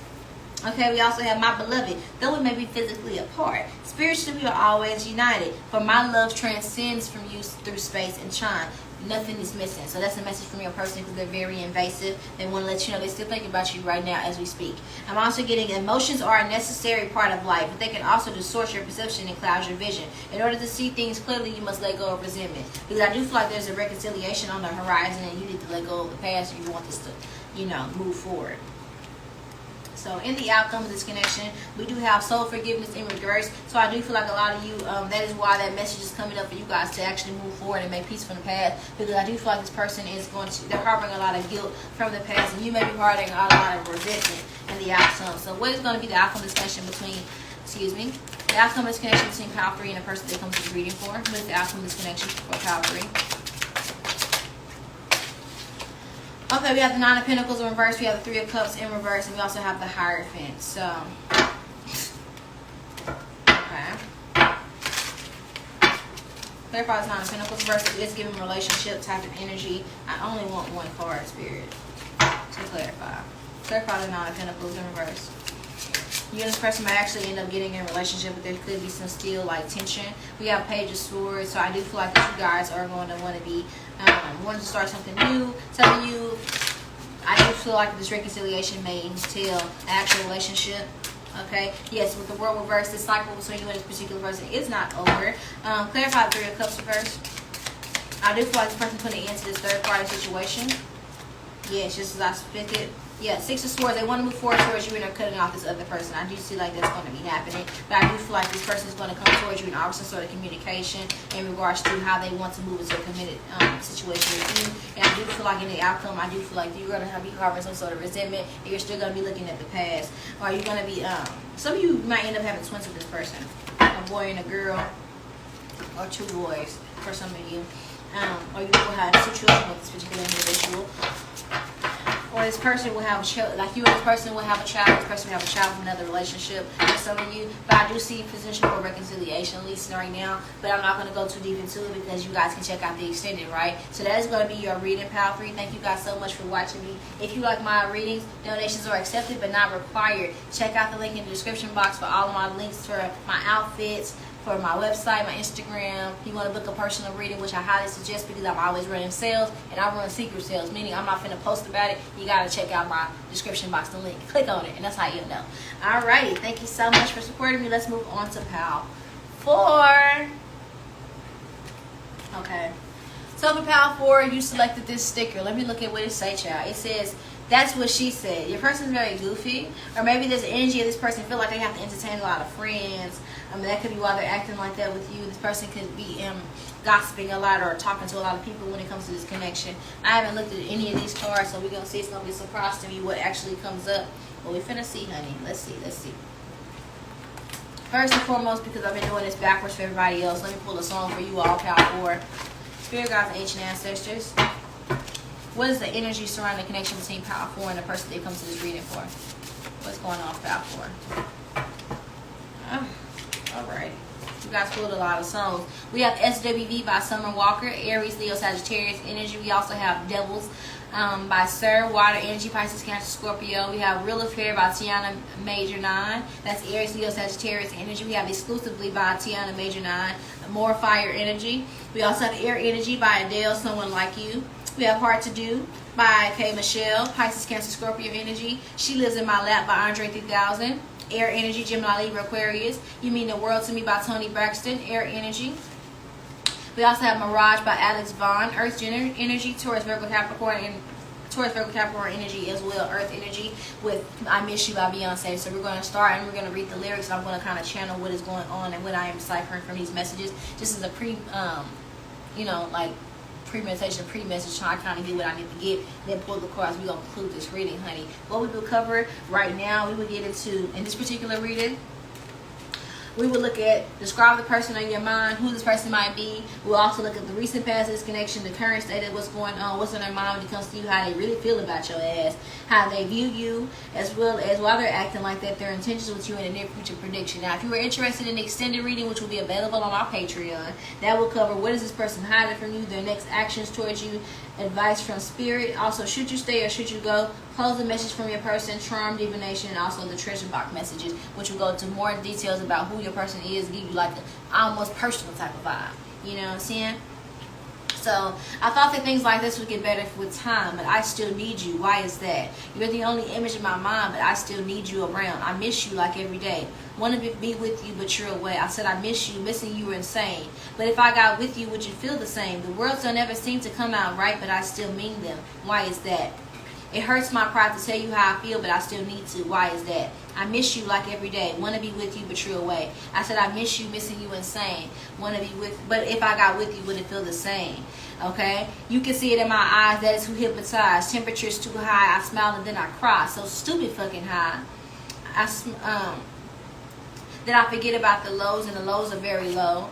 Okay, we also have My Beloved. Though we may be physically apart, spiritually we are always united. For my love transcends from you through space and time. Nothing is missing. So that's a message from your person because they're very invasive. They want to let you know they're still thinking about you right now as we speak. I'm also getting emotions are a necessary part of life, but they can also distort your perception and cloud your vision. In order to see things clearly, you must let go of resentment. Because I do feel like there's a reconciliation on the horizon and you need to let go of the past if you want this to, you know, move forward. So in the outcome of this connection, we do have soul forgiveness in reverse. So I do feel like a lot of you, that is why that message is coming up for you guys to actually move forward and make peace from the past. Because I do feel like this person is they're harboring a lot of guilt from the past. And you may be harboring a lot of resentment in the outcome. So what is going to be the outcome of this connection between, The outcome is connection between pile 3 and the person that comes to the reading for. What is the outcome is connection for pile 3? Okay, we have the 9 of Pentacles in reverse. We have the 3 of Cups in reverse. And we also have the Hierophant. So, okay. Clarify the 9 of Pentacles versus is giving relationship type of energy. I only want one card, Spirit, to clarify. Clarify the 9 of Pentacles in reverse. You and this person might actually end up getting in a relationship, but there could be some still like tension. We have Page of Swords, so I do feel like that you guys are going to want to be wanting to start something new. Some of you, I do feel like this reconciliation may entail an actual relationship. Okay, yes, with the World reversed, the cycle between you and this particular person is not over. Clarify the 3 of Cups reverse. I do feel like this person putting an end to this third party situation. Yes, just as I expected. Yeah, 6 of Swords, they want to move forward towards you and they're cutting off this other person. I do see like that's going to be happening. But I do feel like this person is going to come towards you and offer some sort of communication in regards to how they want to move into a committed situation with you. And I do feel like in the outcome, I do feel like you're going to be harboring some sort of resentment and you're still going to be looking at the past. Or you're going to be, some of you might end up having twins with this person. A boy and a girl. Or 2 boys for some of you. Or you will have 2 children with this particular individual. Or this person will have a child, like you and this person will have a child, this person will have a child from another relationship for some of you. But I do see position for reconciliation, at least right now. But I'm not going to go too deep into it because you guys can check out the extended, right? So that is going to be your reading, pile 3. Thank you guys so much for watching me. If you like my readings, donations are accepted but not required. Check out the link in the description box for all of my links for my outfits, for my website, my Instagram. If you want to book a personal reading, which I highly suggest because I'm always running sales and I run secret sales, meaning I'm not finna post about it. You gotta check out my description box, the link. Click on it and that's how you'll know. Alrighty, thank you so much for supporting me. Let's move on to pile 4. Okay. So for pile 4, you selected this sticker. Let me look at what it says, child. It says, that's what she said. Your person's very goofy. Or maybe there's an energy of this person feel like they have to entertain a lot of friends. That could be why they're acting like that with you. This person could be gossiping a lot or talking to a lot of people when it comes to this connection. I haven't looked at any of these cards, so we're going to see. It's going to be a surprise to me what actually comes up. But we're finna see, honey. Let's see. Let's see. First and foremost, because I've been doing this backwards for everybody else, let me pull a song for you all, pile 4. Spirit guides and ancient ancestors. What is the energy surrounding the connection between pile 4 and the person they come to this reading for? What's going on with pile 4? Alright. You guys pulled a lot of songs. We have SWV by Summer Walker, Aries, Leo, Sagittarius energy. We also have Devils by Sir, Water Energy, Pisces, Cancer, Scorpio. We have Real Affair by Tiana Major 9. That's Aries, Leo, Sagittarius energy. We have Exclusively by Tiana Major 9. More Fire energy. We also have Air Energy by Adele, Someone Like You. We have Hard to Do by K. Michelle, Pisces, Cancer, Scorpio energy. She Lives in My Lap by Andre 3000. Air Energy, Gemini, Libra, Aquarius. You Mean the World to Me by Tony Braxton, Air Energy. We also have Mirage by Alex Vaughn, Earth Energy, Taurus, Virgo, Capricorn, and Taurus, Virgo, Capricorn energy as well, Earth Energy with I Miss You by Beyonce. So we're going to start and we're going to read the lyrics, and I'm going to kind of channel what is going on and what I am deciphering from these messages. Just as a premeditation, pre-message, so I kind of get what I need to get, then pull the cards. We're going to conclude this reading, honey. What we will cover right now, we will get into, in this particular reading, we will look at, describe the person in your mind, who this person might be. We'll also look at the recent past, this connection, the current state of what's going on, what's in their mind when it comes to you, how they really feel about your ass, how they view you, as well as why they're acting like that, their intentions with you in the near future prediction. Now, if you were interested in the extended reading, which will be available on my Patreon, that will cover what is this person hiding from you, their next actions towards you, advice from spirit, also should you stay or should you go, close the message from your person, charm, divination, and also the treasure box messages, which will go into more details about who your person is, give you like an almost personal type of vibe. You know what I'm saying? So I thought that things like this would get better with time, but I still need you. Why is that? You're the only image in my mind, but I still need you around. I miss you like every day. Want to be with you, but you're away. I said I miss you. Missing you were insane. But if I got with you, would you feel the same? The words don't ever seem to come out right, but I still mean them. Why is that? It hurts my pride to tell you how I feel, but I still need to. Why is that? I miss you like every day. Want to be with you, but you're away. I said I miss you, missing you insane. Want to be with, but if I got with you, would it feel the same? Okay? You can see it in my eyes. That is who hypnotized. Temperature's too high. I smile and then I cry. So stupid fucking high. that I forget about the lows, and the lows are very low.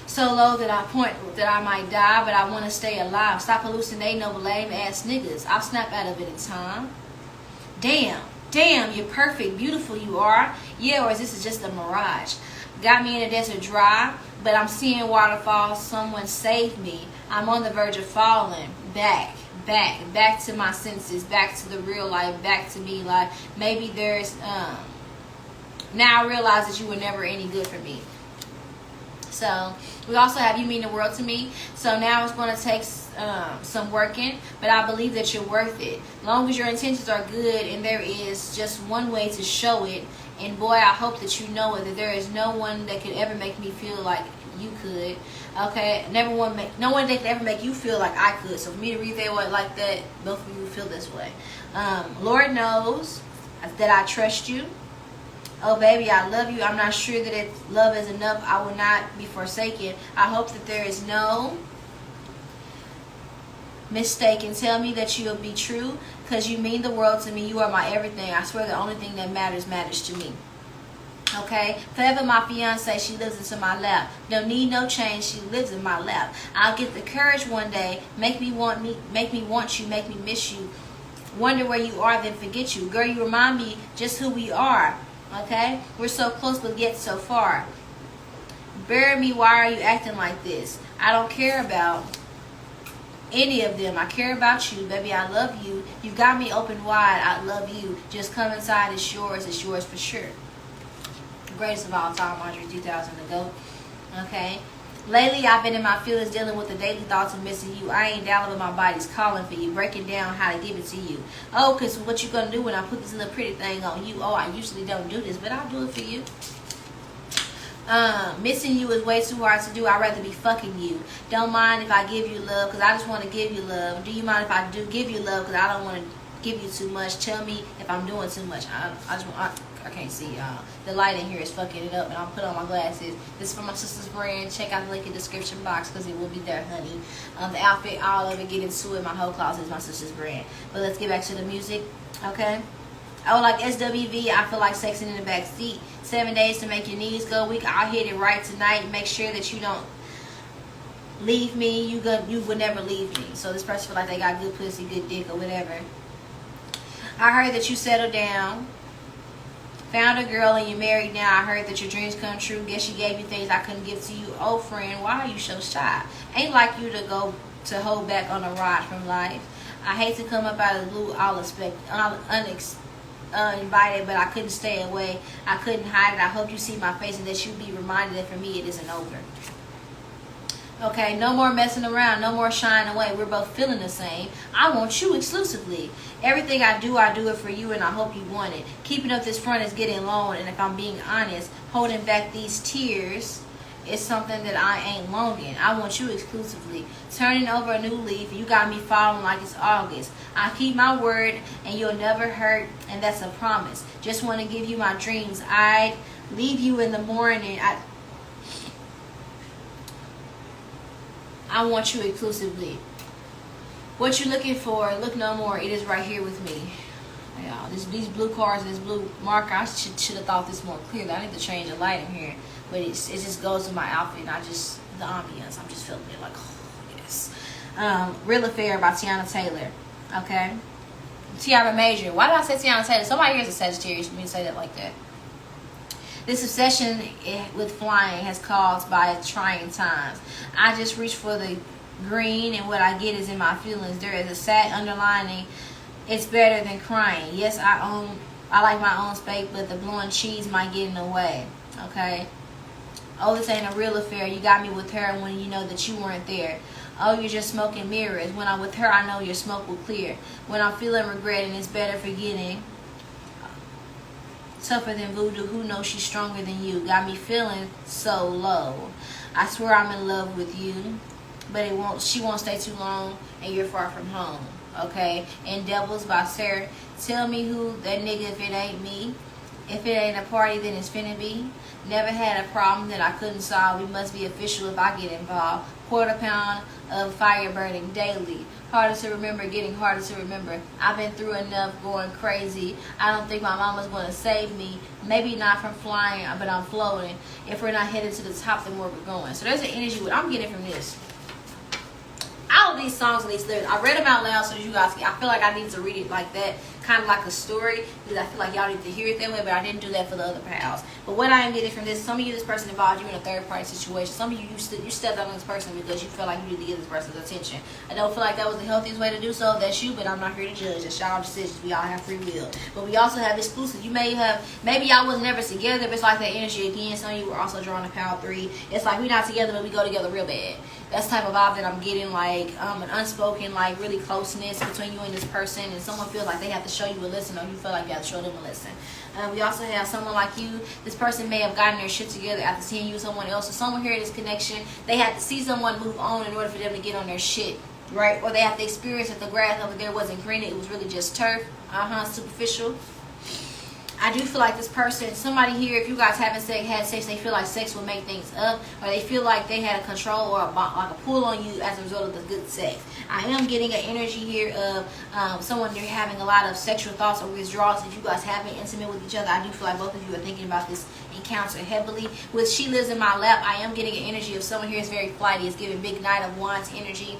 So low that I might die, but I want to stay alive. Stop hallucinating over lame ass niggas. I'll snap out of it in time. Damn, you're perfect, beautiful you are. Yeah, or is this just a mirage? Got me in the desert dry, but I'm seeing waterfalls. Someone save me. I'm on the verge of falling. Back to my senses, back to the real life, back to me. Like, maybe there's, now I realize that you were never any good for me. So we also have you mean the world to me. So now it's going to take some working, but I believe that you're worth it. Long as your intentions are good, and there is just one way to show it. And boy, I hope that you know it, that there is no one that could ever make me feel like you could. Okay, no one that could ever make you feel like I could. So for me to read that way like that, both of you feel this way. Lord knows that I trust you. Oh baby, I love you. I'm not sure that love is enough. I will not be forsaken. I hope that there is no mistake, and tell me that you'll be true, because you mean the world to me. You are my everything. I swear the only thing that matters to me. Okay, forever my fiance, she lives into my lap. Don't need no change, she lives in my lap. I'll get the courage one day, make me want you, make me miss you. Wonder where you are, then forget you. Girl, you remind me just who we are. Okay, we're so close but yet so far. Bury me, why are you acting like this? I don't care about any of them. I care about you, baby. I love you. You got me open wide. I love you. Just come inside. It's yours for sure. Greatest of all time, Andre 3000 to go. Okay. Lately, I've been in my feelings, dealing with the daily thoughts of missing you. I ain't down, but my body's calling for you, breaking down how to give it to you. Oh, because what you gonna do when I put this little pretty thing on you? Oh, I usually don't do this, but I'll do it for you. Missing you is way too hard to do. I'd rather be fucking you. Don't mind if I give you love, because I just want to give you love. Do you mind if I do give you love, because I don't want to give you too much? Tell me if I'm doing too much. I can't see y'all. The light in here is fucking it up, and I'll put on my glasses. This is from my sister's brand. Check out the link in the description box, because it will be there, honey. The outfit, all of it, get into it. My whole closet is my sister's brand. But let's get back to the music, okay? Oh, like SWV, I feel like sexing in the back seat. 7 days to make your knees go weak. I'll hit it right tonight. Make sure that you don't leave me. You would never leave me. So this person feel like they got good pussy, good dick, or whatever. I heard that you settled down. Found a girl and you're married now. I heard that your dreams come true. Guess she gave you things I couldn't give to you. Oh, friend, why are you so shy? Ain't like you to go to hold back on a ride from life. I hate to come up out of the blue all uninvited, but I couldn't stay away. I couldn't hide it. I hope you see my face and that you be reminded that for me it isn't over. Okay, no more messing around, no more shying away. We're both feeling the same. I want you exclusively. Everything I do it for you, and I hope you want it. Keeping up this front is getting long, and if I'm being honest, holding back these tears is something that I ain't longing. I want you exclusively. Turning over a new leaf, you got me falling like it's August. I keep my word, and you'll never hurt, and that's a promise. Just want to give you my dreams. I'd leave you in the morning. I want you exclusively. What you looking for, look no more. It is right here with me. Y'all, these blue cards, this blue marker, I should have thought this more clearly. I need to change the light in here. But it just goes with my outfit. And the ambiance, I'm just feeling it like, oh, yes. Real Affair by Tiana Taylor. Okay. Tiara Major. Why did I say Tiana Taylor? Somebody here is a Sagittarius for me to say that like that. This obsession with flying has caused by trying times. I just reach for the green, and what I get is in my feelings. There is a sad underlining. It's better than crying. Yes, I like my own space, but the blowing cheese might get in the way. Okay. Oh, this ain't a real affair. You got me with her when you know that you weren't there. Oh, you're just smoking mirrors. When I'm with her, I know your smoke will clear. When I'm feeling regret, and it's better forgetting. Tougher than voodoo, who knows she's stronger than you. Got me feeling so low. I swear I'm in love with you, but she won't stay too long, and you're far from home. Okay. And Devils by Sarah. Tell me who that nigga if it ain't me. If it ain't a party, then it's finna be. Never had a problem that I couldn't solve. We must be official if I get involved. Quarter pound of fire burning daily. Harder to remember, getting harder to remember. I've been through enough, going crazy. I don't think my mama's gonna save me. Maybe not from flying, but I'm floating. If we're not headed to the top, then where we're going. So there's an energy what I'm getting from this. All of these songs and these lyrics, I read them out loud so that you guys can, I feel like I need to read it like that, kind of like a story, because I feel like y'all need to hear it that way, but I didn't do that for the other pals. But what I am getting from this, some of you, this person involved you in a third party situation. Some of you, you stepped out on this person because you feel like you need to give this person's attention. I don't feel like that was the healthiest way to do so. That's you, but I'm not here to judge. It's y'all decisions. We all have free will. But we also have exclusive. You may have, maybe y'all was never together, but it's like that energy again. Some of you were also drawn to power 3. It's like we're not together, but we go together real bad. That's the type of vibe that I'm getting, like an unspoken, like really closeness between you and this person, and someone feels like they have to show you a lesson, or you feel like you have to show them a lesson. We also have someone like you. This person may have gotten their shit together after seeing you with someone else, or someone here in this connection, they had to see someone move on in order for them to get on their shit, right? Or they have to experience that the grass over there wasn't green, it was really just turf, superficial. I do feel like this person, somebody here, if you guys haven't had sex, they feel like sex will make things up, or they feel like they had a control or like a pull on you as a result of the good sex. I am getting an energy here of someone you're having a lot of sexual thoughts or withdrawals. If you guys have been intimate with each other, I do feel like both of you are thinking about this encounter heavily. With She Lives in My Lap, I am getting an energy of someone here is very flighty. It's giving big Knight of Wands energy.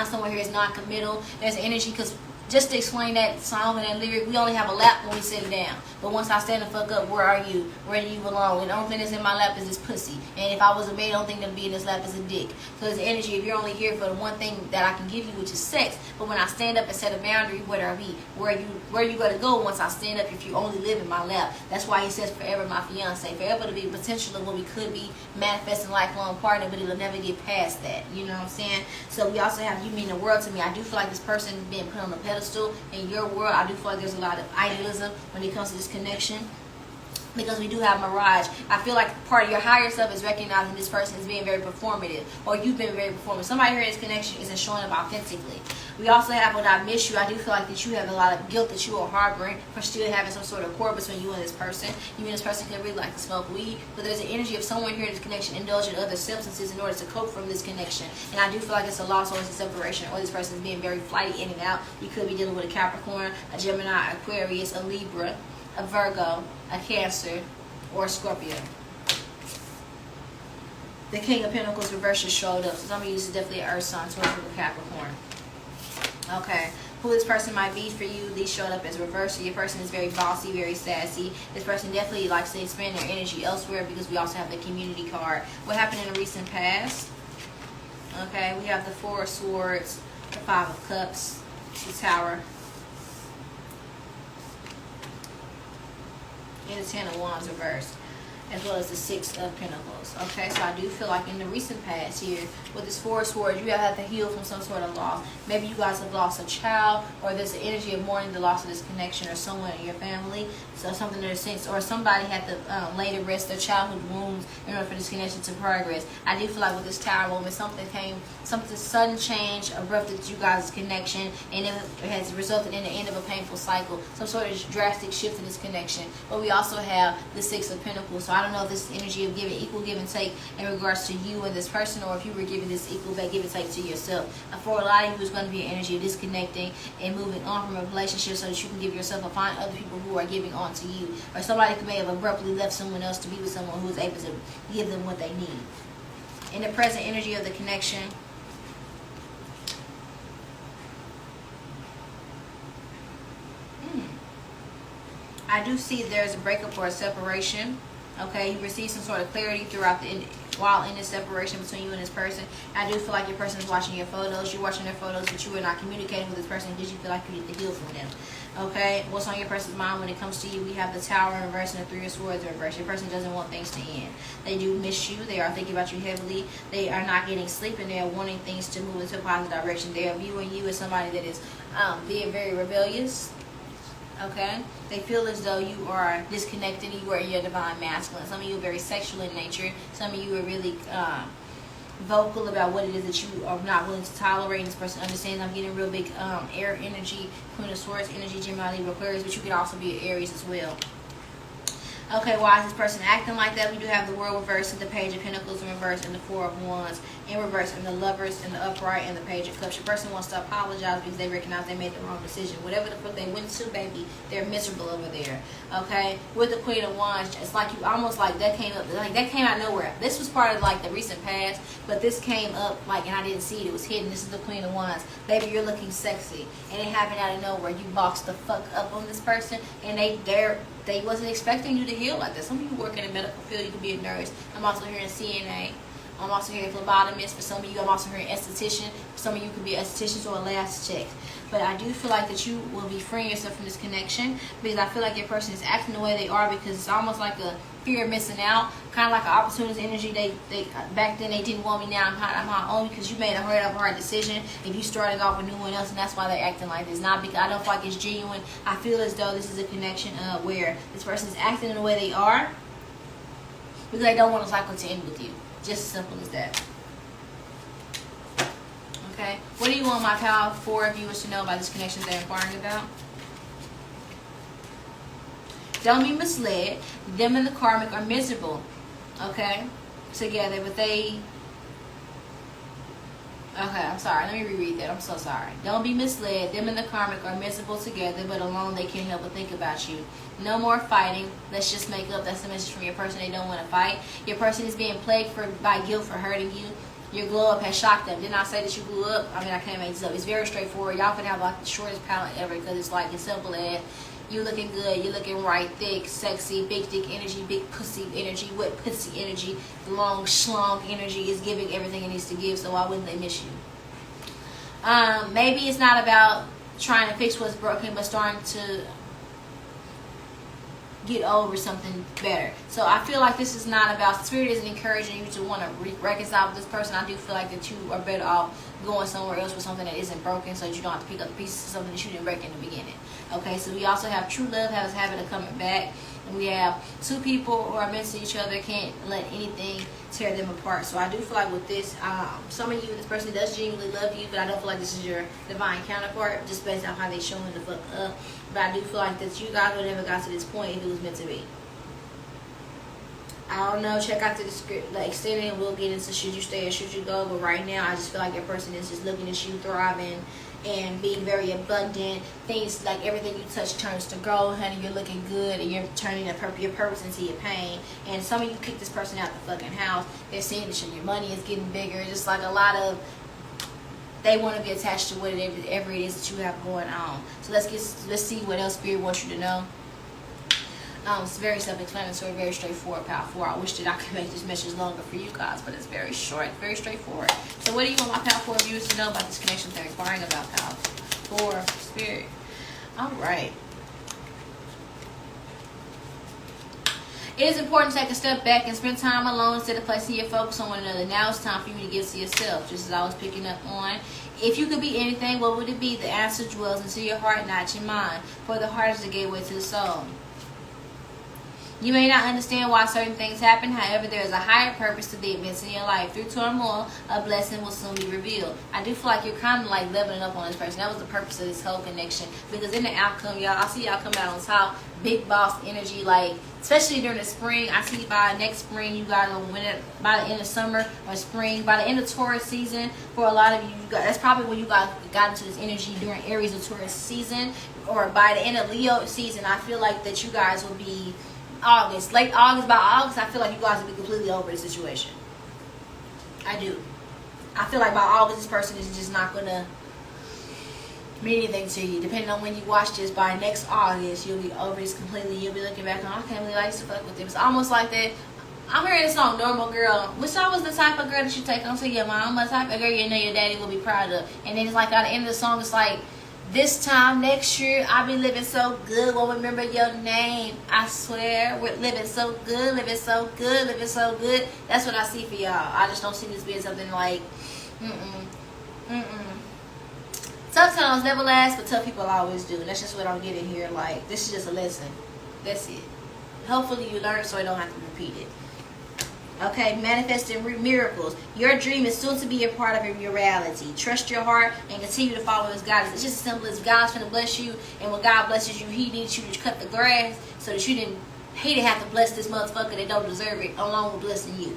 Someone here is non-committal. There's an energy because just to explain that song and that lyric, we only have a lap when we sit down. But once I stand the fuck up, where are you? Where do you belong? And the only thing that's in my lap is this pussy. And if I was a man, the only thing that would be in this lap is a dick. So there's energy if you're only here for the one thing that I can give you, which is sex. But when I stand up and set a boundary, where do I be? Where are you going to go once I stand up if you only live in my lap? That's why he says forever my fiance. Forever to be potential of what we could be, manifesting lifelong partner, but it'll never get past that. You know what I'm saying? So we also have you mean the world to me. I do feel like this person being put on the pedestal in your world. I do feel like there's a lot of idealism when it comes to this connection, because we do have mirage. I feel like part of your higher self is recognizing this person is being very performative, or you've been very performative. Somebody here in this connection isn't showing up authentically. We also have when I miss you, I do feel like that you have a lot of guilt that you are harboring for still having some sort of core between you and this person. You and this person could really like to smoke weed, but there's an energy of someone here in this connection indulging in other substances in order to cope from this connection. And I do feel like it's a loss or it's a separation, or this person is being very flighty in and out. You could be dealing with a Capricorn, a Gemini, Aquarius, a Libra, a Virgo, a Cancer, or a Scorpio. The King of Pentacles reverse just showed up. So some of you is definitely an Earth sign, Taurus, or Capricorn. Okay, who this person might be for you, these showed up as reverse. So your person is very bossy, very sassy. This person definitely likes to expand their energy elsewhere, because we also have the community card. What happened in the recent past? Okay, we have the 4 of Swords, the 5 of Cups, the Tower, and the 10 of Wands reversed, as well as the 6 of Pentacles. Okay, so I do feel like in the recent past here, with this 4 of Swords, you have had to heal from some sort of loss. Maybe you guys have lost a child, or there's an energy of mourning the loss of this connection, or someone in your family. So something that since, or somebody had to lay to rest their childhood wounds in order for this connection to progress. I do feel like with this Tower moment, something sudden change erupted to you guys' connection, and it has resulted in the end of a painful cycle. Some sort of drastic shift in this connection. But we also have the 6 of Pentacles. So I don't know if this energy of giving, equal give and take in regards to you and this person, or if you were giving this equal give and take to yourself. For a lot of you, it's going to be an energy of disconnecting and moving on from a relationship so that you can give yourself or find other people who are giving on to you. Or somebody may have abruptly left someone else to be with someone who is able to give them what they need. In the present energy of the connection, I do see there's a breakup or a separation. Okay, you receive some sort of clarity throughout while in this separation between you and this person. I do feel like your person is watching your photos. You're watching their photos, but you are not communicating with this person because you feel like you need to heal from them. Okay, what's on your person's mind when it comes to you? We have the Tower in reverse and the 3 of Swords in reverse. Your person doesn't want things to end. They do miss you. They are thinking about you heavily. They are not getting sleep, and they are wanting things to move into a positive direction. They are viewing you as somebody that is being very rebellious. Okay, they feel as though you are disconnected. You are in your divine masculine. Some of you are very sexual in nature. Some of you are really vocal about what it is that you are not willing to tolerate. This person understands. I'm getting real big air energy, Queen of Swords energy, Gemini, Libra, Aquarius, but you can also be an Aries as well. Okay, why is this person acting like that? We do have the World reversed and the Page of Pentacles in reverse and the Four of Wands in reverse and the Lovers in the upright and the Page of Cups. Your person wants to apologize because they recognize they made the wrong decision. Whatever the fuck they went to, baby, they're miserable over there. Okay, with the Queen of Wands, it's like you almost like that came up, like that came out of nowhere. This was part of like the recent past, but this came up like, and I didn't see it. It was hidden. This is the Queen of Wands. Baby, you're looking sexy, and it happened out of nowhere. You boxed the fuck up on this person, and they wasn't expecting you to heal like that. Some people work in the medical field. You could be a nurse. I'm also hearing CNA. I'm also hearing phlebotomist. For some of you, I'm also hearing esthetician. For some of you, could be estheticians or a last check. But I do feel like that you will be freeing yourself from this connection, because I feel like your person is acting the way they are because it's almost like a fear of missing out, kind of like an opportunist energy. They back then they didn't want me. Now I'm my own, because you made a hard decision. If you started off with no one else, and that's why they're acting like this. Not because I don't feel like it's genuine. I feel as though this is a connection where this person is acting in the way they are because they don't want a cycle to end with you. Just as simple as that. Okay, what do you want my pal 4 viewers to know about this connection they're inquiring about? Don't be misled. Them and the karmic are miserable, okay, together, but they... Okay, I'm sorry. Let me reread that. I'm so sorry. Don't be misled. Them and the karmic are miserable together, but alone they can't help but think about you. No more fighting. Let's just make up. That's the message from your person. They don't want to fight. Your person is being plagued by guilt for hurting you. Your glow up has shocked them. Didn't I say that you blew up? I mean, I can't make this up. It's very straightforward. Y'all can have like the shortest palette ever, because it's like as simple as you looking good, you looking right, thick, sexy, big dick energy, big pussy energy, wet pussy energy, long schlong energy is giving everything it needs to give, so why wouldn't they miss you? Maybe it's not about trying to fix what's broken, but starting to get over something better. So I feel like this is not about, Spirit isn't encouraging you to want to reconcile with this person. I do feel like that you are better off going somewhere else with something that isn't broken, so you don't have to pick up the pieces of something that you didn't break in the beginning. Okay, so we also have true love has a habit of coming back, and we have 2 people who are meant to each other, can't let anything tear them apart. So I do feel like with this, some of you, this person does genuinely love you, but I don't feel like this is your divine counterpart, just based on how they showing the fuck up. But I do feel like that you guys would never got to this point if it was meant to be. I don't know, check out the description, the extended, and we'll get into should you stay or should you go. But right now, I just feel like your person is just looking at you thriving and being very abundant. Things like everything you touch turns to gold, honey. You're looking good, and you're turning your purpose into your pain. And some of you kick this person out the fucking house. They're seeing that your money is getting bigger. Just like a lot of, they want to be attached to whatever it is that you have going on. So let's see what else Spirit wants you to know. It's very self-explanatory, very straightforward, Pal 4. I wish that I could make this message longer for you guys, but it's very short, very straightforward. So what do you want my Pal 4 viewers to know about this connection they're inquiring about, Pal 4 Spirit? All right. It is important to take a step back and spend time alone instead of placing your focus on one another. Now it's time for you to give to yourself, just as I was picking up on. If you could be anything, what would it be? The answer dwells into your heart, not your mind. For the heart is the gateway to the soul. You may not understand why certain things happen. However, there is a higher purpose to the events in your life. Through turmoil, a blessing will soon be revealed. I do feel like you're kind of like leveling up on this person. That was the purpose of this whole connection. Because in the outcome, y'all, I see y'all come out on top. Big boss energy, like, especially during the spring. I see by next spring, you guys will win it by the end of summer or spring. By the end of Taurus season, for a lot of you, that's probably when you guys got into this energy during Aries or Taurus season. Or by the end of Leo season, I feel like that you guys will be August, late August. By August, I feel like you guys will be completely over the situation. I do. I feel like by August, this person is just not going to mean anything to you. Depending on when you watch this, by next August, you'll be over this completely. You'll be looking back on, I can't believe I used to fuck with them. It's almost like that. I'm hearing this song, Normal Girl. Wish I was the type of girl that you take on to your mom. The type of girl you know your daddy will be proud of. And then it's like, at the end of the song, it's like, this time next year, I'll be living so good, won't remember your name. I swear, we're living so good, living so good, living so good. That's what I see for y'all. I just don't see this being something like, Tough times never last, but tough people always do. And that's just what I'm getting here. Like, this is just a lesson. That's it. Hopefully you learn so I don't have to repeat it. Okay, manifesting miracles. Your dream is soon to be a part of your reality. Trust your heart and continue to follow His guidance. It's just as simple as God's going to bless you, and when God blesses you, He needs you to cut the grass so that you didn't he didn't have to bless this motherfucker that don't deserve it along with blessing you.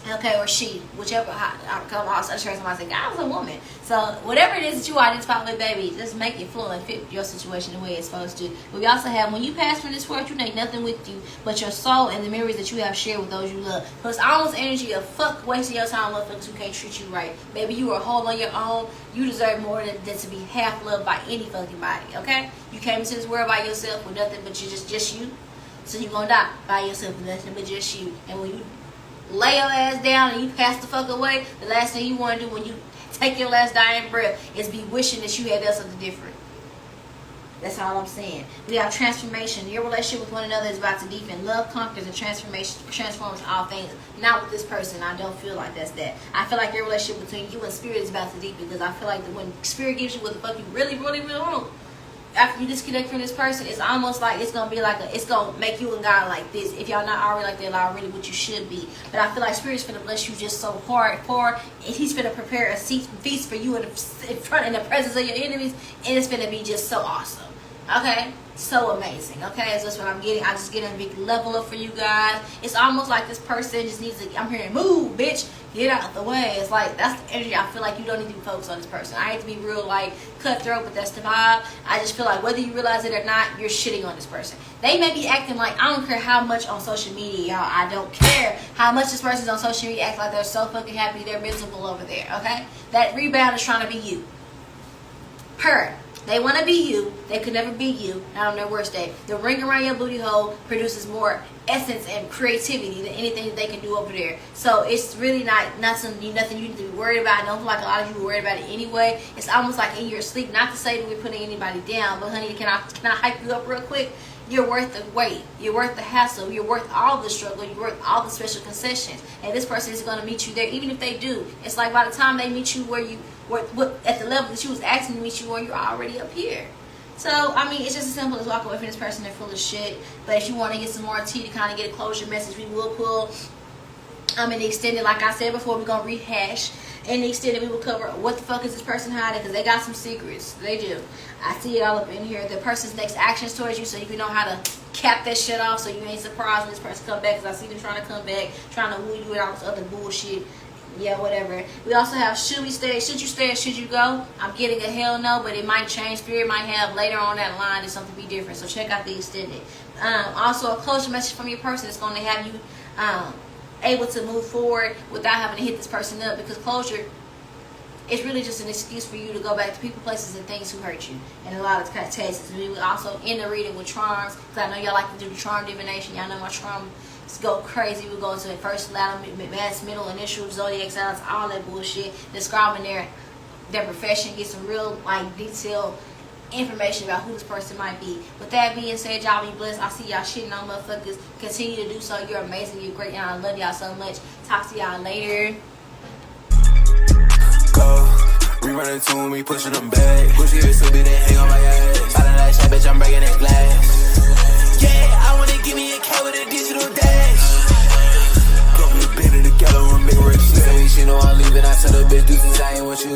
Okay, or she, whichever outcome. I just heard somebody say, God was a woman. So whatever it is that you identify with, baby, just make it flow and fit your situation the way it's supposed to. But we also have, when you pass from this world, you take nothing with you but your soul and the memories that you have shared with those you love. So it's almost energy of fuck wasting your time with motherfuckers who can't treat you right. Maybe you were a whole on your own. You deserve more than to be half loved by any fucking body. Okay? You came into this world by yourself with nothing but you just you. So you gonna die by yourself with nothing but just you. And when you lay your ass down and you pass the fuck away, the last thing you want to do when you take your last dying breath is be wishing that you had done something different. That's all I'm saying. We have transformation. Your relationship with one another is about to deepen. Love conquers and transforms all things. Not with this person. I don't feel like that's that. I feel like your relationship between you and spirit is about to deepen, because I feel like when spirit gives you what the fuck you really want, after you disconnect from this person, it's almost like it's gonna be like it's gonna make you and God like this. If y'all not already like that, already what you should be. But I feel like Spirit's finna bless you just so hard, and He's finna prepare a feast for you in the presence of your enemies, and it's finna be just so awesome. Okay, so amazing. Okay, so that's what I'm getting. I just get a big level up for you guys. It's almost like this person just needs to. I'm hearing move, bitch. Get out the way. It's like that's the energy. I feel like you don't need to focus on this person. I hate to be real like cutthroat, but that's the vibe. I just feel like whether you realize it or not, you're shitting on this person. They may be acting like, I don't care how much on social media, y'all. I don't care how much this person's on social media act like they're so fucking happy they're miserable over there. Okay, that rebound is trying to be you. Her. They want to be you. They could never be you. Not on their worst day. The ring around your booty hole produces more essence and creativity than anything that they can do over there. So it's really nothing you need to be worried about. I don't feel like a lot of you are worried about it anyway. It's almost like in your sleep. Not to say that we're putting anybody down, but honey, can I hype you up real quick? You're worth the wait. You're worth the hassle. You're worth all the struggle. You're worth all the special concessions. And this person is going to meet you there. Even if they do, it's like by the time they meet you where you at the level that you was asking to meet you on, you're already up here. So, I mean, it's just as simple as walk away from this person. They're full of shit. But if you want to get some more tea to kind of get a closure message, we will pull. In the extended, like I said before, we're going to rehash. In the extended, we will cover what the fuck is this person hiding, because they got some secrets. They do. I see it all up in here. The person's next actions towards you, so you can know how to cap that shit off, so you ain't surprised when this person come back, because I see them trying to come back, trying to woo you and all this other bullshit. Yeah, whatever. We also have should we stay, should you stay, or should you go? I'm getting a hell no, but it might change. Spirit might have later on that line is something be different. So check out the extended. Also a closure message from your person is going to have you able to move forward without having to hit this person up, because closure is really just an excuse for you to go back to people, places, and things who hurt you in a lot of cases. We will also end the reading with charms, because I know y'all like to do the charm divination. Y'all know my charm go crazy. We go into the first letter, mass, middle, initial, zodiac signs, all that bullshit, describing their profession, get some real like detailed information about who this person might be. With that being said, y'all be blessed. I see y'all shitting on motherfuckers. Continue to do so. You're amazing. You're great. And I love y'all so much. Talk to y'all later. We running to me, pushing them back. Pussy is so big, they hang on my ass. Bottom like shit, bitch, I'm breaking that glass. Yeah, I wanna give me a cat with a digital dash. Couple of been in the ghetto and make work. She know I'm leaving. I tell the bitch, deuces, I ain't what you